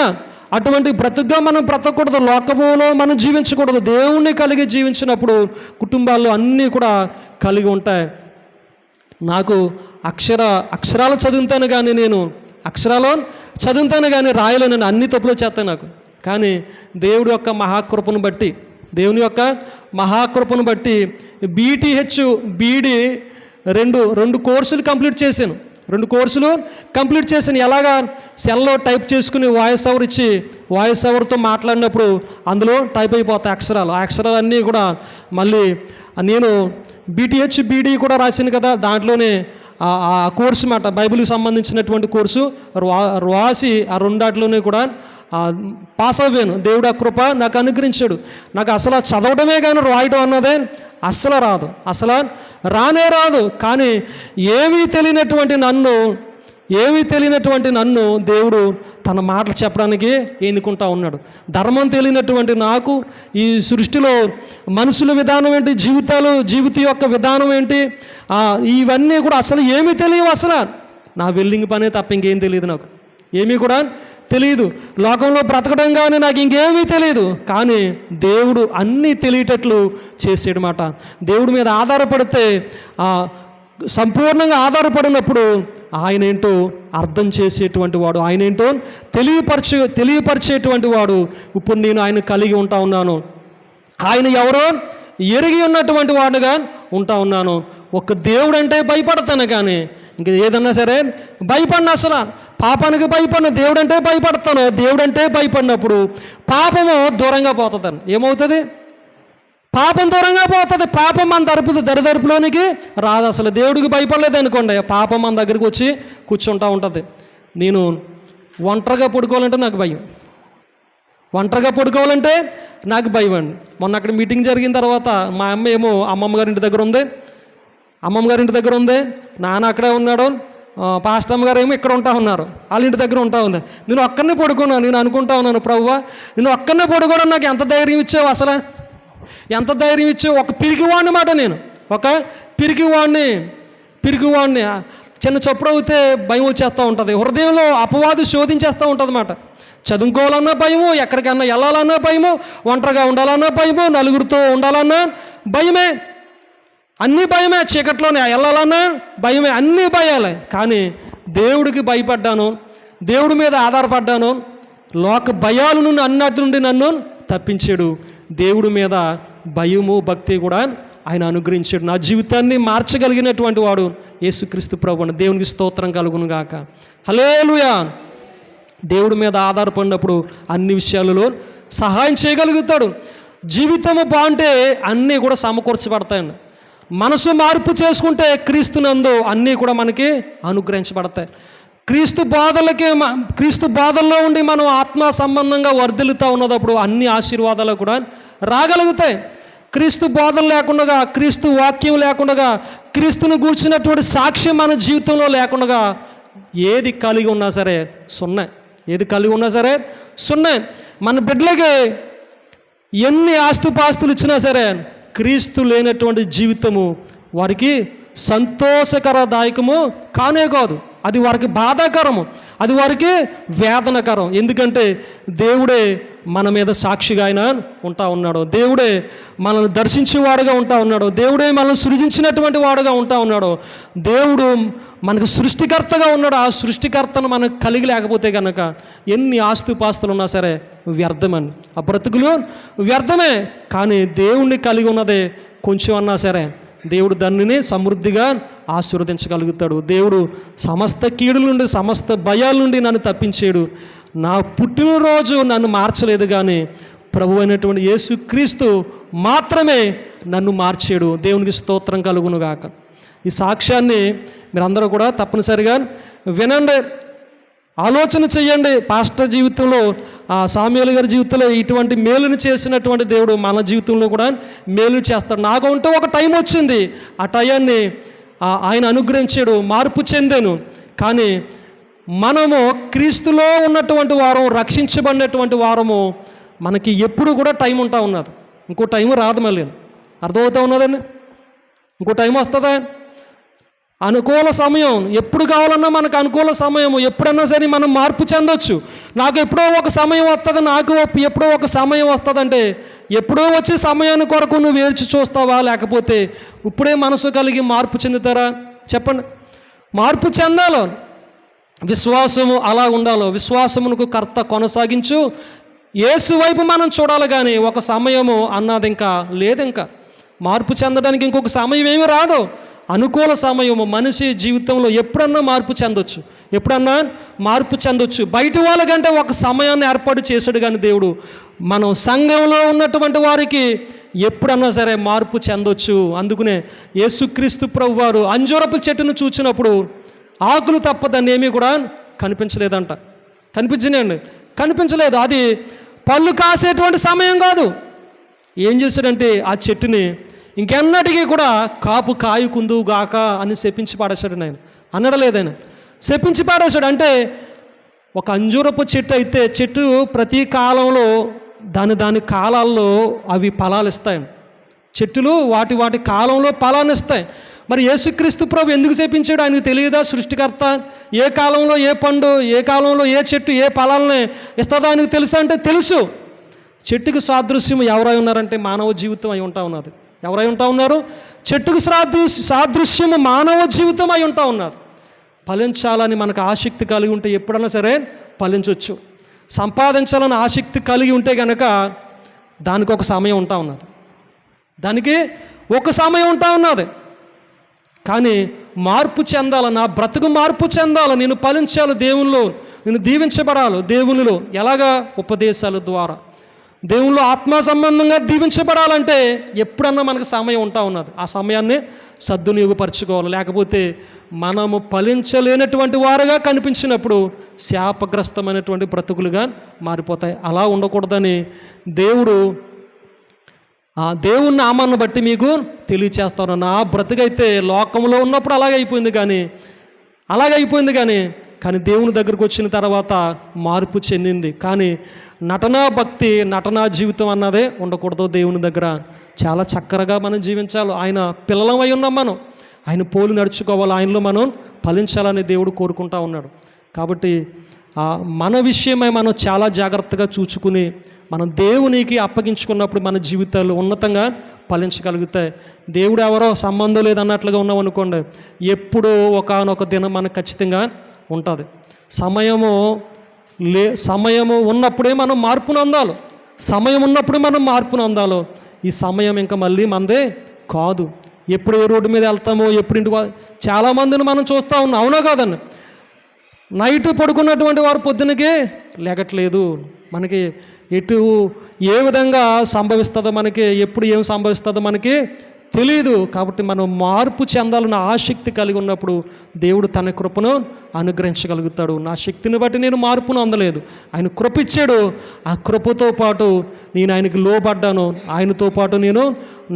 అటువంటి బ్రతుకుగా మనం బ్రతకూడదు, లోకములో మనం జీవించకూడదు. దేవుణ్ణి కలిగి జీవించినప్పుడు కుటుంబాల్లో అన్నీ కూడా కలిగి ఉంటాయి. నాకు అక్షరాలు చదువుతాను కానీ రాయలేనండి, అన్ని తప్పులు చేస్తాయి నాకు. కానీ దేవుడి యొక్క మహాకృపను బట్టి BTH BD రెండు కోర్సులు కంప్లీట్ చేశాను. 2 కోర్సులు కంప్లీట్ చేశాను. ఎలాగా సెల్లో టైప్ చేసుకుని వాయిస్ ఓవర్ ఇచ్చి వాయిస్ ఓవర్తో మాట్లాడినప్పుడు అందులో టైప్ అయిపోతాయి అక్షరాలు. ఆ అక్షరాలన్నీ కూడా మళ్ళీ నేను BTH BD కూడా రాశాను కదా, దాంట్లోనే ఆ కోర్సు మాట బైబిల్కి సంబంధించినటువంటి కోర్సు రాసి ఆ 2 కూడా పాస్ అవ్వాను. దేవుడు ఆ కృప నాకు అనుగ్రహించాడు. నాకు అసలు చదవడమే కానీ రాయడం అన్నదే అస్సలు రాదు. కానీ ఏమీ తెలియనటువంటి నన్ను దేవుడు తన మాటలు చెప్పడానికి ఎన్నుకుంటా ఉన్నాడు. ధర్మం తెలియనటువంటి నాకు ఈ సృష్టిలో మనుషుల విధానం ఏంటి, జీవితం యొక్క విధానం ఏంటి, ఇవన్నీ కూడా అసలు ఏమీ తెలియవు. అసలు నా వెల్డింగ్ పనే తప్ప ఇంకేం తెలియదు, నాకు ఏమీ కూడా తెలియదు. లోకంలో బ్రతకడం కానీ నాకు ఇంకేమీ తెలియదు. కానీ దేవుడు అన్నీ తెలియటట్లు చేసాడు మాట. దేవుడి మీద ఆధారపడితే సంపూర్ణంగా ఆధారపడినప్పుడు ఆయన ఏంటో అర్థం చేసేటువంటి వాడు, ఆయన ఏంటో తెలియపరిచేటువంటి వాడు. ఇప్పుడు నేను ఆయన కలిగి ఉంటా ఉన్నాను, ఆయన ఎవరో ఎరిగి ఉన్నటువంటి వాడుగా ఉంటా ఉన్నాను. ఒక దేవుడు అంటే భయపడతాను, కానీ ఇంక ఏదన్నా సరే భయపడిన, అసలు పాపానికి భయపడిన, దేవుడు అంటే భయపడతాను. దేవుడు అంటే భయపడినప్పుడు పాపము దూరంగా పోతుందని ఏమవుతుంది? పాపం దూరంగా పోతుంది. పాపం మన దరిదరుపులోనికి రాదు. అసలు దేవుడికి భయపడలేదు అనుకోండి, పాపం మన దగ్గరికి వచ్చి కూర్చుంటూ ఉంటుంది. నేను ఒంటరిగా పడుకోవాలంటే నాకు భయం, అండి. మొన్న అక్కడ మీటింగ్ జరిగిన తర్వాత మా అమ్మ ఏమో అమ్మమ్మ గారి ఇంటి దగ్గర ఉంది, నాన్న అక్కడే ఉన్నాడు, పాస్టమ్మ గారు ఏమో ఇక్కడ ఉంటా ఉన్నారు, వాళ్ళ ఇంటి దగ్గర ఉంటా ఉన్నారు. నేను ఒక్కరినే పడుకున్నాను. నేను అనుకుంటా ఉన్నాను, ప్రభువా నేను ఒక్కరినే పడుకోవడం నాకు ఎంత ధైర్యం ఇచ్చావు, అసలు ఎంత ధైర్యం ఇచ్చావు. ఒక పిరికివాడిని మాట, నేను ఒక పిరికివాడిని చిన్న చప్పుడు అయితే భయం వచ్చేస్తూ ఉంటుంది. హృదయంలో అపవాది శోధించేస్తూ ఉంటుంది అన్నమాట. చదువుకోవాలన్నా భయము, ఎక్కడికన్నా వెళ్ళాలన్నా భయము, ఒంటరిగా ఉండాలన్నా భయము, నలుగురితో ఉండాలన్నా భయమే, అన్నీ భయమే. చీకట్లోనే వెళ్ళాలన్నా భయమే, అన్నీ భయాలే. కానీ దేవుడికి భయపడ్డాను, దేవుడి మీద ఆధారపడ్డాను. లోక భయాల నుండి అన్నట్టు నుండి నన్ను తప్పించాడు. దేవుడి మీద భయము భక్తి కూడా ఆయన అనుగ్రహించాడు. నా జీవితాన్ని మార్చగలిగినటువంటి వాడు యేసుక్రీస్తు ప్రభువుని. దేవునికి స్తోత్రం కలుగును గాక. హల్లెలూయా. దేవుడి మీద ఆధారపడినప్పుడు అన్ని విషయాలలో సహాయం చేయగలుగుతాడు. జీవితము బాగుంటే అన్నీ కూడా సమకూర్చబడతాయండి. మనసు మార్పు చేసుకుంటే క్రీస్తునందు అన్నీ కూడా మనకి అనుగ్రహించబడతాయి. క్రీస్తు బాధల్లో ఉండి మనం ఆత్మ సంబంధంగా వర్ధిల్లుతూ ఉన్నప్పుడు అన్ని ఆశీర్వాదాలు కూడా రాగలుగుతాయి. క్రీస్తు బోధన లేకుండా, క్రీస్తు వాక్యం లేకుండా, క్రీస్తును గూర్చినటువంటి సాక్ష్యం మన జీవితంలో లేకుండా ఏది కలిగి ఉన్నా సరే సున్నే. మన బిడ్డలకి ఎన్ని ఆస్తుపాస్తులు ఇచ్చినా సరే క్రీస్తు లేనటువంటి జీవితము వారికి సంతోషకరదాయకము కానే కాదు. అది వారికి బాధాకరము, అది వారికి వేదనకరం. ఎందుకంటే దేవుడే మన మీద సాక్షిగా ఆయన ఉంటా ఉన్నాడు, దేవుడే మనల్ని దర్శించేవాడుగా ఉంటా ఉన్నాడు, దేవుడే మనల్ని సృజించినటువంటి వాడుగా ఉంటా ఉన్నాడు, దేవుడు మనకు సృష్టికర్తగా ఉన్నాడు. ఆ సృష్టికర్తను మనకు కలిగి లేకపోతే కనుక ఎన్ని ఆస్తుపాస్తులు ఉన్నా సరే వ్యర్థమని, ఆ బ్రతుకులు వ్యర్థమే. కానీ దేవుణ్ణి కలిగి ఉన్నదే కొంచెం అన్నా సరే దేవుడు దానిని సమృద్ధిగా ఆశీర్వదించగలుగుతాడు. దేవుడు సమస్త కీడుల నుండి, సమస్త భయాల నుండి నన్ను తప్పించాడు. నా పుట్టినరోజు నన్ను మార్చలేదు, కానీ ప్రభు అయినటువంటి యేసుక్రీస్తు మాత్రమే నన్ను మార్చాడు. దేవునికి స్తోత్రం కలుగునుగాక. ఈ సాక్ష్యాన్ని మీరందరూ కూడా తప్పనిసరిగా వినండి, ఆలోచన చెయ్యండి. పాస్టర్ జీవితంలో, సామ్యూయల్ గారి జీవితంలో ఇటువంటి మేలుని చేసినటువంటి దేవుడు మన జీవితంలో కూడా మేలు చేస్తాడు. నాకంటూ ఒక టైం వచ్చింది, ఆ టయాన్ని ఆయన అనుగ్రహించాడు, మార్పు చెందాను. కానీ మనము క్రీస్తులో ఉన్నటువంటి వారం, రక్షించబడినటువంటి వారము, మనకి ఎప్పుడు కూడా టైం ఉంటా ఉన్నది. ఇంకో టైం రాదు, మళ్ళీ అర్థమవుతా ఉన్నదండి. ఇంకో టైం వస్తుందా? అనుకూల సమయం ఎప్పుడు కావాలన్నా మనకు అనుకూల సమయము, ఎప్పుడన్నా సరే మనం మార్పు చెందొచ్చు. నాకు ఎప్పుడో ఒక సమయం వస్తుంది, నాకు ఎప్పుడో ఒక సమయం వస్తుందంటే ఎప్పుడో వచ్చే సమయాన్ని కొరకు నువ్వు వేచి చూస్తావా, లేకపోతే ఇప్పుడే మనసు కలిగి మార్పు చెందుతారా? చెప్పండి. మార్పు చెందాలో, విశ్వాసము అలా ఉండాలో. విశ్వాసమునకు కర్త కొనసాగించు యేసు వైపు మనం చూడాలి, కానీ ఒక సమయము అన్నది ఇంకా లేదు. ఇంకా మార్పు చెందడానికి ఇంకొక సమయం ఏమీ రాదు. అనుకూల సమయము మనిషి జీవితంలో ఎప్పుడన్నా మార్పు చెందొచ్చు, ఎప్పుడన్నా మార్పు చెందొచ్చు. బయట వాళ్ళకంటే ఒక సమయాన్ని ఏర్పాటు చేశాడు, కానీ దేవుడు మనం సంఘంలో ఉన్నటువంటి వారికి ఎప్పుడన్నా సరే మార్పు చెందొచ్చు. అందుకనే యేసుక్రీస్తు ప్రభు వారు అంజూరపు చెట్టును చూచినప్పుడు ఆకులు తప్ప దాన్ని ఏమీ కూడా కనిపించలేదంట. కనిపించినాయండి? కనిపించలేదు. అది పళ్ళు కాసేటువంటి సమయం కాదు. ఏం చేశాడంటే ఆ చెట్టుని ఇంకెన్నటికీ కూడా కాపు కాయుకుందు గాక అని శపించి పాడేశాడు. ఆయన అనడలేదాయన, శపించి పాడేశాడు. అంటే ఒక అంజూరపు చెట్టు అయితే చెట్టు ప్రతి కాలంలో దాని కాలాల్లో అవి ఫలాలు ఇస్తాయి. చెట్టులు వాటి కాలంలో ఫలాన్ని ఇస్తాయి. మరి యేసుక్రీస్తు ప్రభు ఎందుకు శపించాడు? ఆయనకు తెలియదా సృష్టికర్త ఏ కాలంలో ఏ పండు, ఏ కాలంలో ఏ చెట్టు ఏ ఫలాలని ఇస్తుందో ఆయనకు తెలుసా అంటే తెలుసు. చెట్టుకు సాదృశ్యం ఎవరై ఉన్నారంటే మానవ జీవితం అయి ఉంటా ఉన్నది. ఎవరై ఉంటా ఉన్నారు? చెట్టుకు సాదృశ్యము మానవ జీవితం అయి ఉంటా ఉన్నది. ఫలించాలని మనకు ఆసక్తి కలిగి ఉంటే ఎప్పుడన్నా సరే ఫలించవచ్చు. సంపాదించాలని ఆసక్తి కలిగి ఉంటే కనుక దానికి ఒక సమయం ఉంటా ఉన్నది, దానికి ఒక సమయం ఉంటా ఉన్నది. కానీ మార్పు చెందాలి, నా బ్రతుకు మార్పు చెందాలి, నేను ఫలించాలి, దేవునిలో నేను దీవించబడాలి. దేవునిలో ఎలాగా? ఉపదేశాల ద్వారా, దేవునిలో ఆత్మ సంబంధంగా దీవించబడాలంటే ఎప్పుడన్నా మనకు సమయం ఉంటా ఉన్నది. ఆ సమయాన్ని సద్వినియోగపరచుకోవాలి. లేకపోతే మనము ఫలించలేనటువంటి వారుగా కనిపించినప్పుడు శాపగ్రస్తమైనటువంటి బ్రతుకులుగా మారిపోతాయి. అలా ఉండకూడదని దేవుని నామాన్ని బట్టి మీకు తెలియచేస్తాను. నా బ్రతుకైతే లోకంలో ఉన్నప్పుడు అలాగే అయిపోయింది కానీ దేవుని దగ్గరకు వచ్చిన తర్వాత మార్పు చెందింది. కానీ నటనా భక్తి, నటనా జీవితం అన్నదే ఉండకూడదు. దేవుని దగ్గర చాలా చక్కరగా మనం జీవించాలి. ఆయన పిల్లలమై ఉన్నాం, మనం ఆయన పోలి నడుచుకోవాలి, ఆయనలో మనం ఫలించాలని దేవుడు కోరుకుంటా ఉన్నాడు. కాబట్టి మన విషయమై మనం చాలా జాగ్రత్తగా చూసుకుని మనం దేవునికి అప్పగించుకున్నప్పుడు మన జీవితాలు ఉన్నతంగా ఫలించగలుగుతాయి. దేవుడు ఎవరో సంబంధం లేదన్నట్లుగా ఉన్నాం అనుకోండి, ఎప్పుడో ఒకానొక దినం మనకు ఖచ్చితంగా ఉంటుంది. సమయము ఉన్నప్పుడే మనం మార్పును అందాలి. సమయం ఉన్నప్పుడు మనం మార్పును అందాలి. ఈ సమయం ఇంకా మళ్ళీ మనదే కాదు. ఎప్పుడు ఏ రోడ్డు మీద వెళ్తామో, ఎప్పుడు ఇంటికి చాలామందిని మనం చూస్తూ ఉన్నాం, అవునా కాదండి? నైట్ పడుకున్నటువంటి వారు పొద్దునకే లేగట్లేదు. మనకి ఎటు ఏ విధంగా సంభవిస్తుందో, మనకి ఎప్పుడు ఏం సంభవిస్తుందో మనకి తెలియదు. కాబట్టి మనం మార్పు చెందాలన్న ఆసక్తి కలిగి ఉన్నప్పుడు దేవుడు తన కృపను అనుగ్రహించగలుగుతాడు. నా శక్తిని బట్టి నేను మార్పును అందలేదు, ఆయన కృప ఇచ్చాడు. ఆ కృపతో పాటు నేను ఆయనకి లోబడ్డాను, ఆయనతో పాటు నేను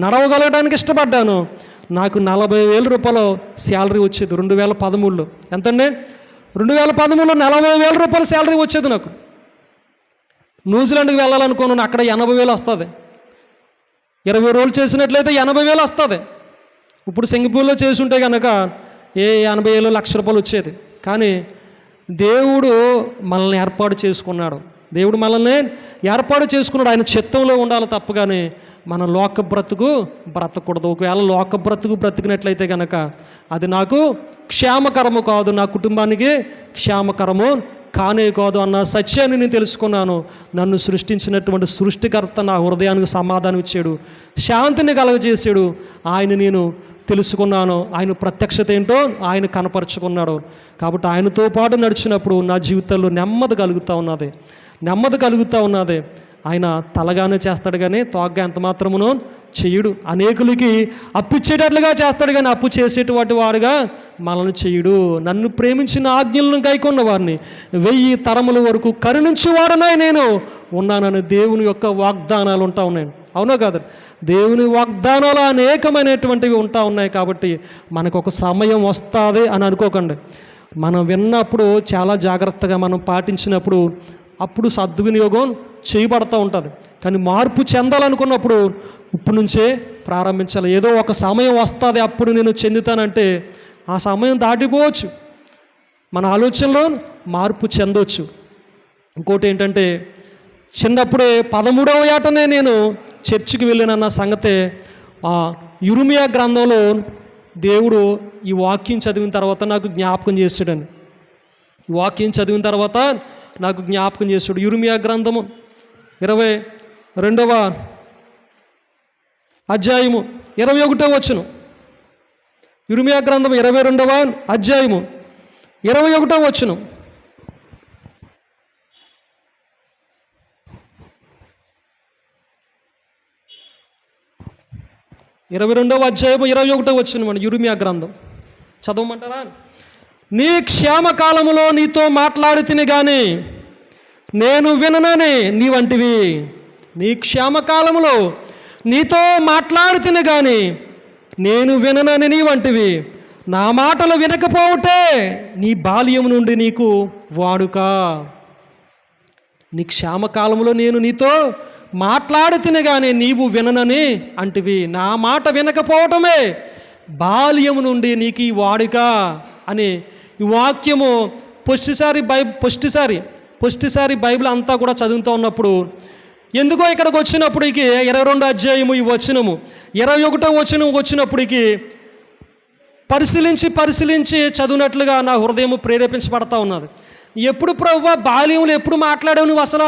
నడవగలగడానికి ఇష్టపడ్డాను. నాకు 40,000 రూపాయలు శాలరీ వచ్చేది 2013లో. ఎంతండి? 2013లో 40,000 రూపాయల శాలరీ వచ్చేది నాకు. న్యూజిలాండ్కి వెళ్ళాలనుకున్నాను, అక్కడ 80,000 వస్తుంది. 20 రోజులు చేసినట్లయితే 80,000 వస్తుంది. ఇప్పుడు సింగపూర్లో చేసుంటే కనుక 80,000 1,00,000 రూపాయలు వచ్చేది. కానీ దేవుడు మనల్ని ఏర్పాటు చేసుకున్నాడు. దేవుడు మనల్ని ఏర్పాటు చేసుకున్నాడు. ఆయన చిత్తంలో ఉండాలి తప్ప కానీ మన లోక బ్రతుకు బ్రతకూడదు. ఒకవేళ లోక బ్రతుకు బ్రతికినట్లయితే కనుక అది నాకు క్షేమకరము కాదు, నా కుటుంబానికి క్షేమకరము కానే కాదు అన్న సత్యాన్ని నేను తెలుసుకున్నాను. నన్ను సృష్టించినటువంటి సృష్టికర్త నా హృదయానికి సమాధానం ఇచ్చాడు, శాంతిని కలగజేశాడు. ఆయన నేను తెలుసుకున్నాను. ఆయన ప్రత్యక్షత ఏంటో ఆయన కనపరుచుకున్నాడు. కాబట్టి ఆయనతో పాటు నడిచినప్పుడు నా జీవితంలో నెమ్మది కలుగుతూ ఉన్నది. ఆయన తలగానే చేస్తాడు కానీ తోగ్గా ఎంత మాత్రమునో చెయ్యడు. అనేకులకి అప్పిచ్చేటట్లుగా చేస్తాడు కానీ అప్పు చేసేటువంటి వాడుగా మనల్ని చెయ్యడు. నన్ను ప్రేమించిన ఆజ్ఞలను గైకొన్న వారిని 1000 తరముల వరకు కరుణించేవాడనే నేను ఉన్నానని దేవుని యొక్క వాగ్దానాలు ఉంటా ఉన్నాయి. అవునా కాదు? దేవుని వాగ్దానాలు అనేకమైనటువంటివి ఉంటా ఉన్నాయి. కాబట్టి మనకు ఒక సమయం వస్తుంది అని అనుకోకండి. మనం విన్నప్పుడు చాలా జాగ్రత్తగా మనం పాటించినప్పుడు అప్పుడు సద్వినియోగం చేయబడుతూ ఉంటుంది. కానీ మార్పు చెందాలనుకున్నప్పుడు ఇప్పుడు నుంచే ప్రారంభించాలి. ఏదో ఒక సమయం వస్తుంది అప్పుడు నేను చెందుతానంటే ఆ సమయం దాటిపోవచ్చు. మన ఆలోచనలో మార్పు చెందవచ్చు. ఇంకోటి ఏంటంటే, చిన్నప్పుడే 13వ ఏటనే నేను చర్చికి వెళ్ళినన్న సంగతే యిర్మీయా గ్రంథంలో దేవుడు ఈ వాక్యం చదివిన తర్వాత నాకు జ్ఞాపకం చేశాడని. ఈ వాక్యం చదివిన తర్వాత నాకు జ్ఞాపకం చేశాడు. యిర్మీయా గ్రంథము 22వ అధ్యాయము 21వ వచనం. యిర్మీయా గ్రంథం 22వ అధ్యాయము 21వ వచనం. 22వ అధ్యాయము 21వ వచనం అండి యిర్మీయా గ్రంథం. చదవమంటారా? నీ క్షేమకాలములో నీతో మాట్లాడితిని గాని నేను విననని నీ వంటివి. నీ క్షేమకాలములో నీతో మాట్లాడితిని గాని నేను విననని నీ వంటివి. నా మాటలు వినకపోవటే నీ బాల్యం నుండి నీకు వాడుక. నీ క్షేమకాలంలో నేను నీతో మాట్లాడితిని కానీ నీవు విననని అంటివి. నా మాట వినకపోవటమే బాల్యము నుండి నీకు ఈ వాడుక అని ఈ వాక్యము పొస్టిసారి బైబిల్ అంతా కూడా చదువుతూ ఉన్నప్పుడు ఎందుకో ఇక్కడికి వచ్చినప్పటికి 22వ అధ్యాయము ఈ వచనము 21వ వచనం వచ్చినప్పటికి పరిశీలించి చదివినట్లుగా నా హృదయం ప్రేరేపించబడతా ఉన్నది. ఎప్పుడు ప్రభువా బాల్యంలో ఎప్పుడు మాట్లాడావు నువ్వు? అసలు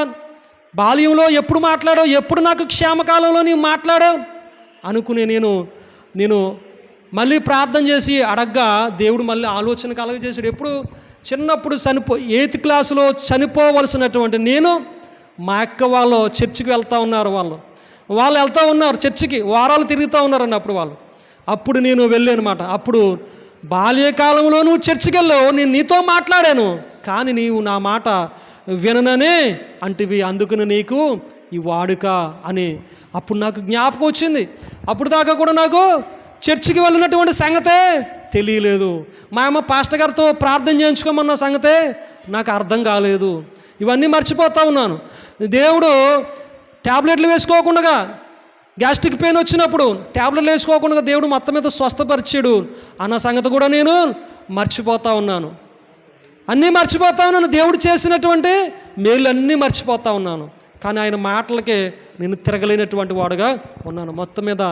బాల్యంలో ఎప్పుడు మాట్లాడావు? ఎప్పుడు నాకు క్షేమకాలంలో నీవు మాట్లాడావు అనుకునే నేను మళ్ళీ ప్రార్థన చేసి అడగ్గా దేవుడు మళ్ళీ ఆలోచన కలగజేసాడు. ఎప్పుడు చిన్నప్పుడు 8th క్లాసులో చనిపోవలసినటువంటి నేను, మా అక్క వాళ్ళు చర్చికి వెళ్తూ ఉన్నారు. వాళ్ళు వెళ్తూ ఉన్నారు చర్చికి, వారాలు తిరుగుతూ ఉన్నారు అన్నప్పుడు అప్పుడు నేను వెళ్ళానమాట. అప్పుడు బాల్యకాలంలో నువ్వు చర్చికి వెళ్ళావు, నేను నీతో మాట్లాడాను కానీ నీవు నా మాట వినననే అంటివి, అందుకని నీకు ఈ వాడుక అని అప్పుడు నాకు జ్ఞాపకం వచ్చింది. అప్పుడు దాకా కూడా నాకు చర్చికి వెళ్ళినటువంటి సంగతే తెలియలేదు. మా అమ్మ పాస్టర్ గారితో ప్రార్థన చేయించుకోమన్న సంగతే నాకు అర్థం కాలేదు. ఇవన్నీ మర్చిపోతూ ఉన్నాను. దేవుడు ట్యాబ్లెట్లు వేసుకోకుండా, గ్యాస్ట్రిక్ పెయిన్ వచ్చినప్పుడు ట్యాబ్లెట్లు వేసుకోకుండా దేవుడు మొత్తం మీద స్వస్థపరిచాడు అన్న సంగతి కూడా నేను మర్చిపోతూ ఉన్నాను. అన్నీ మర్చిపోతా ఉన్నాను. దేవుడు చేసినటువంటి మేలన్నీ మర్చిపోతూ ఉన్నాను. కానీ ఆయన మాటలకే నేను తిరగలేనటువంటి వాడుగా ఉన్నాను. మొత్తం మీద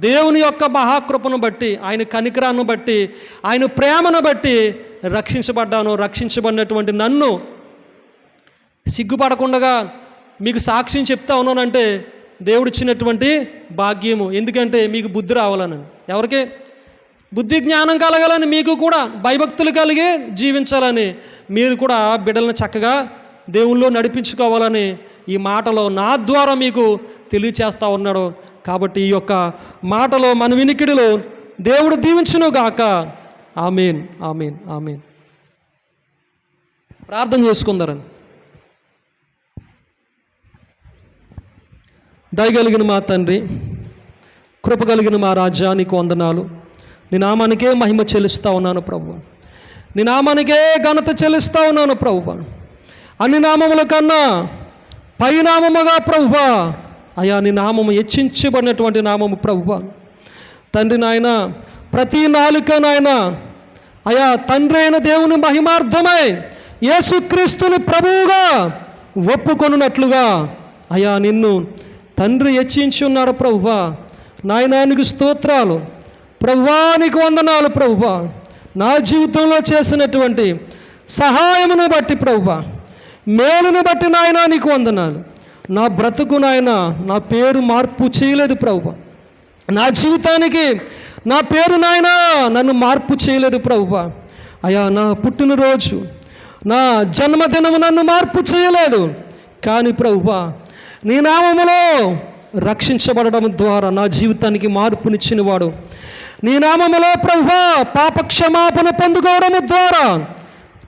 దేవుని యొక్క మహాకృపను బట్టి, ఆయన కనికరాన్ని బట్టి, ఆయన ప్రేమను బట్టి రక్షించబడినటువంటి నన్ను సిగ్గుపడకుండా మీకు సాక్ష్యం చెప్తా ఉన్నానంటే దేవుడు ఇచ్చినటువంటి భాగ్యము. ఎందుకంటే మీకు బుద్ధి రావాలని, ఎవరికి బుద్ధి జ్ఞానం కలగాలని, మీకు కూడా భయభక్తులు కలిగి జీవించాలని, మీరు కూడా బిడ్డలను చక్కగా దేవుల్లో నడిపించుకోవాలని ఈ మాటలో నా ద్వారా మీకు తెలియచేస్తూ ఉన్నాడు. కాబట్టి ఈ యొక్క మాటలో మన వినికిడిలో దేవుడు దీవించును గాక. ఆమేన్, ఆమేన్, ఆమేన్. ప్రార్థన చేసుకుందారని. దయగలిగిన మా తండ్రి, కృపగలిగిన మా రాజా, నీకు వందనాలు. నీ నామానికే మహిమ చెల్లిస్తూ ఉన్నాను ప్రభువా. నీ నామానికే ఘనత చెల్లిస్తూ ఉన్నాను ప్రభువా. అన్ని నామముల కన్నా పై నామముగా ప్రభువా, అయా నీ నామము హెచ్చించబడినటువంటి నామము ప్రభువా. తండ్రి నాయన, ప్రతి నాలుక నాయన అయా తండ్రి అయిన దేవుని మహిమార్థమై యేసుక్రీస్తుని ప్రభువుగా ఒప్పుకొనున్నట్లుగా అయా నిన్ను తండ్రి హెచ్చించి ఉన్నాడు ప్రభువా. నాయనానికి స్తోత్రాలు ప్రభువా, నీకు వందనాలు ప్రభువా. నా జీవితంలో చేసినటువంటి సహాయమును బట్టి ప్రభువా, మేలును బట్టి నాయన నీకు వందనాలు. నా బ్రతుకు నాయన నా పేరు మార్పు చేయలేదు ప్రభువా. నా జీవితానికి నా పేరు నాయన నన్ను మార్పు చేయలేదు ప్రభువా. అయా నా పుట్టినరోజు నా జన్మదినము నన్ను మార్పు చేయలేదు. కానీ ప్రభువా, నీ నామములో రక్షించబడడం ద్వారా నా జీవితానికి మార్పునిచ్చినవాడు. నీ నామములో ప్రభువా పాపక్షమాపణ పొందుకోవడం ద్వారా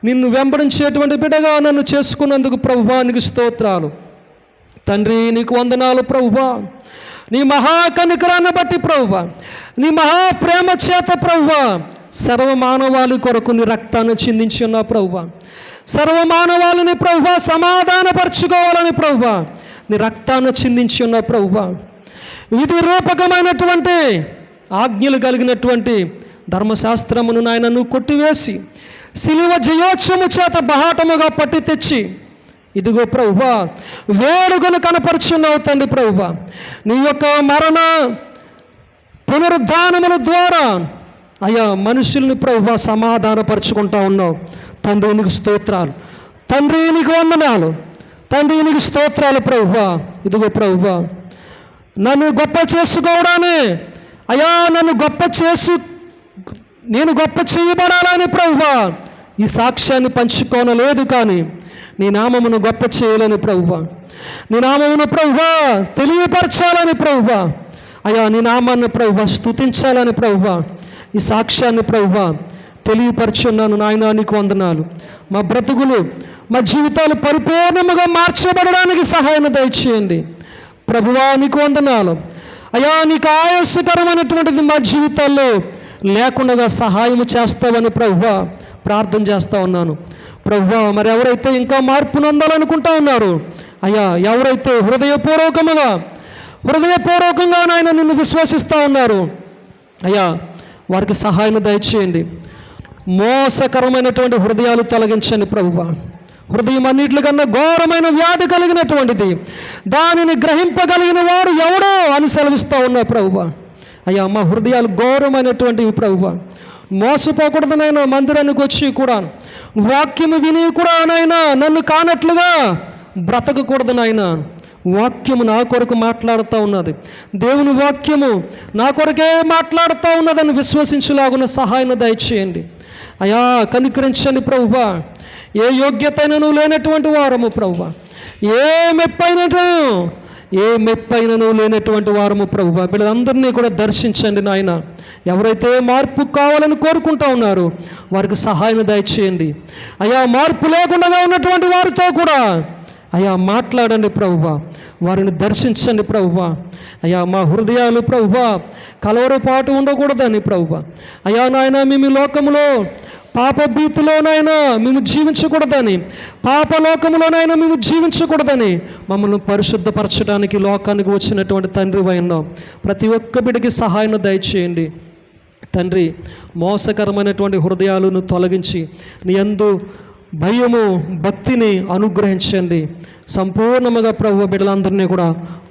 నిన్ను వెంబడించేటువంటి బిడ్డగా నన్ను చేసుకున్నందుకు ప్రభువా నీకు స్తోత్రాలు తండ్రి. నీకు వందనాలు ప్రభువా. నీ మహాకనికరాన్ని బట్టి ప్రభువా, నీ మహాప్రేమ చేత ప్రభువా సర్వమానవాళి కొరకు నీ రక్తాన్ని చిందించి ఉన్న ప్రభువా, సర్వమానవాళిని ప్రభువా సమాధానపరచుకోవాలని ప్రభువా నీ రక్తాన్ని చిందించి ఉన్న ప్రభువా. విధి రూపకమైనటువంటి ఆజ్ఞలు కలిగినటువంటి ధర్మశాస్త్రమును నాయన నువ్వు కొట్టివేసి శిలువ జయోత్సవము చేత బహాటముగా పట్టి తెచ్చి ఇదిగో ప్రభువా వేడుకను కనపరుచున్నావు తండ్రి ప్రభువా. నీ యొక్క మరణ పునరుద్ధానముల ద్వారా అయ్యా మనుషుల్ని ప్రభువా సమాధానపరుచుకుంటా ఉన్నావు తండ్రి. నీకు స్తోత్రాలు తండ్రి, నీకు వందనాలు తండ్రి, నీకు స్తోత్రాలు ప్రభువా. ఇదిగో ప్రభువా నన్ను గొప్ప చేసుకోవడానే అయ్యా నేను గొప్ప చేయబడాలని ప్రభువా ఈ సాక్ష్యాన్ని పంచుకోనలేదు. కానీ నీ నామమును గొప్ప చేయాలని ప్రభువా, నీ నామమును ప్రభువా తెలియపరచాలని ప్రభువా, అయ్యా నీ నామాన్ని ప్రభువా స్తుతించాలని ప్రభువా ఈ సాక్ష్యాన్ని ప్రభువా తెలియపరచున్నాను నాయనా. నీకు వందనాలు. మా బ్రతుకులు మా జీవితాలు పరిపూర్ణముగా మార్చబడడానికి సహాయం దయచేయండి ప్రభువా. నీకు వందనాలు అయ్యా. నీకు ఆయాసకరమైనటువంటిది మా జీవితాల్లో లేకుండా సహాయం చేస్తావని ప్రభువా ప్రార్థన చేస్తూ ఉన్నాను ప్రభువా. మరి ఎవరైతే ఇంకా మార్పు నొందాలనుకుంటా ఉన్నారు అయ్యా, ఎవరైతే హృదయపూర్వకంగా నాయన నిన్ను విశ్వసిస్తూ ఉన్నారు అయ్యా, వారికి సహాయం దయచేయండి. మోసకరమైనటువంటి హృదయాలు తొలగించండి ప్రభువా. హృదయం అన్నిటికన్నా ఘోరమైన వ్యాధి కలిగినటువంటిది, దానిని గ్రహింపగలిగిన వాడు ఎవడో అని సెలవిస్తూ ఉన్నా ప్రభువా. అయ్యా మా హృదయాలు ఘోరమైనటువంటివి ప్రభువా. మోసపోకూడదు నాయన. మందిరానికి వచ్చి కూడా వాక్యము విని కూడా నాయన నన్ను కానట్లుగా బ్రతకకూడదు నాయన. వాక్యము నా కొరకు మాట్లాడుతూ ఉన్నది, దేవుని వాక్యము నా కొరకే మాట్లాడుతూ ఉన్నదని విశ్వసించులాగున్న సహాయం దయచేయండి అయ్యా. కనికరించండి ప్రభువా. ఏ యోగ్యతైనను లేనటువంటి వారము ప్రభువా, ఏ మెప్పైనను లేనటువంటి వారము ప్రభువా. వీళ్ళందరినీ కూడా దర్శించండి నాయన. ఎవరైతే మార్పు కావాలని కోరుకుంటూ ఉన్నారో వారికి సహాయం దయచేయండి అయ్యా. మార్పు లేకుండా ఉన్నటువంటి వారితో కూడా అయ్యా మాట్లాడండి ప్రభువా, వారిని దర్శించండి ప్రభువా. అయ్యా మా హృదయాలు ప్రభువా కలవరపాటు ఉండకూడదని ప్రభువా. అయ్యా నాయన మేము లోకములో పాపభీతిలోనైనా మేము జీవించకూడదని, పాపలోకములోనైనా మేము జీవించకూడదని మమ్మల్ని పరిశుద్ధపరచడానికి లోకానికి వచ్చినటువంటి తండ్రి అయినాం. ప్రతి ఒక్క బిడ్డకి సహాయం దయచేయండి తండ్రి. మోసకరమైనటువంటి హృదయాలను తొలగించి నీ యందు భయము భక్తిని అనుగ్రహించండి. సంపూర్ణముగా ప్రభు బిడ్డలందరినీ కూడా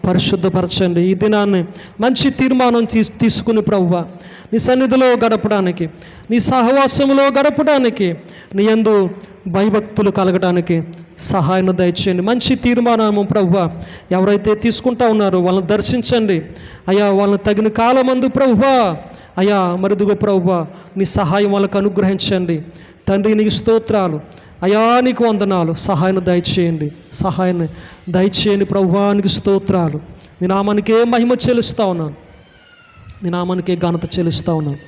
పరిశుద్ధపరచండి. ఈ దినాన్ని మంచి తీర్మానం తీసుకుని ప్రభువా నీ సన్నిధిలో గడపడానికి, నీ సహవాసములో గడపడానికి, నీ యందు భయభక్తులు కలగడానికి సహాయం దయచేయండి. మంచి తీర్మానము ప్రభువా ఎవరైతే తీసుకుంటా ఉన్నారో వాళ్ళని దర్శించండి అయ్యా. వాళ్ళని తగిన కాలమందు ప్రభువా అయ్యా మరుదుగో ప్రభువా నీ సహాయం వాళ్ళకు అనుగ్రహించండి తండ్రి. నీకు స్తోత్రాలు అయ్యా, నీకు వందనాలు. సహాయం దయచేయండి ప్రభువా. నీకు స్తోత్రాలు. నీ నామానికే మహిమ చెల్లిస్తూ ఉన్నాను, నీ నామానికే ఘనత చెల్లిస్తూ ఉన్నాను.